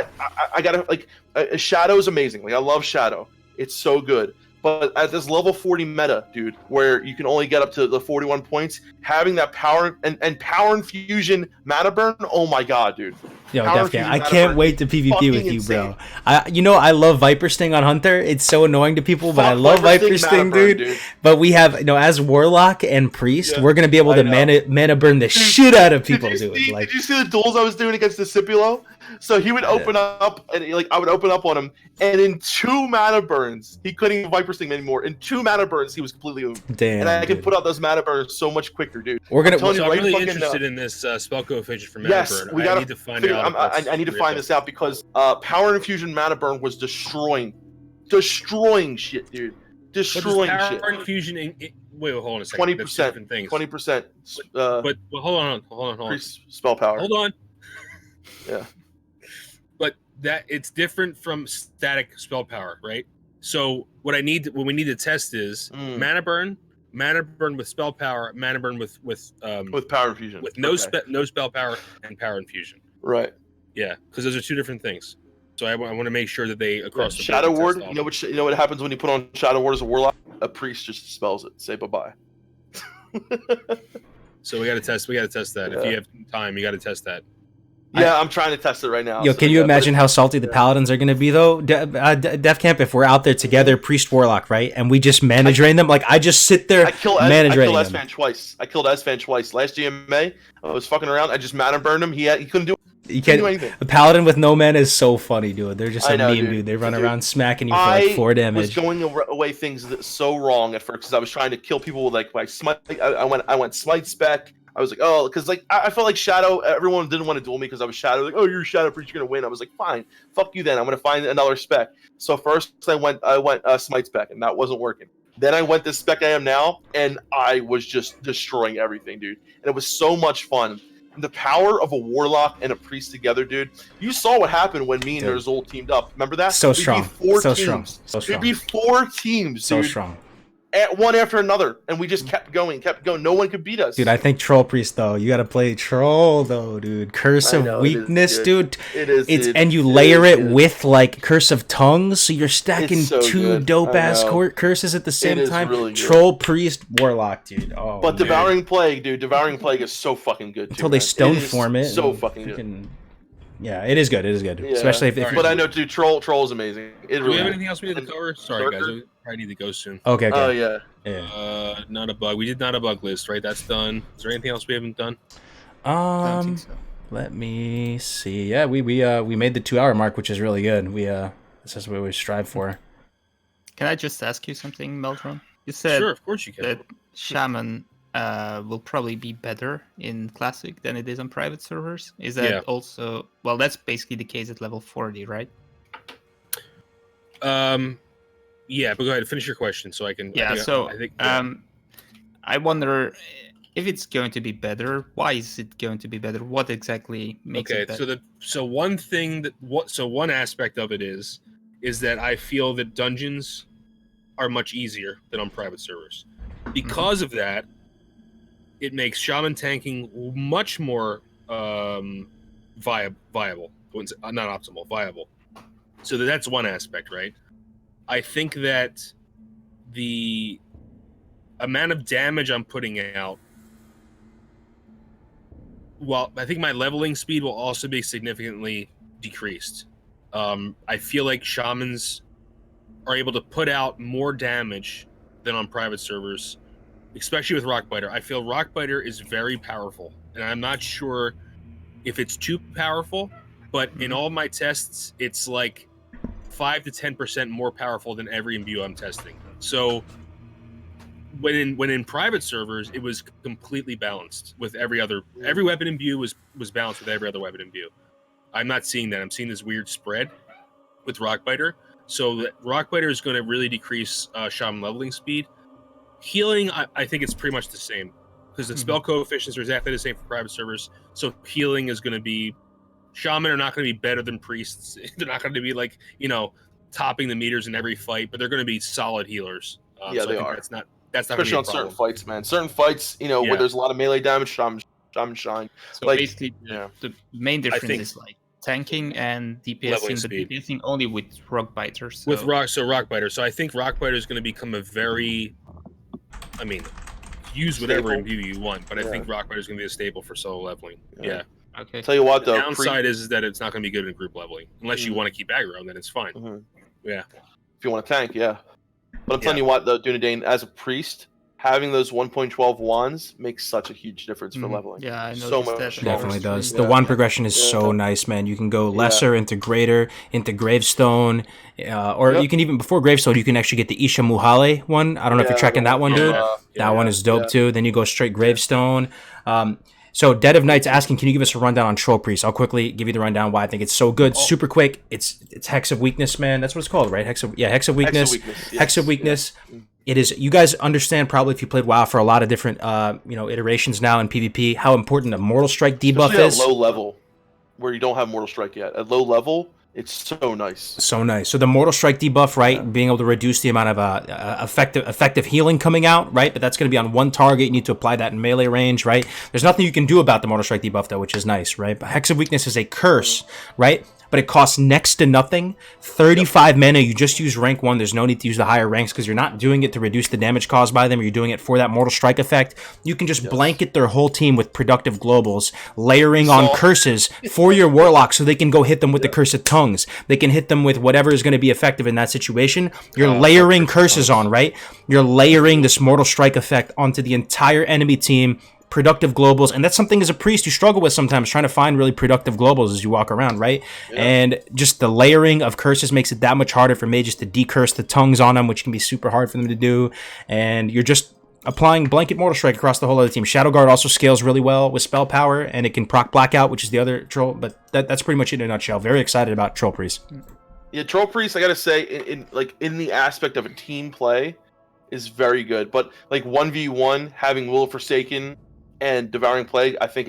I gotta like Shadow is amazing. Like I love Shadow. It's so good. But at this level 40 meta, dude, where you can only get up to the 41 points, having that power and power infusion mana burn, oh my god, dude. Yo, I can't wait to PvP with you, bro. I love Viper Sting on Hunter. It's so annoying to people, but I love Viper Sting, dude. But we have, as Warlock and Priest, we're gonna be able to mana burn the shit out of people, dude. Did you see the duels I was doing against the Discipulo? So he would open up, and I would open up on him, and in 2 mana burns, he couldn't even Viper Sting anymore. In 2 mana burns, he was completely owned. Damn. And I could put out those mana burns so much quicker, dude. We're gonna. I'm really interested in this spell coefficient for mana burn. I need to find out. I need to find this out because power infusion mana burn was destroying shit, dude. Destroying shit. Power infusion. Wait, hold on a second. 20%. 20%. But hold on. Spell power. Hold on. Yeah. But it's different from static spell power, right? So what we need to test is mana burn with spell power, mana burn with power infusion, with no spell power and power infusion. Right. Yeah, because those are 2 different things. So I want to make sure that they across the Shadow Ward. You know what happens when you put on Shadow Ward as a Warlock? A Priest just dispels it. Say bye. So we got to test that. Yeah. If you have time, you got to test that. Yeah, I'm trying to test it right now. Yo, can you imagine how salty the Paladins are going to be, though? Def Camp, if we're out there together, Priest Warlock, right? And we just mana drain them. Like, I just sit there mana draining them. I killed Esfand twice. Last GMA, I was fucking around. I just mana burned him. He couldn't do You can't do anything. A Paladin with no mana is so funny, dude. They're just a meme, dude. They run around smacking you for like 4 damage. I was going away things so wrong at first because I was trying to kill people with like my smite. I went smite spec. I was like, oh, because like I felt like Shadow. Everyone didn't want to duel me because I was Shadow. Like, oh, you're Shadow Priest, you're gonna win. I was like, fine, fuck you then. I'm gonna find another spec. So first I went smite spec, and that wasn't working. Then I went this spec I am now, and I was just destroying everything, dude. And it was so much fun. And the power of a Warlock and a Priest together, dude. You saw what happened when me and Nerzul teamed up. Remember that? So strong. So strong. It'd be 4 teams, dude. So strong. At one after another, and we just kept going. No one could beat us. Dude, I think Troll Priest, though. You gotta play Troll, though, dude. Curse of Weakness, dude. It is. And you layer it with, like, Curse of Tongues, so you're stacking 2 dope-ass curses at the same time. Really Troll Priest Warlock, dude. Oh, but Devouring Plague, dude. Devouring Plague is so fucking good, too. Until they stone form it. So fucking good. Yeah, it is good. It is good, Yeah. especially if Alright. But I know, dude, troll is amazing. It Do really we have is. anything else we need to cover? Sorry, guys. Berserker? I need to go soon. okay. Oh yeah. Yeah. Not a bug. We did not a bug list, right? That's done. Is there anything else we haven't done? I don't think so. Let me see. Yeah, we made the 2-hour mark, which is really good. This is what we strive for. Can I just ask you something, Meltron? You said Sure, of course you can. that Shaman will probably be better in Classic than it is on private servers. Is that also... Well, that's basically the case at level 40, right? Yeah, but go ahead, finish your question so I can. Yeah, I wonder if it's going to be better. Why is it going to be better? What exactly makes it better? So one aspect of it is that I feel that dungeons are much easier than on private servers. Because of that, it makes shaman tanking much more viable. Not optimal, viable. So that's one aspect, right? I think that the amount of damage I'm putting out, well, I think my leveling speed will also be significantly decreased. I feel like shamans are able to put out more damage than on private servers, especially with Rockbiter. I feel Rockbiter is very powerful, and I'm not sure if it's too powerful, but in all my tests, it's like 5 to 10% more powerful than every imbue I'm testing. So when in private servers, it was completely balanced with every weapon imbue was balanced with every other weapon imbue. I'm not seeing that. I'm seeing this weird spread with Rockbiter. So Rockbiter is going to really decrease shaman leveling speed. Healing, I think it's pretty much the same because the spell coefficients are exactly the same for private servers. So healing is going to be... Shaman are not going to be better than priests. They're not going to be like, topping the meters in every fight, but they're going to be solid healers. Yeah, so they I think are. That's not Especially on certain fights, man. Certain fights, where there's a lot of melee damage, shaman shine. So like, basically, the main difference is like tanking and DPSing, but DPSing only with Rockbiter. So. Rockbiter. So I think Rockbiter is going to become a very, use whatever imbue you want, but I think Rockbiter is going to be a staple for solo leveling. Yeah. Okay. Tell you what, though. The downside is that it's not going to be good in group leveling. Unless you want to keep aggro, then it's fine. Yeah. If you want to tank, yeah. But I'm telling you what, though, Dunedain, as a priest, having those 1.12 wands makes such a huge difference for leveling. Yeah, I know so much. that. Definitely does. The wand progression is so nice, man. You can go lesser into greater, into gravestone, or you can even, before gravestone, you can actually get the Isha Muhale one. I don't know if you're tracking that one, dude. That one is dope too. Then you go straight gravestone. So Dead of Night's asking, can you give us a rundown on Troll Priest? I'll quickly give you the rundown why I think it's so good. Super quick. It's Hex of Weakness, man. That's what it's called, right? Hex of Weakness. Hex of Weakness. Yeah. It is. You guys understand probably if you played WoW for a lot of different iterations now in PvP how important a Mortal Strike debuff is. At low level, where you don't have Mortal Strike yet. At low level, it's so nice. So nice. So the Mortal Strike debuff, right? Yeah. Being able to reduce the amount of effective healing coming out, right? But that's going to be on one target. You need to apply that in melee range, right? There's nothing you can do about the Mortal Strike debuff, though, which is nice, right? But Hex of Weakness is a curse, right? But it costs next to nothing. 35 mana. You just use rank 1. There's no need to use the higher ranks because you're not doing it to reduce the damage caused by them. You're doing it for that Mortal Strike effect. You can just blanket their whole team with productive globals, layering on curses for your warlock so they can go hit them with the Curse of Tongues. They can hit them with whatever is going to be effective in that situation. You're layering curses on, right? You're layering this Mortal Strike effect onto the entire enemy team. Productive globals, and that's something as a priest you struggle with sometimes, trying to find really productive globals as you walk around, right? And just the layering of curses makes it that much harder for mages to decurse the tongues on them, which can be super hard for them to do. And you're just applying blanket Mortal Strike across the whole other team. Shadow Guard also scales really well with spell power, and it can proc Blackout, which is the other troll. But that's pretty much it in a nutshell. Very excited about Troll Priest. Yeah, Troll Priest, I gotta say, in the aspect of a team play, is very good. But like 1v1, having Will of Forsaken and Devouring Plague, I think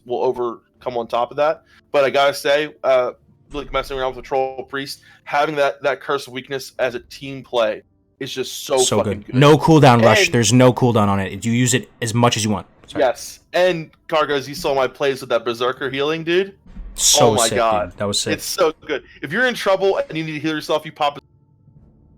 will overcome on top of that. But I gotta say, like messing around with the Troll Priest, having that Curse of Weakness as a team play is just so fucking good. No cooldown rush. There's no cooldown on it. You use it as much as you want. Sorry. Yes, and Cargos, you saw my plays with that Berserker healing, dude. So oh my sick, god, dude. That was sick. It's so good. If you're in trouble and you need to heal yourself, you pop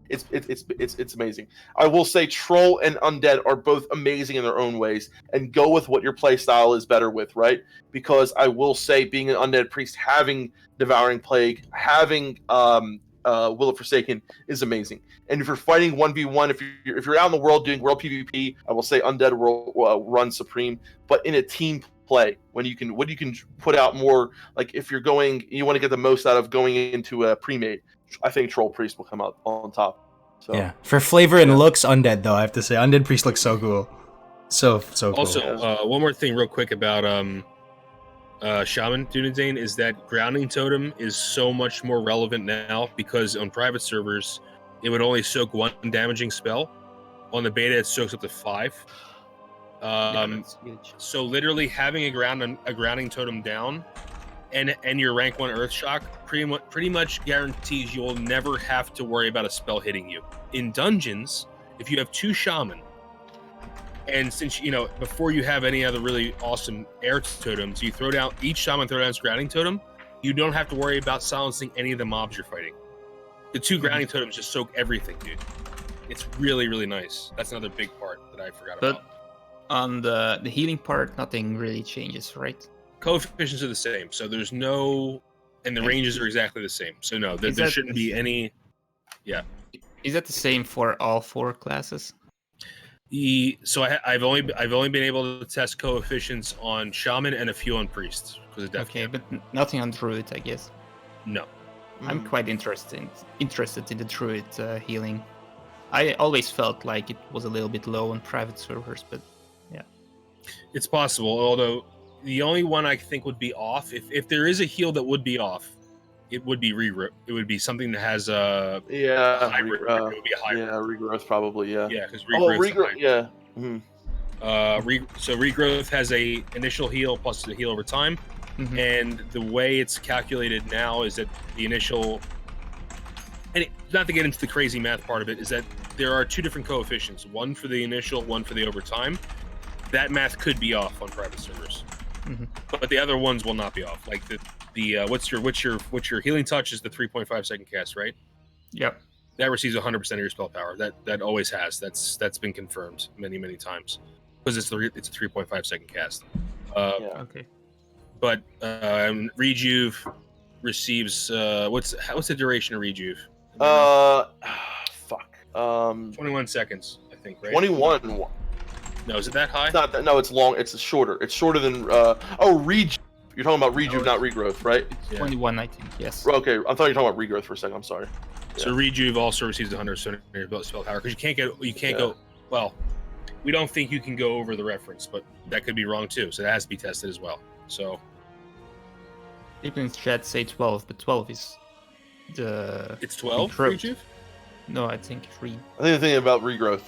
It's amazing. I will say Troll and Undead are both amazing in their own ways, and go with what your play style is better with, right? Because I will say, being an Undead Priest, having Devouring Plague, having Will of Forsaken is amazing. And if you're fighting 1v1, if you're out in the world doing world PvP, I will say Undead will run supreme. But in a team play, when you can put out more, like if you want to get the most out of going into a pre-made, I think Troll Priest will come out on top. So, yeah, for flavor and looks, Undead though, I have to say, Undead Priest looks so cool, so cool. Also, one more thing, real quick about Shaman Dunedain is that Grounding Totem is so much more relevant now because on private servers, it would only soak 1 damaging spell. On the beta, it soaks up to 5. That's huge. So literally having a grounding totem down, and your rank 1 Earth Shock pretty much guarantees you will never have to worry about a spell hitting you. In dungeons, if you have 2 Shaman, and since before you have any other really awesome air totems, you throw down each Shaman throw down its grounding totem, you don't have to worry about silencing any of the mobs you're fighting. The 2 grounding totems just soak everything, dude. It's really, really nice. That's another big part that I forgot about. On the healing part, nothing really changes, right? Coefficients are the same, so there's no, and the ranges are exactly the same. So no, there shouldn't be any. Yeah. Is that the same for all 4 classes? So I've only been able to test coefficients on Shaman and a few on Priests because of death. Okay, but nothing on Druid, I guess. No. I'm quite interested in the Druid healing. I always felt like it was a little bit low on private servers, but yeah. It's possible, although the only one I think would be off, if there is a heal that would be off, it would be regrowth. It would be something that has a hybrid. It would be a hybrid. Yeah, regrowth probably. Yeah. Yeah, because regrowth. Yeah. Mm-hmm. So regrowth has a initial heal plus the heal over time, and the way it's calculated now is that the initial, and not to get into the crazy math part of it, is that there are 2 different coefficients: one for the initial, one for the overtime. That math could be off on private servers, but the other ones will not be off. Like the what's your healing touch is the 3.5 second cast, right? Yep. That receives 100% of your spell power. That always has. That's been confirmed many times because it's a 3.5 second cast. Okay. But Rejuve receives what's the duration of Rejuve? Fuck. 21 seconds, I think, right? 21. No, is it that high? It's not that. No, it's long. It's shorter. It's shorter than. Rejuve. You're talking about Rejuve, not regrowth, right? Yeah. 21, I think. Yes. Okay, I thought you were talking about regrowth for a second. I'm sorry. Yeah. So Rejuve also receives 100% of your spell power because you can't go. Well, we don't think you can go over the reference, but that could be wrong too. So that has to be tested as well. So people in chat say 12, but 12 is the. It's 12 regrowth. Rejuve? No, I think 3. I think the thing about regrowth.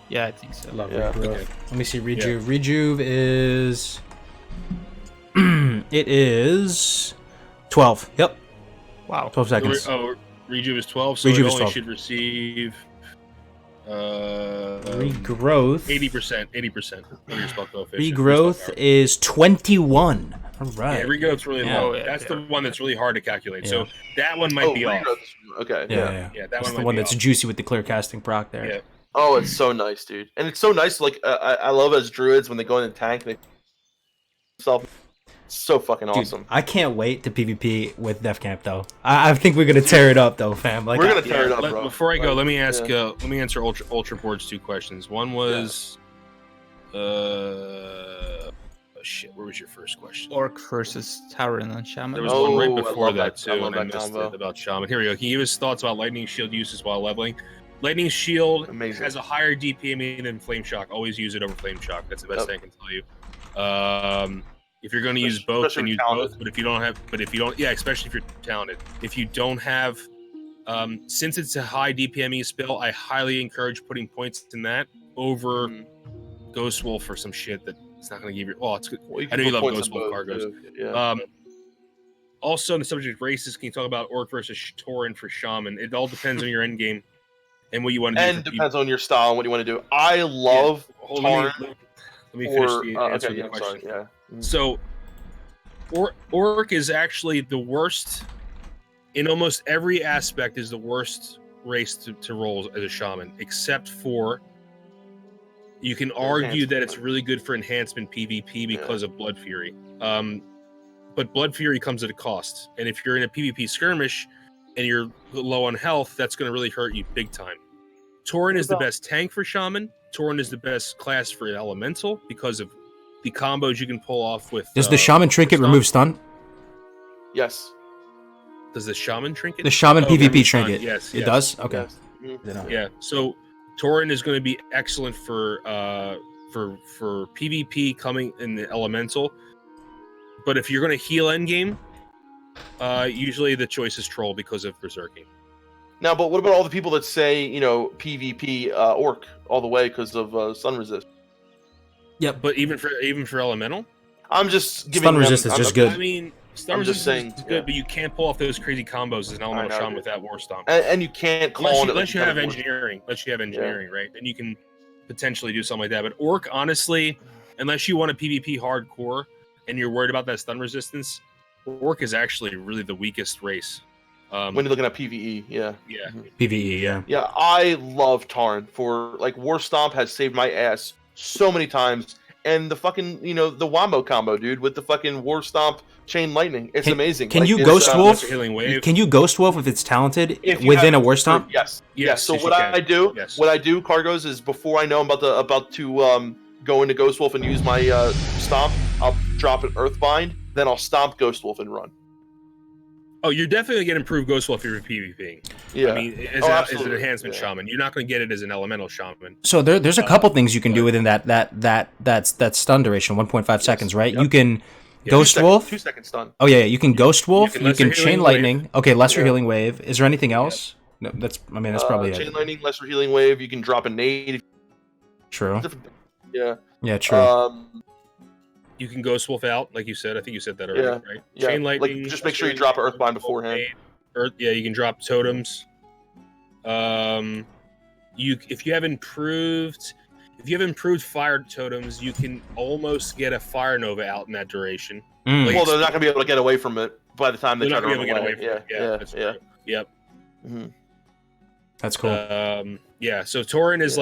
Yeah, I think so. Love Yeah. regrowth. Okay. Let me see Rejuve. Rejuve is it is 12. Yep. Wow. 12 seconds. Rejuve is 12, so Rejuve it is only 12. should receive Regrowth. 80% of your spell coefficient. Regrowth is 21. All right. Yeah, regrowth's really Yeah. low. Yeah, That's yeah. the one that's really hard to calculate. Yeah. So that one might be off. Regrowth. Okay. Yeah. Yeah, that That's one the might one be that's off. juicy with the clear casting proc there. Yeah. Oh, it's so nice, dude. And it's so nice. Like I love as druids when they go in the tank. They so fucking Dude, awesome. I can't wait to PvP with Def Camp though. I think we're gonna tear it up though, fam. Like We're gonna tear it up, bro. Before I go, Like, let me answer Ultra Board's 2 questions. One was, oh shit, where was your first question? Orc versus Tauren on Shaman. There was one right I before love that that- too, I love and I that missed combo. it about Shaman. Here we go. Can you give his thoughts about Lightning Shield uses while leveling? Lightning Shield Amazing. has a higher DPM than Flame Shock. Always use it over Flame Shock. That's the best thing I can tell you. If you're going to use both, then Especially use talented. both. But if you don't, yeah, especially if you're talented. If you don't have, since it's a high DPME spell, I highly encourage putting points in that over Ghost Wolf or some shit that it's not going to give you. Oh, it's good. Well, you I can know you put love points Ghost on Wolf both, cargos. too. Yeah. Also, on the subject of races, can you talk about Orc versus Tauren for Shaman? It all depends on your end game and what you want to do. And depends on your style and what you want to do. I love Hold, Tauren. let me finish the answer Okay, to the yeah, I'm sorry. question. Yeah. So, Orc is actually the worst in almost every aspect. Is the worst race to roll as a shaman, except for you can argue that it's really good for enhancement PvP because of Blood Fury. But Blood Fury comes at a cost. And if you're in a PvP skirmish and you're low on health, that's going to really hurt you big time. Tauren is the best tank for shaman. Tauren is the best class for elemental because of the combos you can pull off with. Does the shaman trinket remove stun? Yes. Does the shaman trinket? The shaman PvP trinket. Yes, it does. Okay. Yes. Yeah. So Tauren is going to be excellent for PvP coming in the elemental. But if you're going to heal endgame, usually the choice is troll because of berserking. Now, but what about all the people that say, PvP orc all the way because of stun resist? Yep. But even for elemental, I'm just giving stun resist is just good. I mean, stun resist is good, but you can't pull off those crazy combos as an elemental shaman with that war stomp. And you can't call unless you have engineering. Unless you have engineering, right? Then you can potentially do something like that. But orc, honestly, unless you want a PvP hardcore and you're worried about that stun resistance, orc is actually really the weakest race. When you're looking at PvE, yeah. PvE, yeah. Yeah, I love Tauren for War Stomp has saved my ass so many times, and the fucking the Wombo combo, dude, with the fucking War Stomp Chain Lightning, it's amazing. Can you Ghost Wolf? Can you Ghost Wolf if it's talented within a War Stomp? Yes. So what I do, Cargos, is before I know I'm about to go into Ghost Wolf and use my Stomp, I'll drop an Earthbind, then I'll Stomp Ghost Wolf and run. Oh, you're definitely going to improve Ghost Wolf if you're PvP. Yeah. I mean, as an enhancement shaman, you're not going to get it as an elemental shaman. So there's a couple things you can do within that stun duration, 1.5 seconds, right? Yep. You can Ghost Wolf. 2 second stun. Oh yeah, you can Ghost Wolf. You can Chain Lightning. Okay, Lesser Healing Wave. Is there anything else? No, that's probably Chain Lightning, Lesser Healing Wave. You can drop a nade. True. Yeah. Yeah. True. You can Ghost Wolf out, like you said. I think you said that already, right? Yeah. Chain Lightning. Just make sure you drop Earthbind beforehand. You can drop totems. If you have improved fire totems, you can almost get a Fire Nova out in that duration. Well, they're not gonna be able to get away from it by the time they try to run away. Yeah. Yep. Mm-hmm. That's cool. So Tauren is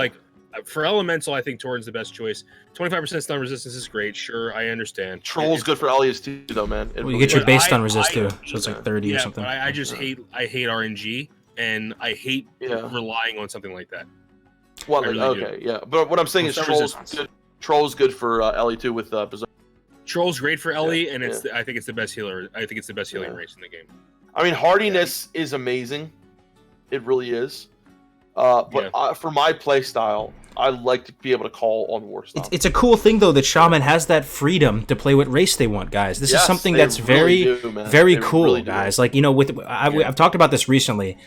for elemental, I think Tauren's the best choice. 25% stun resistance is great. Sure, I understand. Troll's good for Elias too, though, man. You get your base stun resist too, so it's 30 or something. But I just hate RNG, and I hate relying on something like that. Well, but what I'm saying is Troll's good for Ellie too with Berserk. Troll's great for Ellie, and I think it's the best healer. I think it's the best healing race in the game. I mean, hardiness is amazing. It really is. But for my play style, I like to be able to call on War Stomp. It's a cool thing though that Shaman has that freedom to play what race they want, guys. This is something that's very cool, really guys. I've talked about this recently.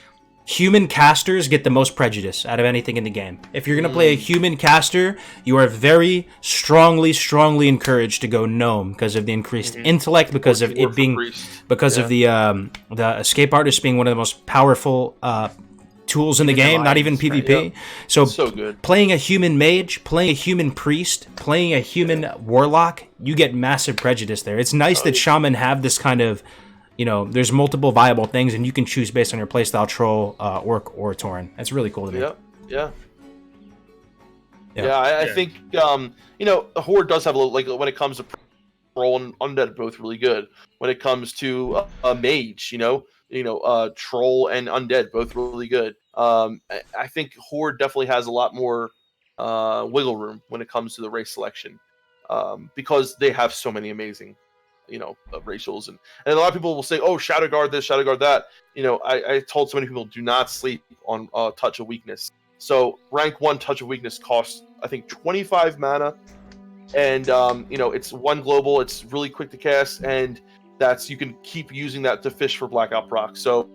Human casters get the most prejudice out of anything in the game. If you're going to play a human caster, you are very strongly encouraged to go gnome because of the increased intellect, because of it being, because of the escape artist being one of the most powerful tools in the game, not even PvP. So good. Playing a human mage, playing a human priest, playing a human warlock, you get massive prejudice there. It's nice that Shaman have this kind of, there's multiple viable things, and you can choose based on your playstyle, Troll, Orc, or Tauren. That's really cool to me. I think Horde does have a little, when it comes to Troll and Undead, both really good. When it comes to a mage, Troll and Undead, both really good. I think Horde definitely has a lot more wiggle room when it comes to the race selection, because they have so many amazing racials, and a lot of people will say, oh, Shadow Guard this, Shadow Guard that. I told so many people, do not sleep on Touch of Weakness. So rank 1 Touch of Weakness costs, I think, 25 mana, and it's 1 global. It's really quick to cast, and you can keep using that to fish for blackout procs. So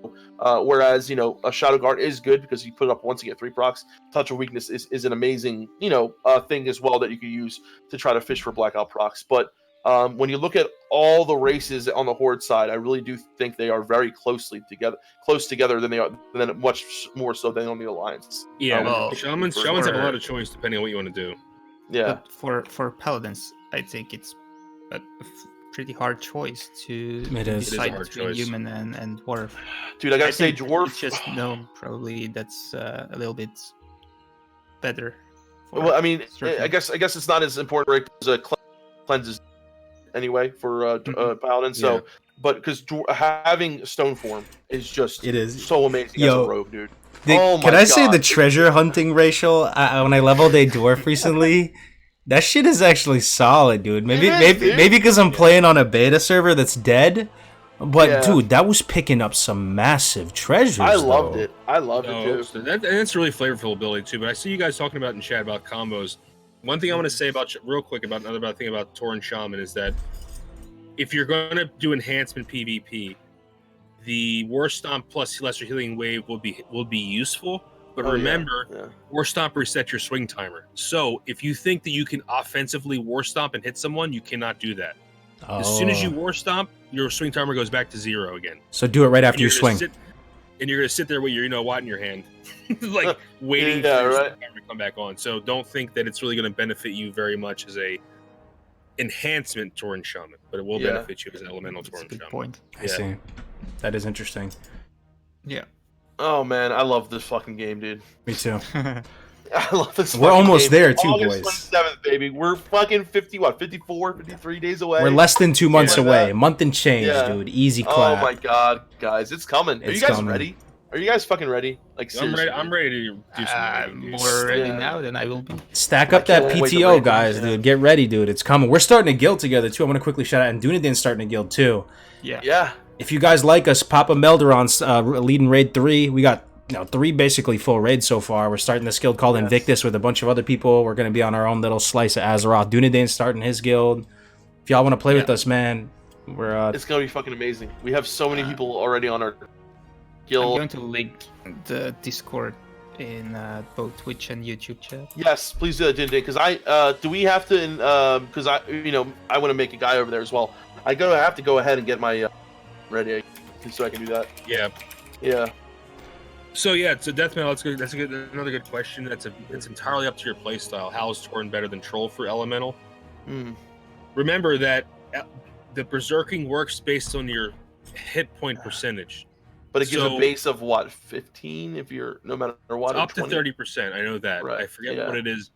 whereas a Shadow Guard is good because you put it up once, you get 3 procs. Touch of Weakness is an amazing thing as well that you can use to try to fish for blackout procs. But when you look at all the races on the Horde side, I really do think they are very close together than much more so than on the Alliance. Shamans have a lot of choice depending on what you want to do. But for Paladins, I think it's pretty hard choice to It is. decide It is a hard between choice. human and dwarf. Dude, I gotta say, think dwarf. It's just known probably that's a little bit better. Well, I mean, certain- I guess it's not as important, right? Because cleanses anyway for paladin. So, Yeah. but because having stone form is just It is. so amazing Yo, as a rogue, dude. The, Oh my can I say God. the treasure hunting racial when I leveled a dwarf recently? That shit is actually solid, dude. Maybe It is, maybe dude. maybe because I'm playing on a beta server that's dead, but Yeah. dude, that was picking up some massive treasures. I loved though. it. I loved No, it too. so that's really flavorful ability too. But I see you guys talking about in chat about combos. One thing I want to say about real quick about another thing about Tauren Shaman is that if you're going to do enhancement PvP, the War Stomp plus Lesser Healing Wave will be useful. But Oh, yeah. remember, Yeah. War Stomp resets your swing timer. So if you think that you can offensively War Stomp and hit someone, you cannot do that. As soon as you Oh. War Stomp, your swing timer goes back to 0 again. So do it right after And you you're gonna swing. and you're gonna sit there with your in your hand, like waiting Yeah, for your right. swing timer to come back on. So don't think that it's really gonna benefit you very much as a enhancement Tauren Shaman, but it will Yeah. benefit you as an elemental That's a Tauren good Shaman. point. I see. That is interesting. Yeah. Oh man, I love this fucking game, dude. Me too. I love this. We're fucking almost game. there too, August boys. 27th, baby. We're fucking 54, 53 days away. We're less than 2 months like away. that. A month and change, Yeah. dude. Easy Oh clap. my god, guys, it's coming. Are It's you guys coming. ready? Are you guys fucking ready? Like I'm seriously. ready. I'm ready to do some I'm raiding, dude. more ready Yeah. now than I will be. Stack I up that can't wait to PTO, raid guys, them, yeah. dude. Get ready, dude. It's coming. We're starting a guild together too. I'm gonna quickly shout out, and Dunedin's starting a guild too. Yeah. Yeah. If you guys like us, Papa Melderon's leading raid 3. We got 3 basically full raids so far. We're starting this guild called Yes. Invictus with a bunch of other people. We're gonna be on our own little slice of Azeroth. Dunedin's starting his guild. If y'all want to play with us, man, we're It's gonna be fucking amazing. We have so many Uh, people already on our I'm guild. going to link the Discord in both Twitch and YouTube chat. Yes, please do that, because do we have to? Because I want to make a guy over there as well. I have to go ahead and get my ready so I can do that. Yeah. Yeah. So yeah, so death metal. That's another good question. It's entirely up to your playstyle. How is Tauren better than Troll for elemental? Mm. Remember that the berserking works based on your hit point percentage. But it gives So- a base of what, 15 if you're no matter what. It's or up to 20? 30%. I know that. Right, I forget yeah. what it is.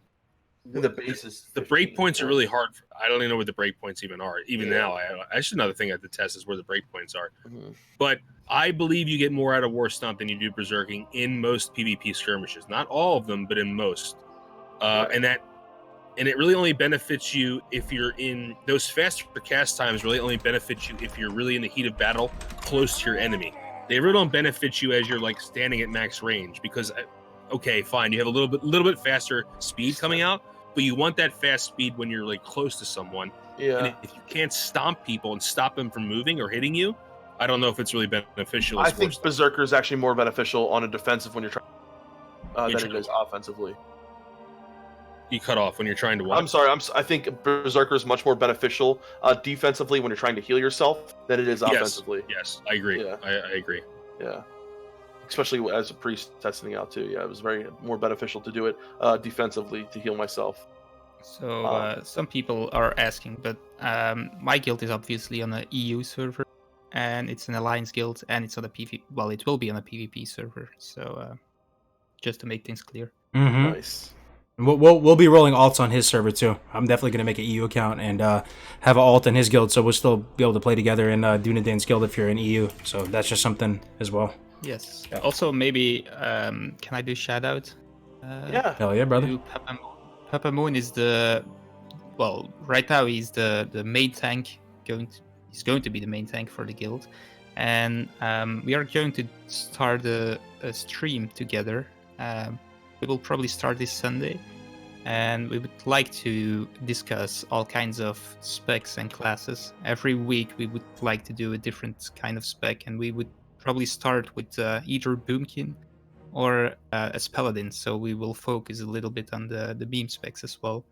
And the base is The 15, breakpoints are yeah. really hard. I don't even know what the breakpoints even are. Even Yeah. now, that's another thing I have to test is where the breakpoints are. Mhm. But I believe you get more out of War Stomp than you do berserking in most PvP skirmishes. Not all of them, but in most. Right. And it really only benefits you if you're in those faster cast times. Really only benefits you if you're really in the heat of battle, close to your enemy. They really don't benefit you as you're like standing at max range because, okay, fine, you have a little bit faster speed coming out, but you want that fast speed when you're like close to someone. And Yeah. if you can't stomp people and stop them from moving or hitting you, I don't know if it's really beneficial. I as think War Stomp. Berserker is actually more beneficial on a defensive when you're trying than it Interesting. is offensively. You cut off when you're trying to what? I'm sorry. I think Berserker is much more beneficial defensively when you're trying to heal yourself than it is Yes. offensively. Yes, I agree. Yeah. I agree. Yeah. Especially as a priest testing out too. Yeah, it was very more beneficial to do it defensively to heal myself. So some people are asking, but my guild is obviously on an EU server, and it's an alliance guild, and it's on a PvP. Well, it will be on a PvP server. So just to make things clear. Mm-hmm. Nice. We'll be rolling alts on his server too. I'm definitely gonna make an EU account and have an alt in his guild, so we'll still be able to play together in Dunedin's guild if you're in EU. So that's just something as well. Yes. Yeah. Also, maybe can I do shout out? Yeah. Hell yeah, brother. To Papa Moon. Papa Moon is right now he's the main tank. He's going to be the main tank for the guild, and we are going to start a stream together. We will probably start this Sunday, and we would like to discuss all kinds of specs and classes. Every week we would like to do a different kind of spec, and we would probably start with either Boomkin or as Paladin, so we will focus a little bit on the beam specs as well.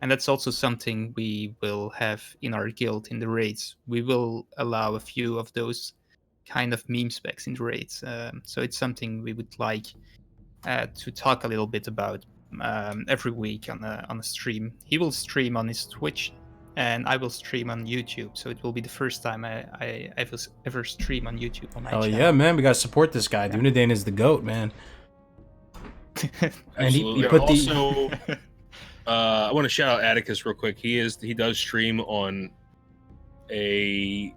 And that's also something we will have in our guild in the raids. We will allow a few of those kind of meme specs in the raids. So it's something we would like to talk a little bit about every week on a stream. He will stream on his Twitch and I will stream on YouTube. So it will be the first time I ever stream on YouTube on my Hell channel. yeah, man. We gotta support this guy. Dunedain is the GOAT, man. And he put also, I want to shout out Atticus real quick. He does stream on a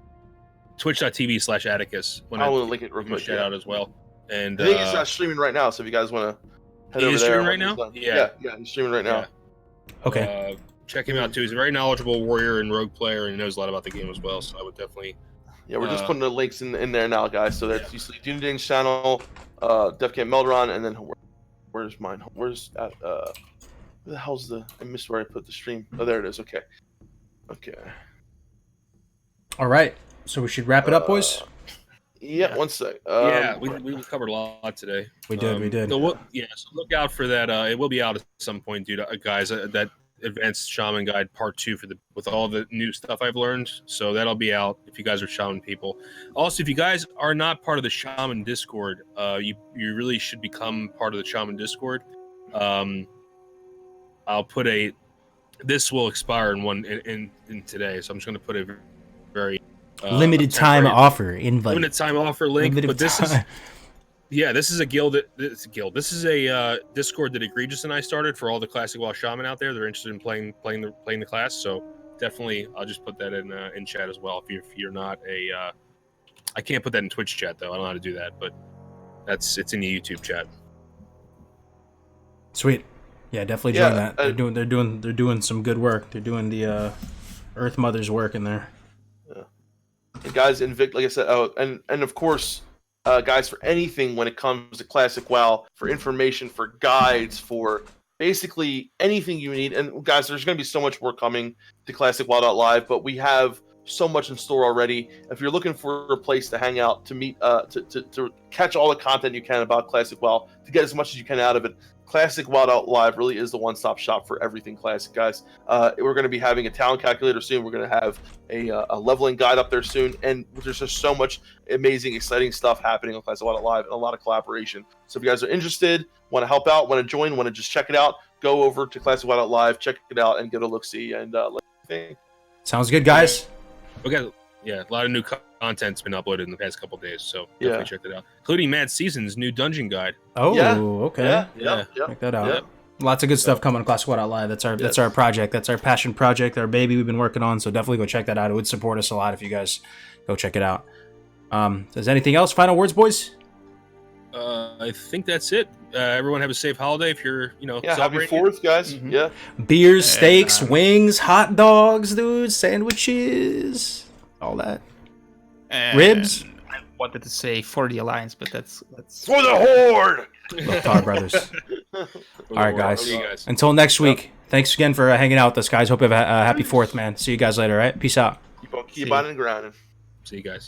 twitch.tv/Atticus. I will link it real quick. Shout out as well. And I think he's not streaming right now, so if you guys want to head over there. Streaming right now? Yeah, he's streaming right now. Okay. Check him out too. He's a very knowledgeable warrior and rogue player, and he knows a lot about the game as well. So I would definitely. Yeah, we're just putting the links in there now, guys. So that's usually Dunedain's channel, Def Camp Meldron, and then where's mine? Where's where the hell's I missed where I put the stream. Oh, there it is. Okay. All right. So we should wrap it up, boys. Yeah, one sec. We covered a lot today. We did. So look out for that. It will be out at some point, dude, guys. That Advanced Shaman Guide Part 2 with all the new stuff I've learned. So that'll be out if you guys are Shaman people. Also, if you guys are not part of the Shaman Discord, you really should become part of the Shaman Discord. I'll put this will expire in today, so I'm just going to put a very limited time offer invite. Limited time offer link. This is a guild. This is a Discord that Egregious and I started for all the classic WoW Shaman out there. They're interested in playing the class. So definitely, I'll just put that in chat as well. If you're not I can't put that in Twitch chat though. I don't know how to do that, but it's in the YouTube chat. Sweet. Yeah, definitely join that. They're doing some good work. They're doing the Earth Mother's work in there. Yeah. And guys, like I said, and of course. Guys, for anything when it comes to Classic WoW, for information, for guides, for basically anything you need. And guys, there's going to be so much more coming to Classic WoW.live, but we have so much in store already. If you're looking for a place to hang out, to meet, to catch all the content you can about Classic WoW, to get as much as you can out of it, Classic WoW.live really is the one-stop shop for everything Classic, guys. We're going to be having a talent calculator soon. We're going to have a leveling guide up there soon, and there's just so much amazing, exciting stuff happening on Classic WoW.live and a lot of collaboration. So if you guys are interested, want to help out, want to join, want to just check it out, go over to Classic WoW.live, check it out, and give it a look-see, and let me think. Sounds good, guys. Okay. Yeah, a lot of new content's been uploaded in the past couple of days, so definitely check that out, including Mad Season's new dungeon guide. Oh, okay. Yeah. Check that out. Lots of good stuff coming on Classic WoW.live. That's our project. That's our passion project, our baby we've been working on. So definitely go check that out. It would support us a lot if you guys go check it out. Does anything else? Final words, boys? I think that's it. Everyone have a safe holiday if you're, happy 4th, guys. Mm-hmm. Yeah. Beers, steaks, wings, hot dogs, dude, sandwiches. All that. Ribs. I wanted to say for the Alliance, but that's for the Horde. Love Tar Brothers. All right, guys. Until next week. Thanks again for hanging out with us, guys. Hope you have a happy 4th, man. See you guys later. All right. Peace out. Keep on and grinding. See you guys.